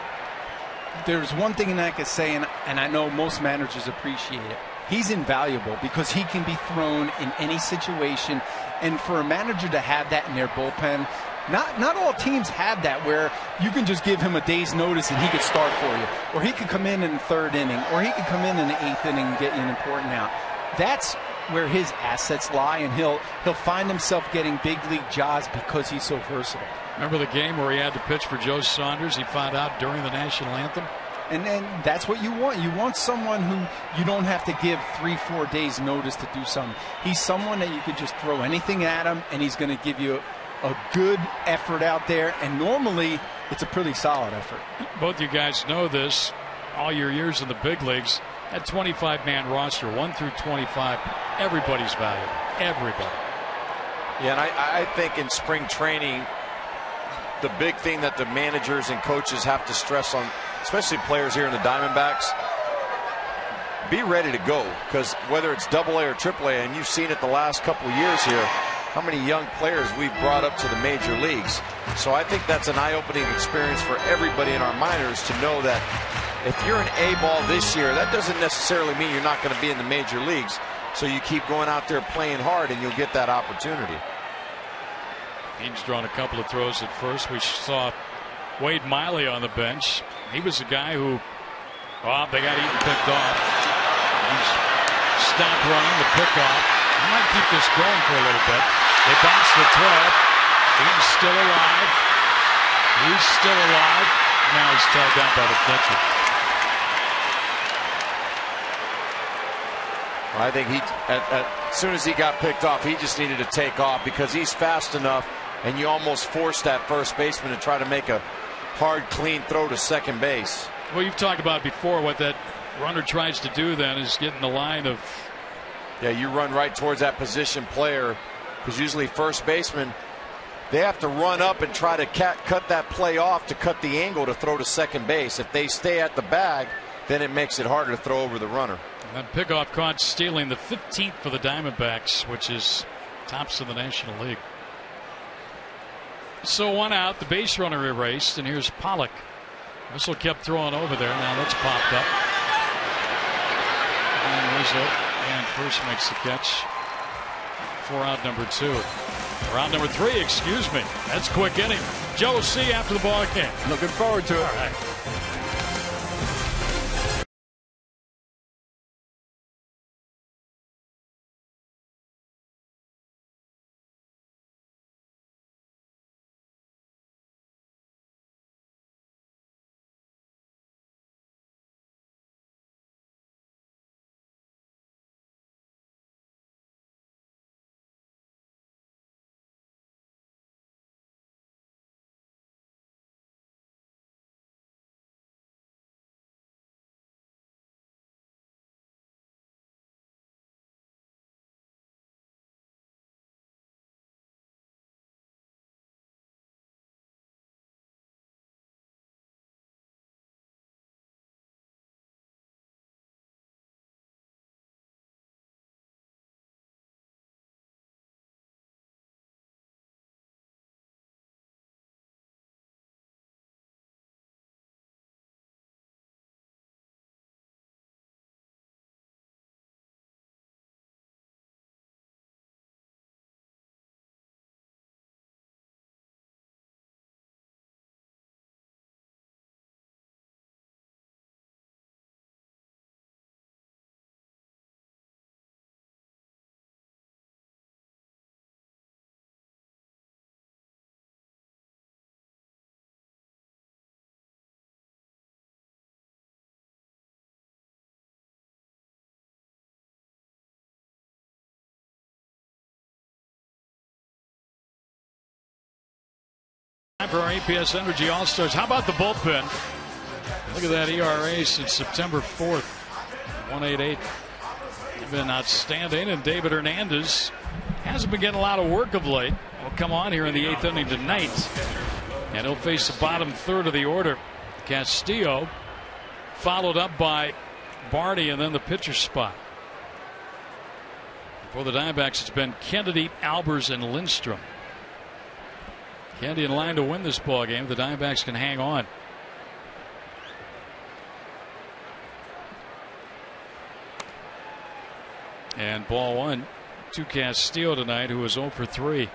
there's one thing that I can say, and I know most managers appreciate it. He's invaluable because he can be thrown in any situation, and for a manager to have that in their bullpen, not all teams have that where you can just give him a day's notice and he could start for you, or he could come in the 3rd inning, or he could come in the 8th inning and get you an important out. That's where his assets lie, and he'll find himself getting big league jobs because he's so versatile. Remember the game where he had to pitch for Joe Saunders? He found out during the national anthem. And that's what you want. You want someone who you don't have to give 3-4 days notice to do something. He's someone that you could just throw anything at him, and he's going to give you a good effort out there. And normally, it's a pretty solid effort. Both you guys know this. All your years in the big leagues, that 25-man roster, 1 through 25, everybody's valuable. Everybody. Yeah, and I think in spring training, the big thing that the managers and coaches have to stress on, especially players here in the Diamondbacks, be ready to go, because whether it's AA or AAA, and you've seen it the last couple of years here, how many young players we've brought up to the major leagues. So I think that's an eye-opening experience for everybody in our minors to know that if you're an A-ball this year, that doesn't necessarily mean you're not going to be in the major leagues. So you keep going out there playing hard, and you'll get that opportunity. He's drawn a couple of throws at first. We saw Wade Miley on the bench. He was a guy who, they got Eaton picked off. He's stopped running the pickoff. He might keep this going for a little bit. They bounce the throw. He's still alive. He's still alive. Now he's tied down by the catcher. I think as soon as he got picked off, he just needed to take off because he's fast enough, and you almost force that first baseman to try to make a hard, clean throw to second base. Well, you've talked about before what that runner tries to do then is get in the line of. Yeah, you run right towards that position player because usually first baseman, they have to run up and try to cut that play off to cut the angle to throw to second base. If they stay at the bag, then it makes it harder to throw over the runner. And pickoff caught stealing, the 15th for the Diamondbacks, which is tops of the National League. So one out, the base runner erased, and here's Pollock. Whistle kept throwing over there. Now that's popped up. And Rizzo, and first makes the catch for out number 2. Or out number 3, excuse me. That's quick inning. Joe, see you after the ball game. Looking forward to it. All right. For our APS Energy All-Stars. How about the bullpen? Look at that ERA since September 4th. 1.88. They've been outstanding, and David Hernandez hasn't been getting a lot of work of late. Will come on here in the 8th inning tonight, and he'll face the bottom third of the order. Castillo, followed up by Barney, and then the pitcher spot. For the Diamondbacks, it's been Kennedy, Albers, and Lindstrom. Kennedy in line to win this ball game. The Diamondbacks can hang on. And ball 1 to Castillo tonight, who was 0 for 3.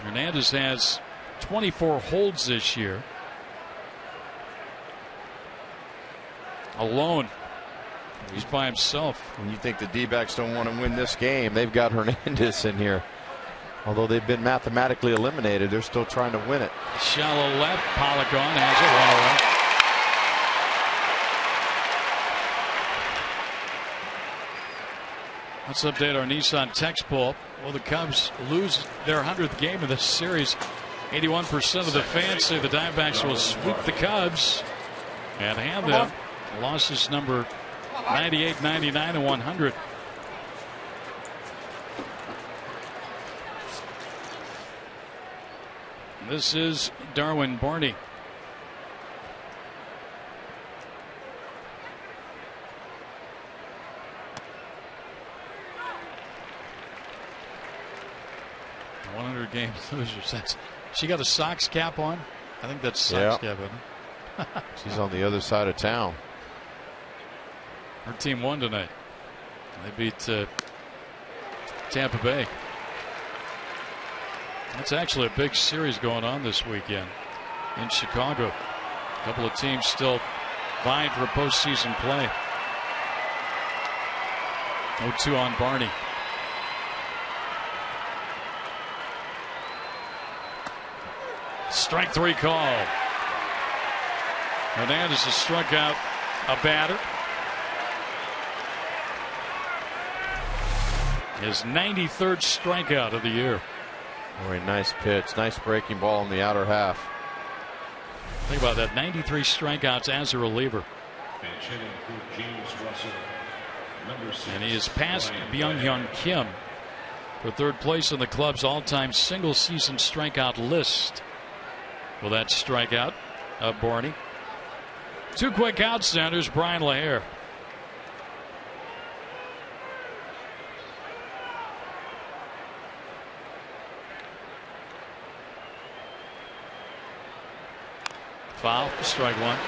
Hernandez has 24 holds this year. Alone. He's by himself. When you think the D-backs don't want to win this game, they've got Hernandez in here. Although they've been mathematically eliminated, they're still trying to win it. Shallow left, Pollock on, has it, 1 away. Let's update our Nissan text poll. Well, the Cubs lose their 100th game of this series. 81% of the fans say the Diamondbacks will sweep the Cubs and hand them losses number 98, 99, and 100. This is Darwin Barney. Game losers. She got a Sox cap on. I think that's Sox cap, isn't it? She's on the other side of town. Her team won tonight. They beat Tampa Bay. That's actually a big series going on this weekend in Chicago. A couple of teams still vying for postseason play. 0-2 on Barney. Strike 3 call. Hernandez has struck out a batter. His 93rd strikeout of the year. Very nice pitch. Nice breaking ball in the outer half. Think about that. 93 strikeouts as a reliever. And he has passed Byung-Hyun Kim for third place in the club's all-time single-season strikeout list with that strikeout of Barney. 2 quick outs. There's Brian LaHare. Foul, strike 1.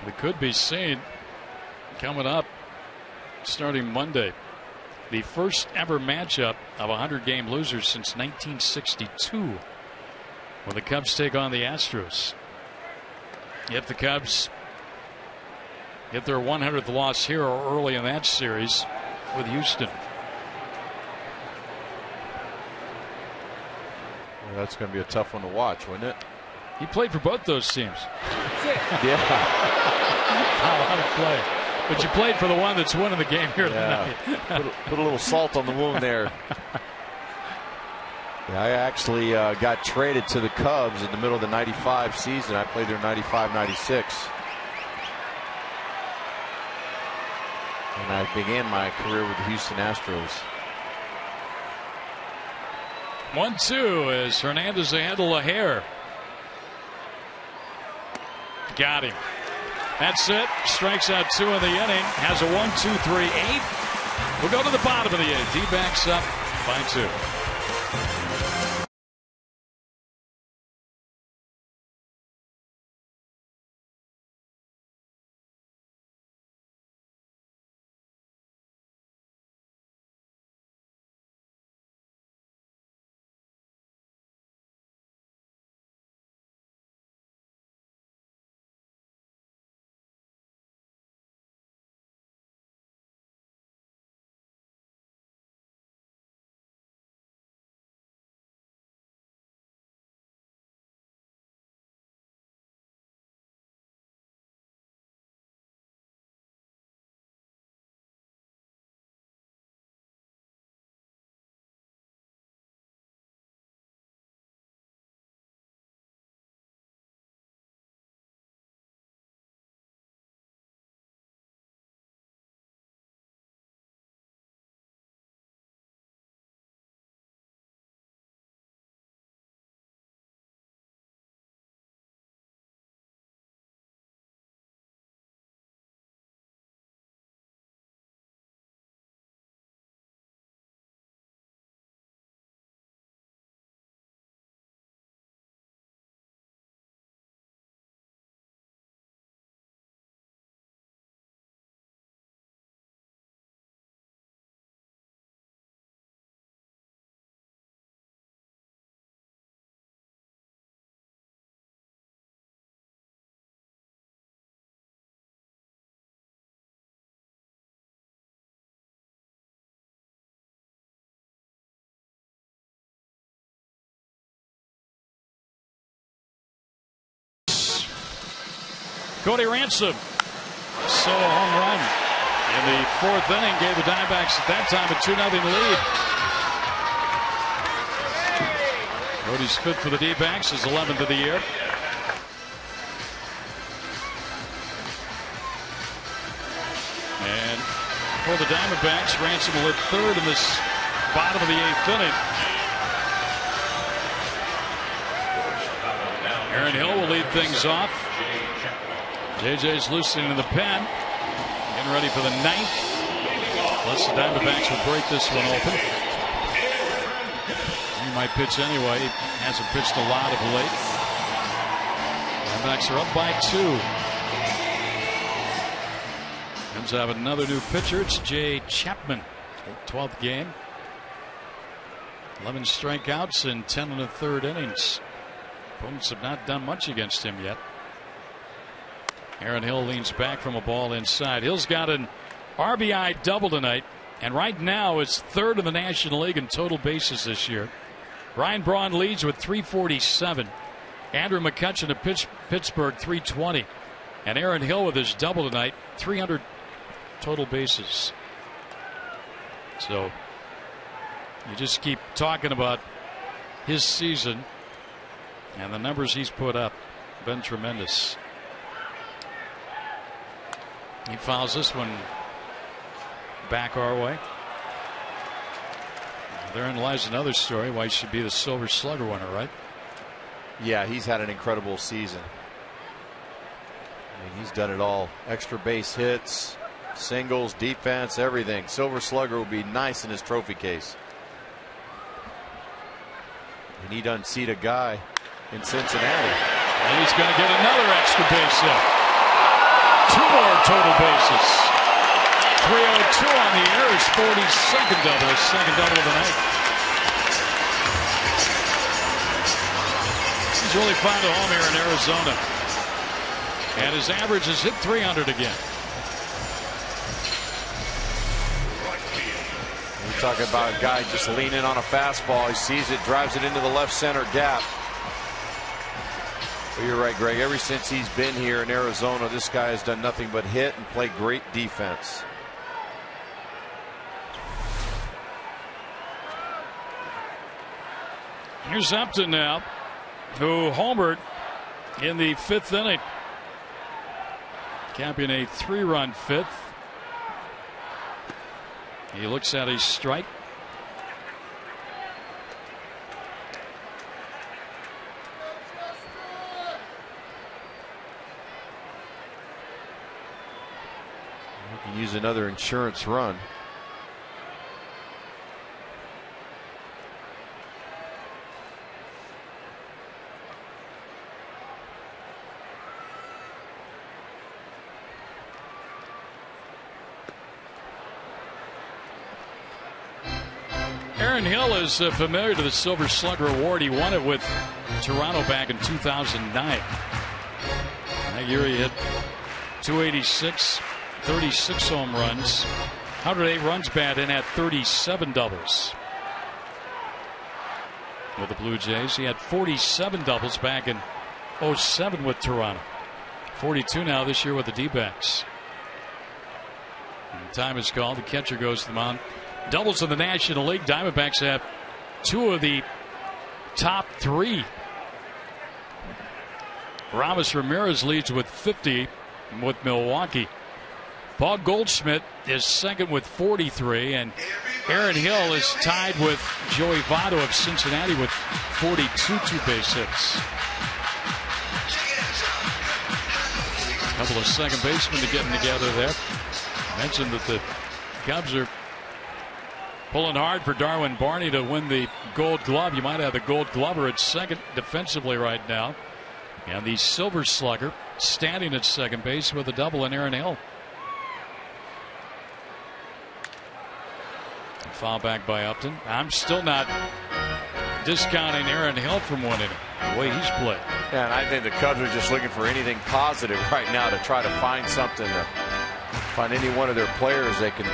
We could be seeing coming up starting Monday the first ever matchup of 100-game losers since 1962 when the Cubs take on the Astros. If the Cubs get their 100th loss here or early in that series with Houston. Well, that's going to be a tough one to watch, wouldn't it? He played for both those teams. Yeah. A lot of play. But you played for the one that's winning the game here tonight. Put a little salt on the wound there. Yeah, I actually got traded to the Cubs in the middle of the 95 season. I played there 95-96. And I began my career with the Houston Astros. 1-2 as Hernandez ahead to LaHare. Got him. That's it. Strikes out 2 in the inning. Has a 1-2-3 8th. We'll go to the bottom of the 8th. D-backs up by 2. Cody Ransom. So a home run in the 4th inning gave the Diamondbacks at that time a 2-0 lead. Cody's 5th for the D-backs, his 11th of the year. And for the Diamondbacks, Ransom will hit 3rd in this bottom of the 8th inning. Aaron Hill will lead things off. JJ's loosening in the pen. Getting ready for the 9th. Unless the Diamondbacks will break this one open. He might pitch anyway. He hasn't pitched a lot of late. Diamondbacks are up by 2. Comes out another new pitcher. It's Jay Chapman. 12th game. 11 strikeouts in 10 1/3 innings. Opponents have not done much against him yet. Aaron Hill leans back from a ball inside. Hill's got an RBI double tonight, and right now is third in the National League in total bases this year. Ryan Braun leads with 347. Andrew McCutchen of Pittsburgh 320. And Aaron Hill with his double tonight, 300 total bases. So you just keep talking about his season, and the numbers he's put up have been tremendous. He fouls this one back our way. Therein lies another story why he should be the Silver Slugger winner, right? Yeah, he's had an incredible season. I mean, he's done it all. Extra base hits, singles, defense, everything. Silver Slugger will be nice in his trophy case. And he'd unseat a guy in Cincinnati. And he's going to get another extra base hit. 2 more total bases. 302 on the air. His 42nd double. His second double of the night. He's really found a home here in Arizona. And his average has hit 300 again. We're talking about a guy just leaning on a fastball. He sees it, drives it into the left center gap. But you're right, Greg. Ever since he's been here in Arizona, this guy has done nothing but hit and play great defense. Here's Upton now, who homered in the 5th inning, capping a 3-run 5th. He looks at his strike. We can use another insurance run. Aaron Hill is familiar to the Silver Slugger Award. He won it with Toronto back in 2009. That year he hit 286, 36 home runs, 108 runs batted in, at 37 doubles. With the Blue Jays, he had 47 doubles back in 07 with Toronto. 42 now this year with the D-backs. Time is called. The catcher goes to the mound. Doubles in the National League. Diamondbacks have 2 of the top 3. Ramos Ramirez leads with 50 with Milwaukee. Paul Goldschmidt is second with 43, and Aaron Hill is tied with Joey Votto of Cincinnati with 42 two-base hits. A couple of second basemen getting together there. I mentioned that the Cubs are pulling hard for Darwin Barney to win the Gold Glove. You might have the Gold Glover at second defensively right now. And the Silver Slugger standing at second base with a double in Aaron Hill. Foul back by Upton. I'm still not discounting Aaron Hill from winning it, the way he's played. Yeah, and I think the Cubs are just looking for anything positive right now to try to find something, to find any one of their players they can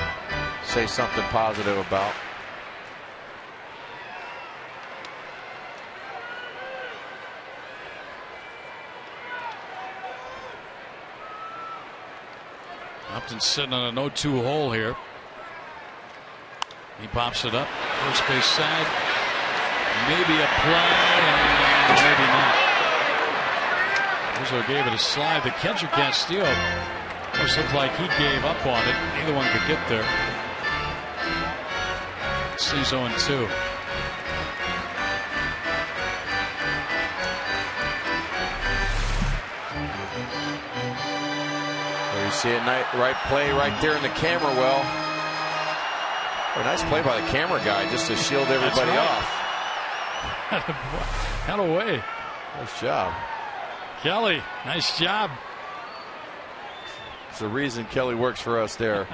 say something positive about. Upton sitting on an 0-2 hole here. He pops it up, first base side. Maybe a play, and maybe not. Rizzo gave it a slide. The catcher Castillo almost looked like he gave up on it. Neither one could get there. He's 0-2. Well, you see a right play right there in the camera well. A nice play by the camera guy just to shield everybody off. Out of way. Nice job. Kelly, nice job. It's the reason Kelly works for us there.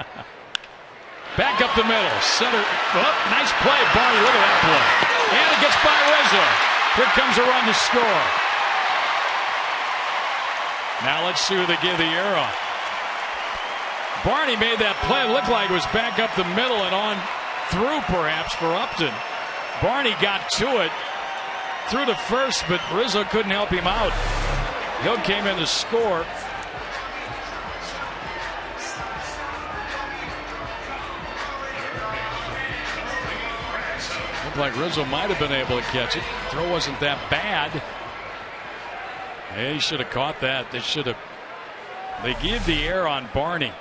Back up the middle. Center. Oh, nice play, Barney. Look at that play. And it gets by Rizzo. Here comes a run to score. Now let's see who they give the air on. Barney made that play. It looked like it was back up the middle and on through perhaps for Upton. Barney got to it through to first, but Rizzo couldn't help him out. Hill came in to score. Looked like Rizzo might have been able to catch it. Throw wasn't that bad. He should have caught that. They gave the air on Barney.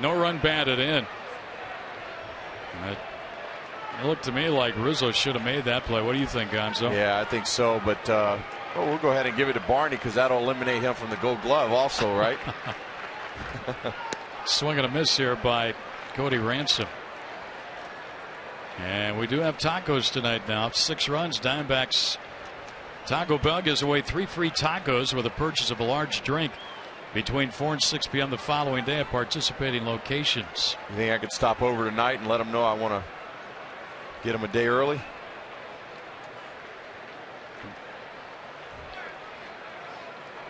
No run batted in. It looked to me like Rizzo should have made that play. What do you think, Gonzo? Yeah, I think so. But we'll go ahead and give it to Barney because that'll eliminate him from the Gold Glove also, right? Swing and a miss here by Cody Ransom. And we do have tacos tonight now. 6 runs. Diamondbacks. Taco Bell gives away 3 free tacos with a purchase of a large drink between 4 and 6 p.m. the following day at participating locations. You think I could stop over tonight and let them know I want to get them a day early?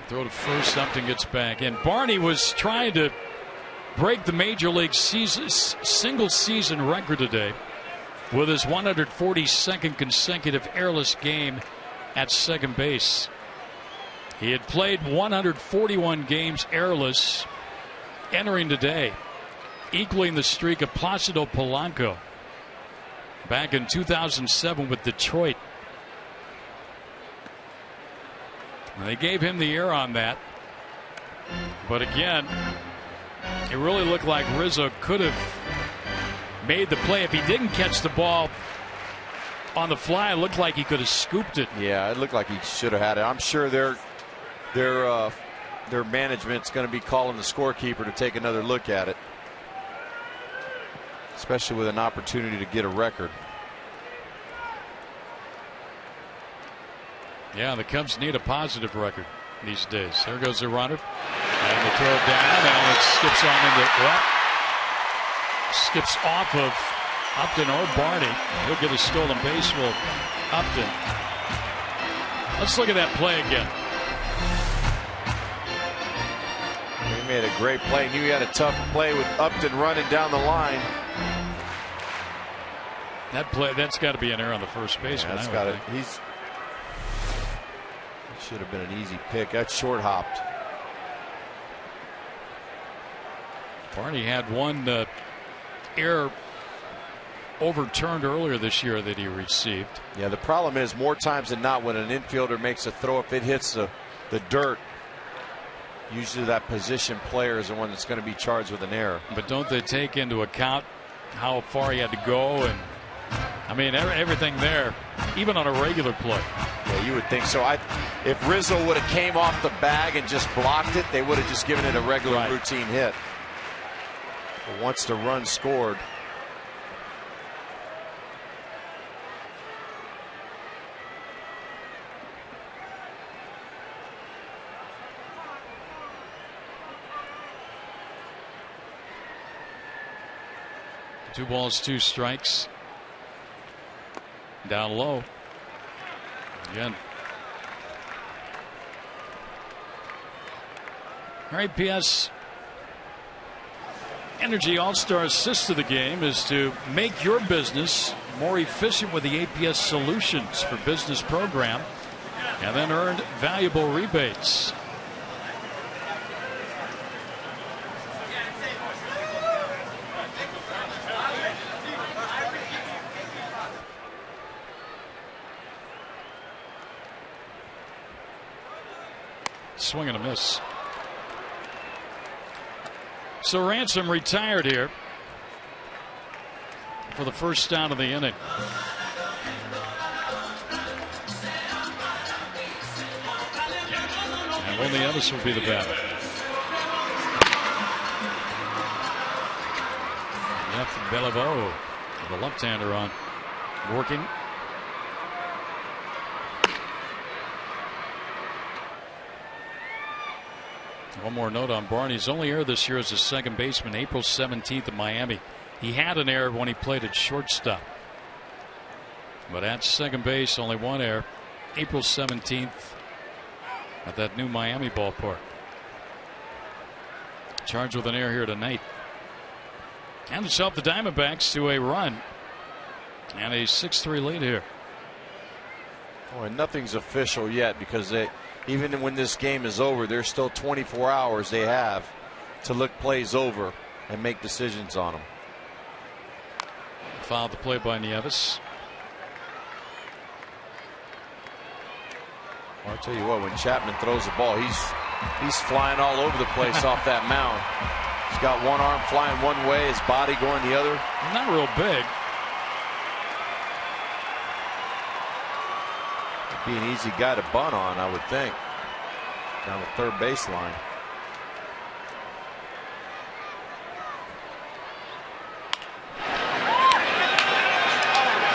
Throw to first, something gets back in. Barney was trying to break the Major League single season record today with his 142nd consecutive airless game at second base. He had played 141 games airless entering today, equaling the streak of Placido Polanco back in 2007 with Detroit. And they gave him the air on that. But again, it really looked like Rizzo could have made the play. If he didn't catch the ball on the fly, it looked like he could have scooped it. Yeah, it looked like he should have had it. I'm sure their management's going to be calling the scorekeeper to take another look at it, especially with an opportunity to get a record. Yeah, the Cubs need a positive record these days. There goes the runner, and they throw it down, and it skips on into skips off of Upton or Barney. He'll get a stolen base. Will Upton? Let's look at that play again. He made a great play. Knew he had a tough play with Upton running down the line. That play, that's got to be an error on the first baseman. That's got it. Should have been an easy pick. That's short hopped. Barney had one error overturned earlier this year that he received. Yeah, the problem is more times than not when an infielder makes a throw, if it hits the dirt, usually that position player is the one that's going to be charged with an error. But don't they take into account how far he had to go? And I mean, everything there, even on a regular play. Yeah, you would think so. If Rizzo would have came off the bag and just blocked it, they would have just given it a regular routine hit. But once the run scored, Two balls, 2 strikes. Down low. Again. All right, PS Energy All-Star assist to the game is to make your business more efficient with the APS Solutions for Business program and then earn valuable rebates. Swing and a miss. So Ransom retired here for the first down of the inning. And Will Nieves will be the batter. Jeff Beliveau, the left-hander on, working. One more note on Barney's only error this year as a second baseman, April 17th in Miami. He had an error when he played at shortstop. But at second base, only one error. April 17th at that new Miami ballpark. Charged with an error here tonight. And it's helped the Diamondbacks to a run and a 6-3 lead here. Oh, and nothing's official yet, because even when this game is over, there's still 24 hours they have to look plays over and make decisions on them. Fouled the play by Nieves. Well, I'll tell you what, when Chapman throws the ball, he's flying all over the place off that mound. He's got one arm flying one way, his body going the other. Not real big. Be an easy guy to bunt on, I would think, down the third baseline.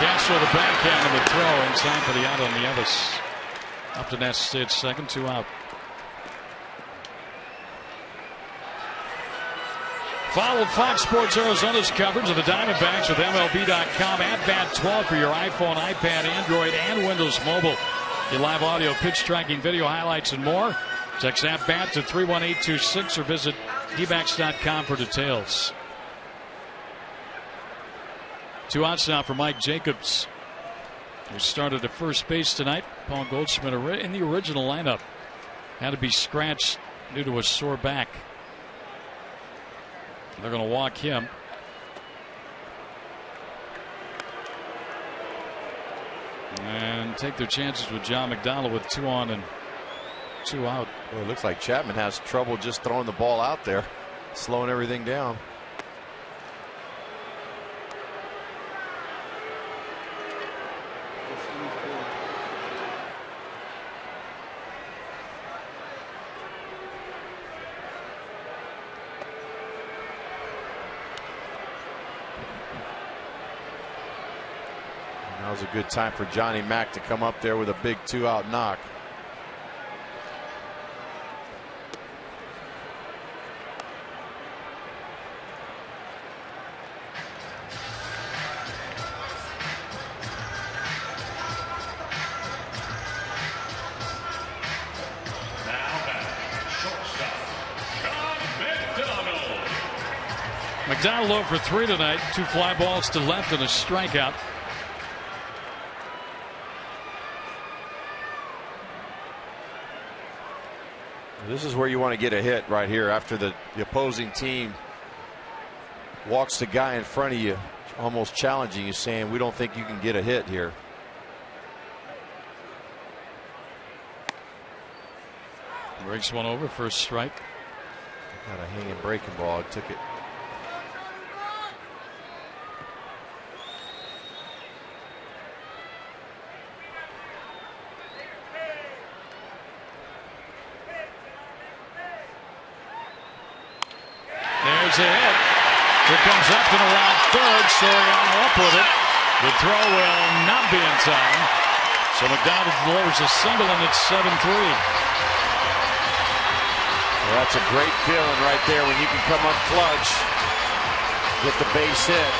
Castro the backhand of the throw in time for the out on Nieves. Up to Ness at second, 2 out. Follow Fox Sports Arizona's coverage of the Diamondbacks with MLB.com. At Bat 12 for your iPhone, iPad, Android, and Windows Mobile. Your live audio, pitch tracking, video highlights, and more. Text At Bat to 31826 or visit dbacks.com for details. 2 outs now for Mike Jacobs, who started at first base tonight. Paul Goldschmidt in the original lineup had to be scratched due to a sore back. They're going to walk him. And take their chances with John McDonald with 2 on and 2 out. Well, it looks like Chapman has trouble just throwing the ball out there, slowing everything down. That was a good time for Johnny Mack to come up there with a big 2-out knock. McDonald 0 for 3 tonight. 2 fly balls to left and a strikeout. This is where you want to get a hit right here after the opposing team walks the guy in front of you, almost challenging you, saying, we don't think you can get a hit here. Breaks one over for a strike. Got a hanging breaking ball. Took it. There's a hit. Here comes Upton around third. Soriano up with it. The throw will not be in time. So McDonald delivers a single, and it's 7-3. Well, that's a great feeling right there when you can come up clutch, get the base hit.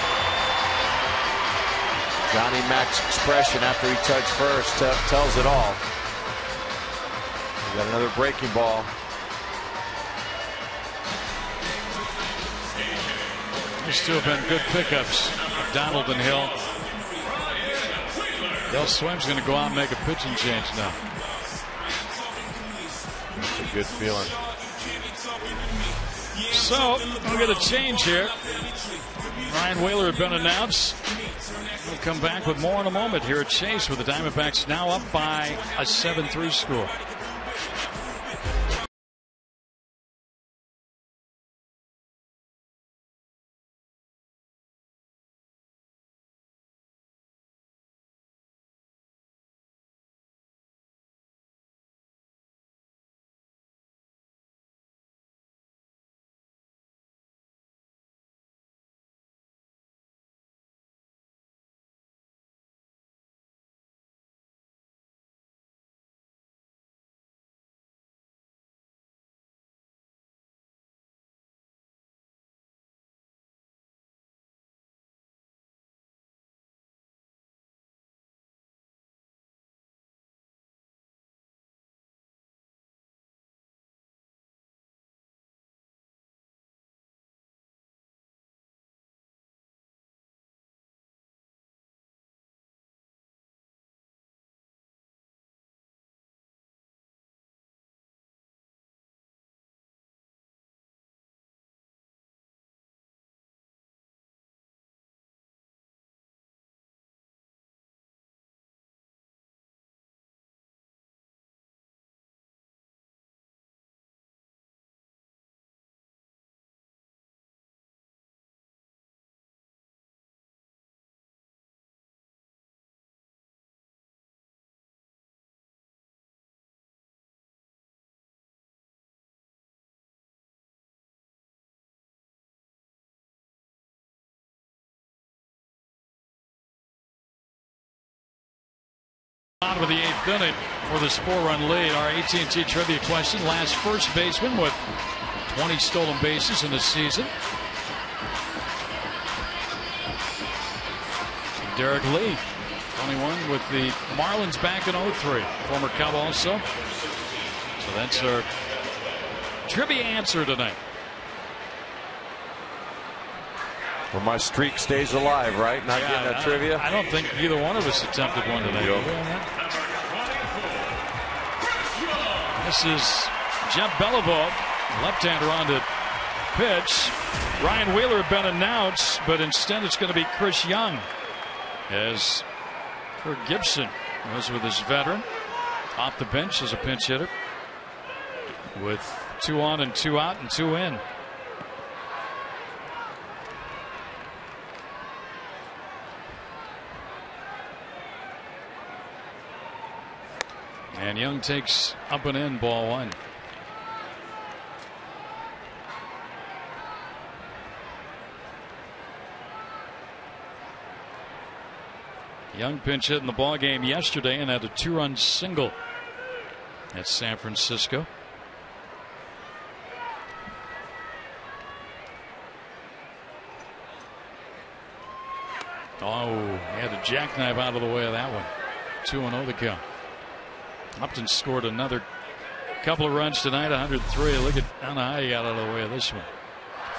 Johnny Mack's expression after he touched first tells it all. We got another breaking ball. These two have been good pickups, McDonald and Hill. Del Swim's going to go out and make a pitching change now. That's a good feeling. So we'll get a change here. Ryan Wheeler had been announced. We'll come back with more in a moment here at Chase, with the Diamondbacks now up by a 7-3 score. bottom of the 8th inning for this 4-run lead. Our AT&T trivia question: last first baseman with 20 stolen bases in the season. Derek Lee, 21 with the Marlins back in 03. Former Cub also. So that's our trivia answer tonight. Well, my streak stays alive, right? Not getting that trivia. I don't think either one of us attempted one today. This is Jeff Beliveau, left-hander on the pitch. Ryan Wheeler had been announced, but instead it's going to be Chris Young, as KIRK Gibson was with his veteran off the bench as a pinch hitter, with 2 on and 2 out and 2 in. And Young takes up and in, ball 1. Young pinch hit in the ball game yesterday and had a 2-run single at San Francisco. Oh, he had a jackknife out of the way of that one. 2-0 the count. Upton scored another couple of runs tonight, 103. Look at how high he got out of the way of this one.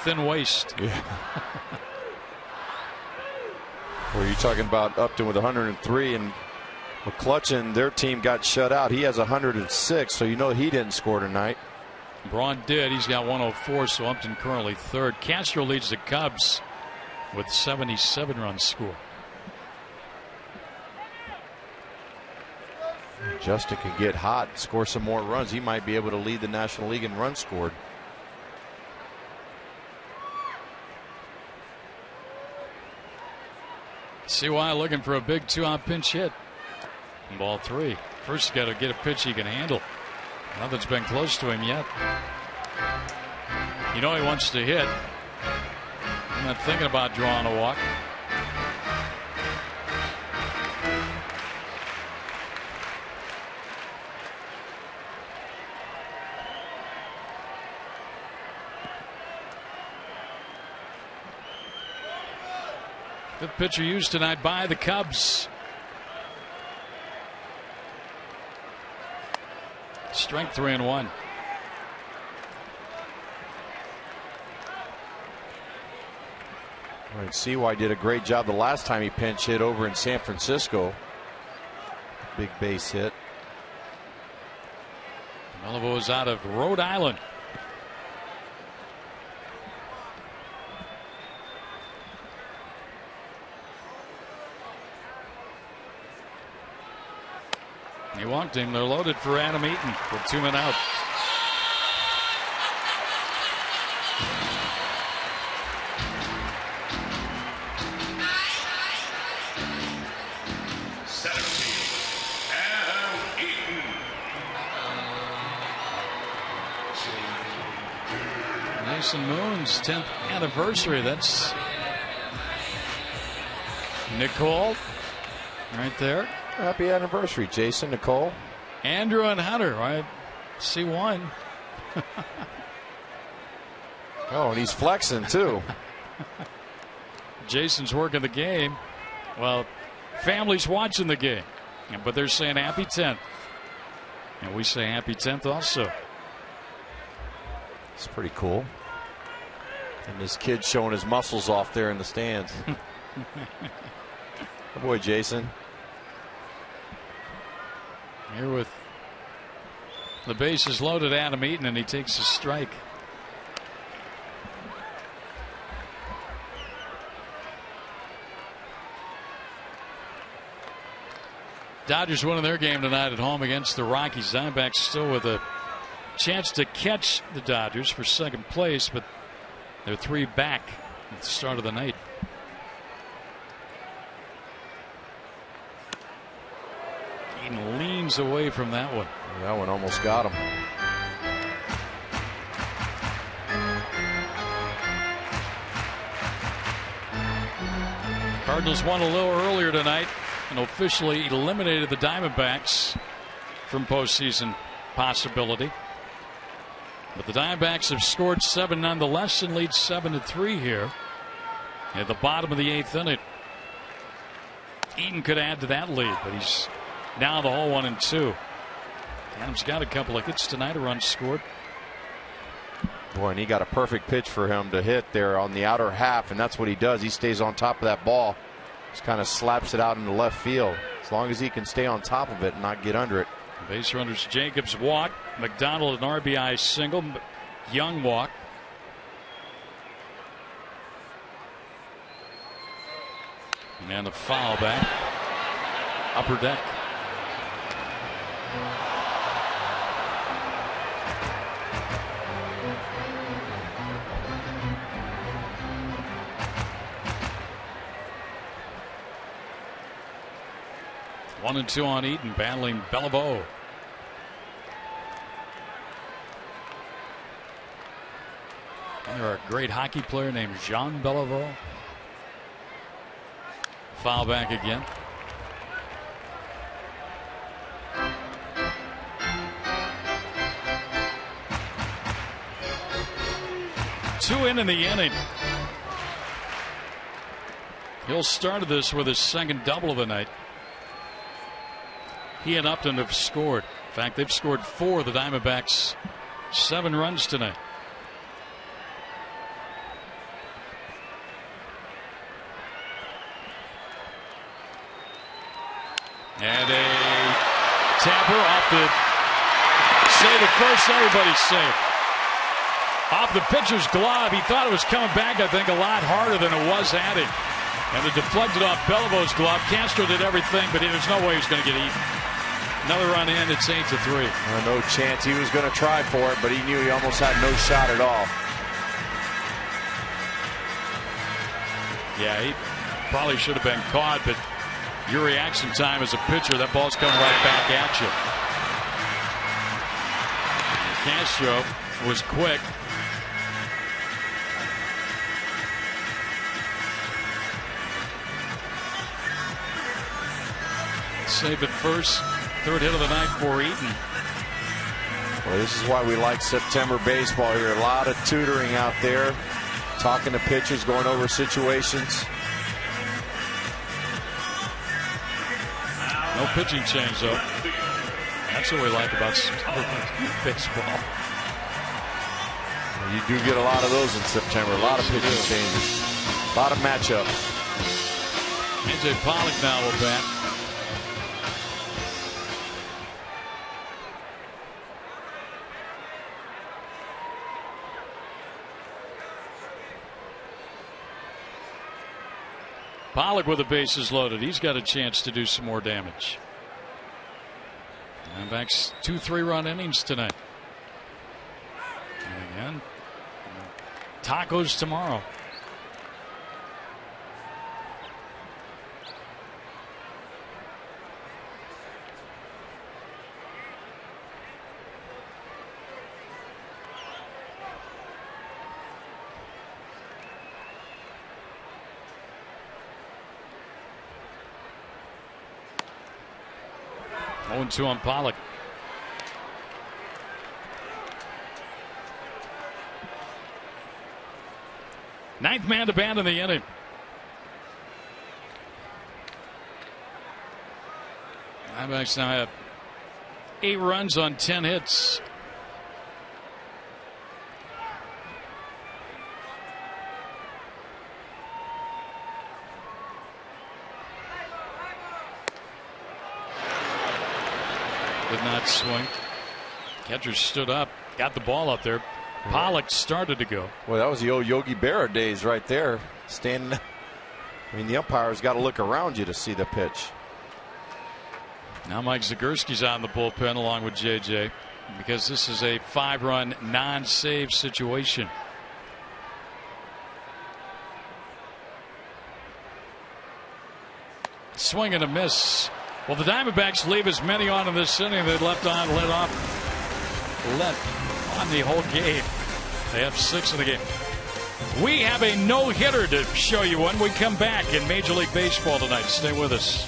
Thin waist. Yeah. Were you talking about Upton with 103, and McClutchin, their team got shut out. He has 106, so you know he didn't score tonight. Braun did. He's got 104, so Upton currently 3rd. Castro leads the Cubs with 77 runs scored. Justin can get hot, score some more runs. He might be able to lead the National League in runs scored. CY looking for a big 2-out pinch hit. Ball 3. First, got to get a pitch he can handle. Nothing's been close to him yet. You know he wants to hit. I'm not thinking about drawing a walk. Fifth pitcher used tonight by the Cubs. Strike 3-1. All right, CY did a great job the last time he pinch hit over in San Francisco. Big base hit. Beliveau is out of Rhode Island. He walked him. They're loaded for Adam Eaton with 2 men out. Mason Moon's 10th anniversary. That's Nicole right there. Happy anniversary, Jason, Nicole. Andrew and Hunter, right? C1. Oh, and he's flexing too. Jason's working the game. Well, family's watching the game, but they're saying happy 10th. And we say happy 10th also. It's pretty cool. And this kid showing his muscles off there in the stands. Good boy, Jason. Here with the bases loaded, Adam Eaton, and he takes a strike. Dodgers winning their game tonight at home against the Rockies. Diamondbacks still with a chance to catch the Dodgers for 2nd place, but they're 3 back at the start of the night. Eaton leans away from that one. That one almost got him. Cardinals won a little earlier tonight and officially eliminated the Diamondbacks from postseason possibility. But the Diamondbacks have scored 7 nonetheless and lead 7-3 here at the bottom of the 8th inning. Eaton could add to that lead, but he's now the whole 1-2. Adams got a couple of hits tonight, a run scored. Boy, and he got a perfect pitch for him to hit there on the outer half, and that's what he does. He stays on top of that ball. Just kind of slaps it out into left field. As long as he can stay on top of it and not get under it. Base runners Jacobs walk, McDonald an RBI single, Young walk. And a foul back, upper deck. One and two on Eaton, battling Beliveau. They're a great hockey player named Jean Beliveau. Foul back again. Two in the inning. He'll start this with his second double of the night. He and Upton have scored. In fact, they've scored 4. The Diamondbacks 7 runs tonight. And a tapper off the save at first. Everybody's safe. Off the pitcher's glove. He thought it was coming back, I think, a lot harder than it was at him. And it deflected off Belivau's glove. Castro did everything, but there's no way he was going to get Eaton. Another run in. It's 8-3. No chance. He was going to try for it, but he knew he almost had no shot at all. Yeah, he probably should have been caught, but your reaction time as a pitcher, that ball's coming right back at you. Castro was quick. Save at first. Third hit of the night for Eaton. Well, this is why we like September baseball here. A lot of tutoring out there, talking to pitchers, going over situations. No pitching change, though. That's what we like about September baseball. You do get a lot of those in September. A lot of pitching changes. A lot of matchups. AJ Pollock now will bat. Pollock with the bases loaded. He's got a chance to do some more damage. Diamondbacks 2 3-run innings tonight. And again, tacos tomorrow. And 2 on Pollock. Ninth man to bat in the inning. Diamondbacks now have 8 runs on 10 hits. Did not swing. Catcher stood up, got the ball up there. Pollock started to go. Well, that was the old Yogi Berra days right there. Standing. I mean, the umpire's got to look around you to see the pitch. Now Mike Zagorski's out in the bullpen along with JJ because this is a 5-run non-save situation. Swing and a miss. Well, the Diamondbacks leave as many on in this inning they let on the whole game. They have 6 in the game. We have a no-hitter to show you when we come back in Major League Baseball tonight. Stay with us.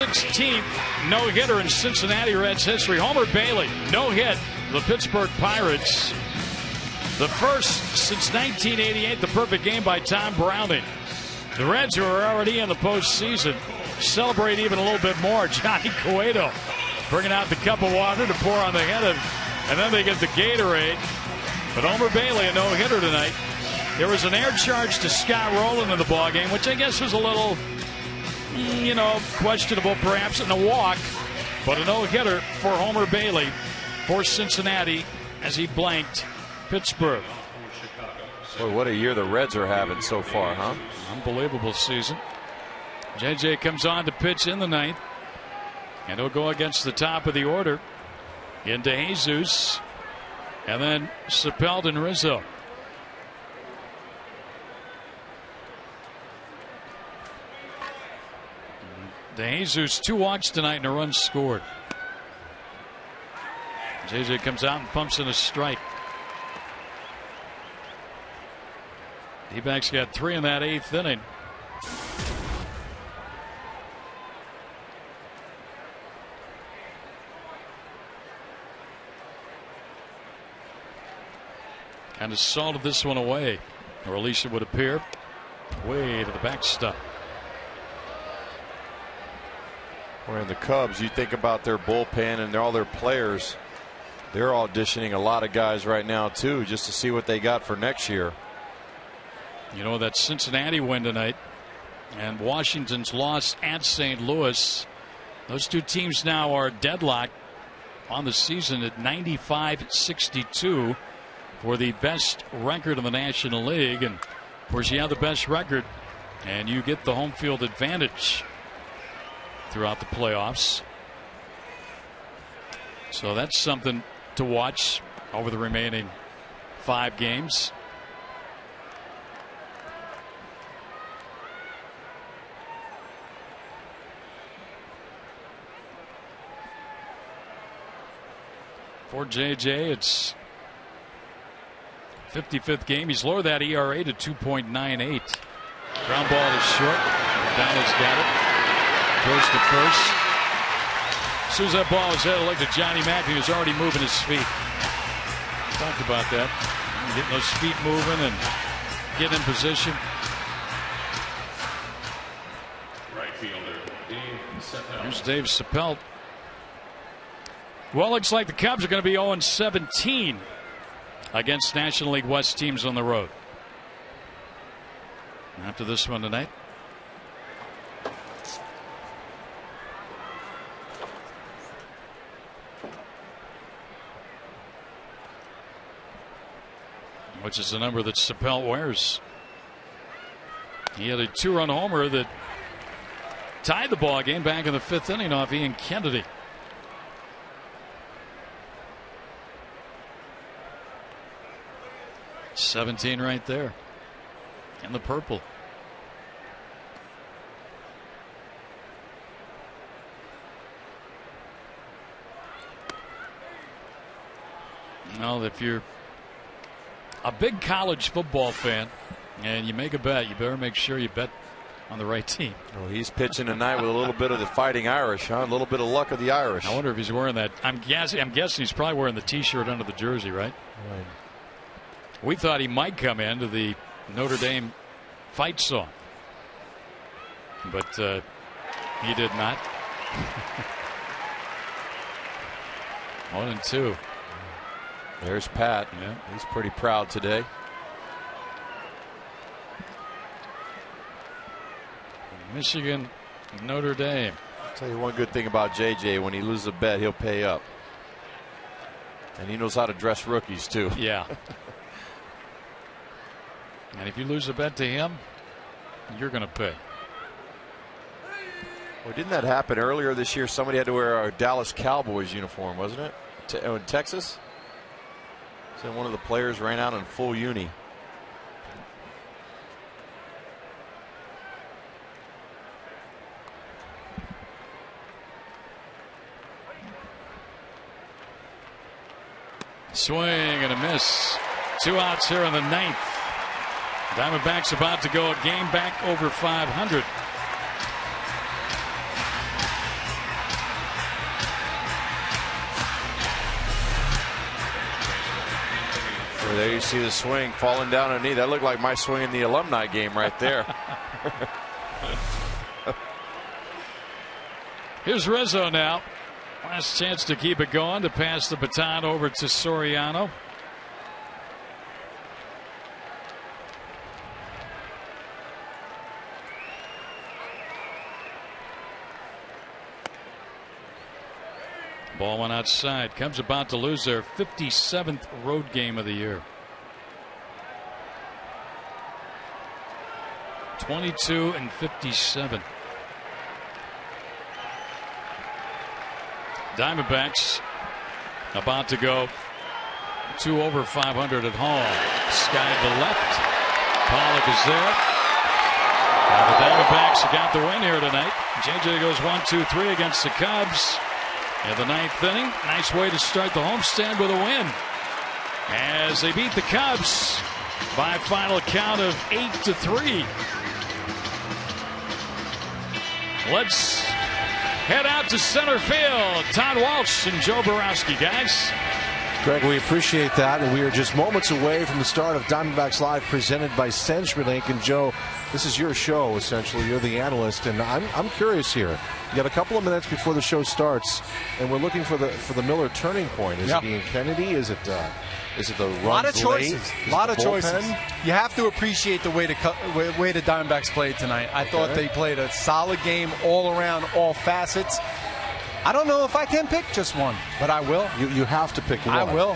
16th no-hitter in Cincinnati Reds history. Homer Bailey, no-hit the Pittsburgh Pirates. The first since 1988, the perfect game by Tom Browning. The Reds, who are already in the postseason, celebrate even a little bit more. Johnny Cueto bringing out the cup of water to pour on the head of, and then they get the Gatorade. But Homer Bailey, a no-hitter tonight. There was an air charge to Scott Rowland in the ballgame, which I guess was a little, questionable perhaps in a walk. But a no-hitter for Homer Bailey for Cincinnati as he blanked Pittsburgh. Boy, what a year the Reds are having so far, huh? Unbelievable season. JJ comes on to pitch in the ninth, and he'll go against the top of the order in DeJesus, and then Sapelt and Rizzo. DeJesus 2 walks tonight and a run scored. JJ comes out and pumps in a strike. D-backs got 3 in that 8th inning. Kind of salted this one away, or at least it would appear. Way to the backstop. We're in the Cubs. You think about their bullpen and all their players. They're auditioning a lot of guys right now, too, just to see what they got for next year. You know, that Cincinnati win tonight and Washington's loss at St. Louis. Those two teams now are deadlocked on the season at 95-62 for the best record in the National League. And, of course, you have the best record and you get the home field advantage throughout the playoffs. So that's something to watch over the remaining 5 games. For JJ, it's 55th game. He's lowered that ERA to 2.98. Ground ball is short. McDonald's got it. Throws to first. As soon as that ball was headed, looked at Johnny Mack. He was already moving his feet. Talked about that. Getting those feet moving and getting in position. Right fielder, Dave Sapelt. Here's Dave Sapelt. Well, looks like the Cubs are going to be 0-17 against National League West teams on the road. After this one tonight. Which is the number that Sapelt wears. He had a 2-run homer that tied the ball game back in the 5th inning off Ian Kennedy. $17 right there in the purple. Well, if you're a big college football fan and you make a bet, you better make sure you bet on the right team. Well, he's pitching tonight with a little bit of the Fighting Irish, huh? A little bit of luck of the Irish. I wonder if he's wearing that. I'm guessing he's probably wearing the T-shirt under the jersey, right? Right. We thought he might come into the Notre Dame fight song, but he did not. 1-2. There's Pat. Yeah. He's pretty proud today. Michigan, Notre Dame. I'll tell you one good thing about JJ: when he loses a bet, he'll pay up, and he knows how to dress rookies too. Yeah. And if you lose a bet to him, you're going to pay. Well, didn't that happen earlier this year? Somebody had to wear a Dallas Cowboys uniform, wasn't it? In Texas? So one of the players ran out in full uni. Swing and a miss. 2 outs here in the 9th. Diamondbacks about to go a game back over 500. Well, there you see the swing falling down a knee. That looked like my swing in the alumni game right there. Here's Rizzo now. Last chance to keep it going, to pass the baton over to Soriano. Ball went outside. Cubs about to lose their 57th road game of the year. 22-57. Diamondbacks about to go 2 over 500 at home. Sky to the left. Pollock is there. Now the Diamondbacks have got the win here tonight. JJ goes 1-2-3 against the Cubs in the 9th inning. Nice way to start the homestand with a win, as they beat the Cubs by a final count of 8-3. Let's head out to center field. Todd Walsh and Joe Borowski, guys. Greg, we appreciate that, and we are just moments away from the start of Diamondbacks Live, presented by CenturyLink. And Joe, this is your show, essentially. You're the analyst, and I'm curious here. You got a couple of minutes before the show starts, and we're looking for the Miller turning point. Is it Ian Kennedy? Is it the runs a lot of choices? A lot of choices. You have to appreciate the way the Diamondbacks played tonight. I thought they played a solid game all around, all facets. I don't know if I can pick just one, but I will. You have to pick one. I will.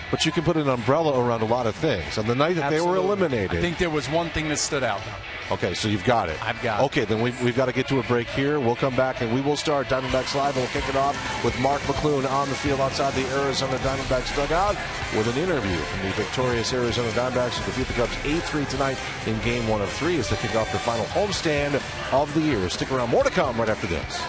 But you can put an umbrella around a lot of things. On the night that they were eliminated, I think there was one thing that stood out. Okay, so you've got it. I've got it. Okay, then we've got to get to a break here. We'll come back and we will start Diamondbacks Live, and we'll kick it off with Mark McClune on the field outside the Arizona Diamondbacks dugout with an interview from the victorious Arizona Diamondbacks, who defeat the Cubs 8-3 tonight in Game 1 of 3 as they kick off the final homestand of the year. Stick around. More to come right after this.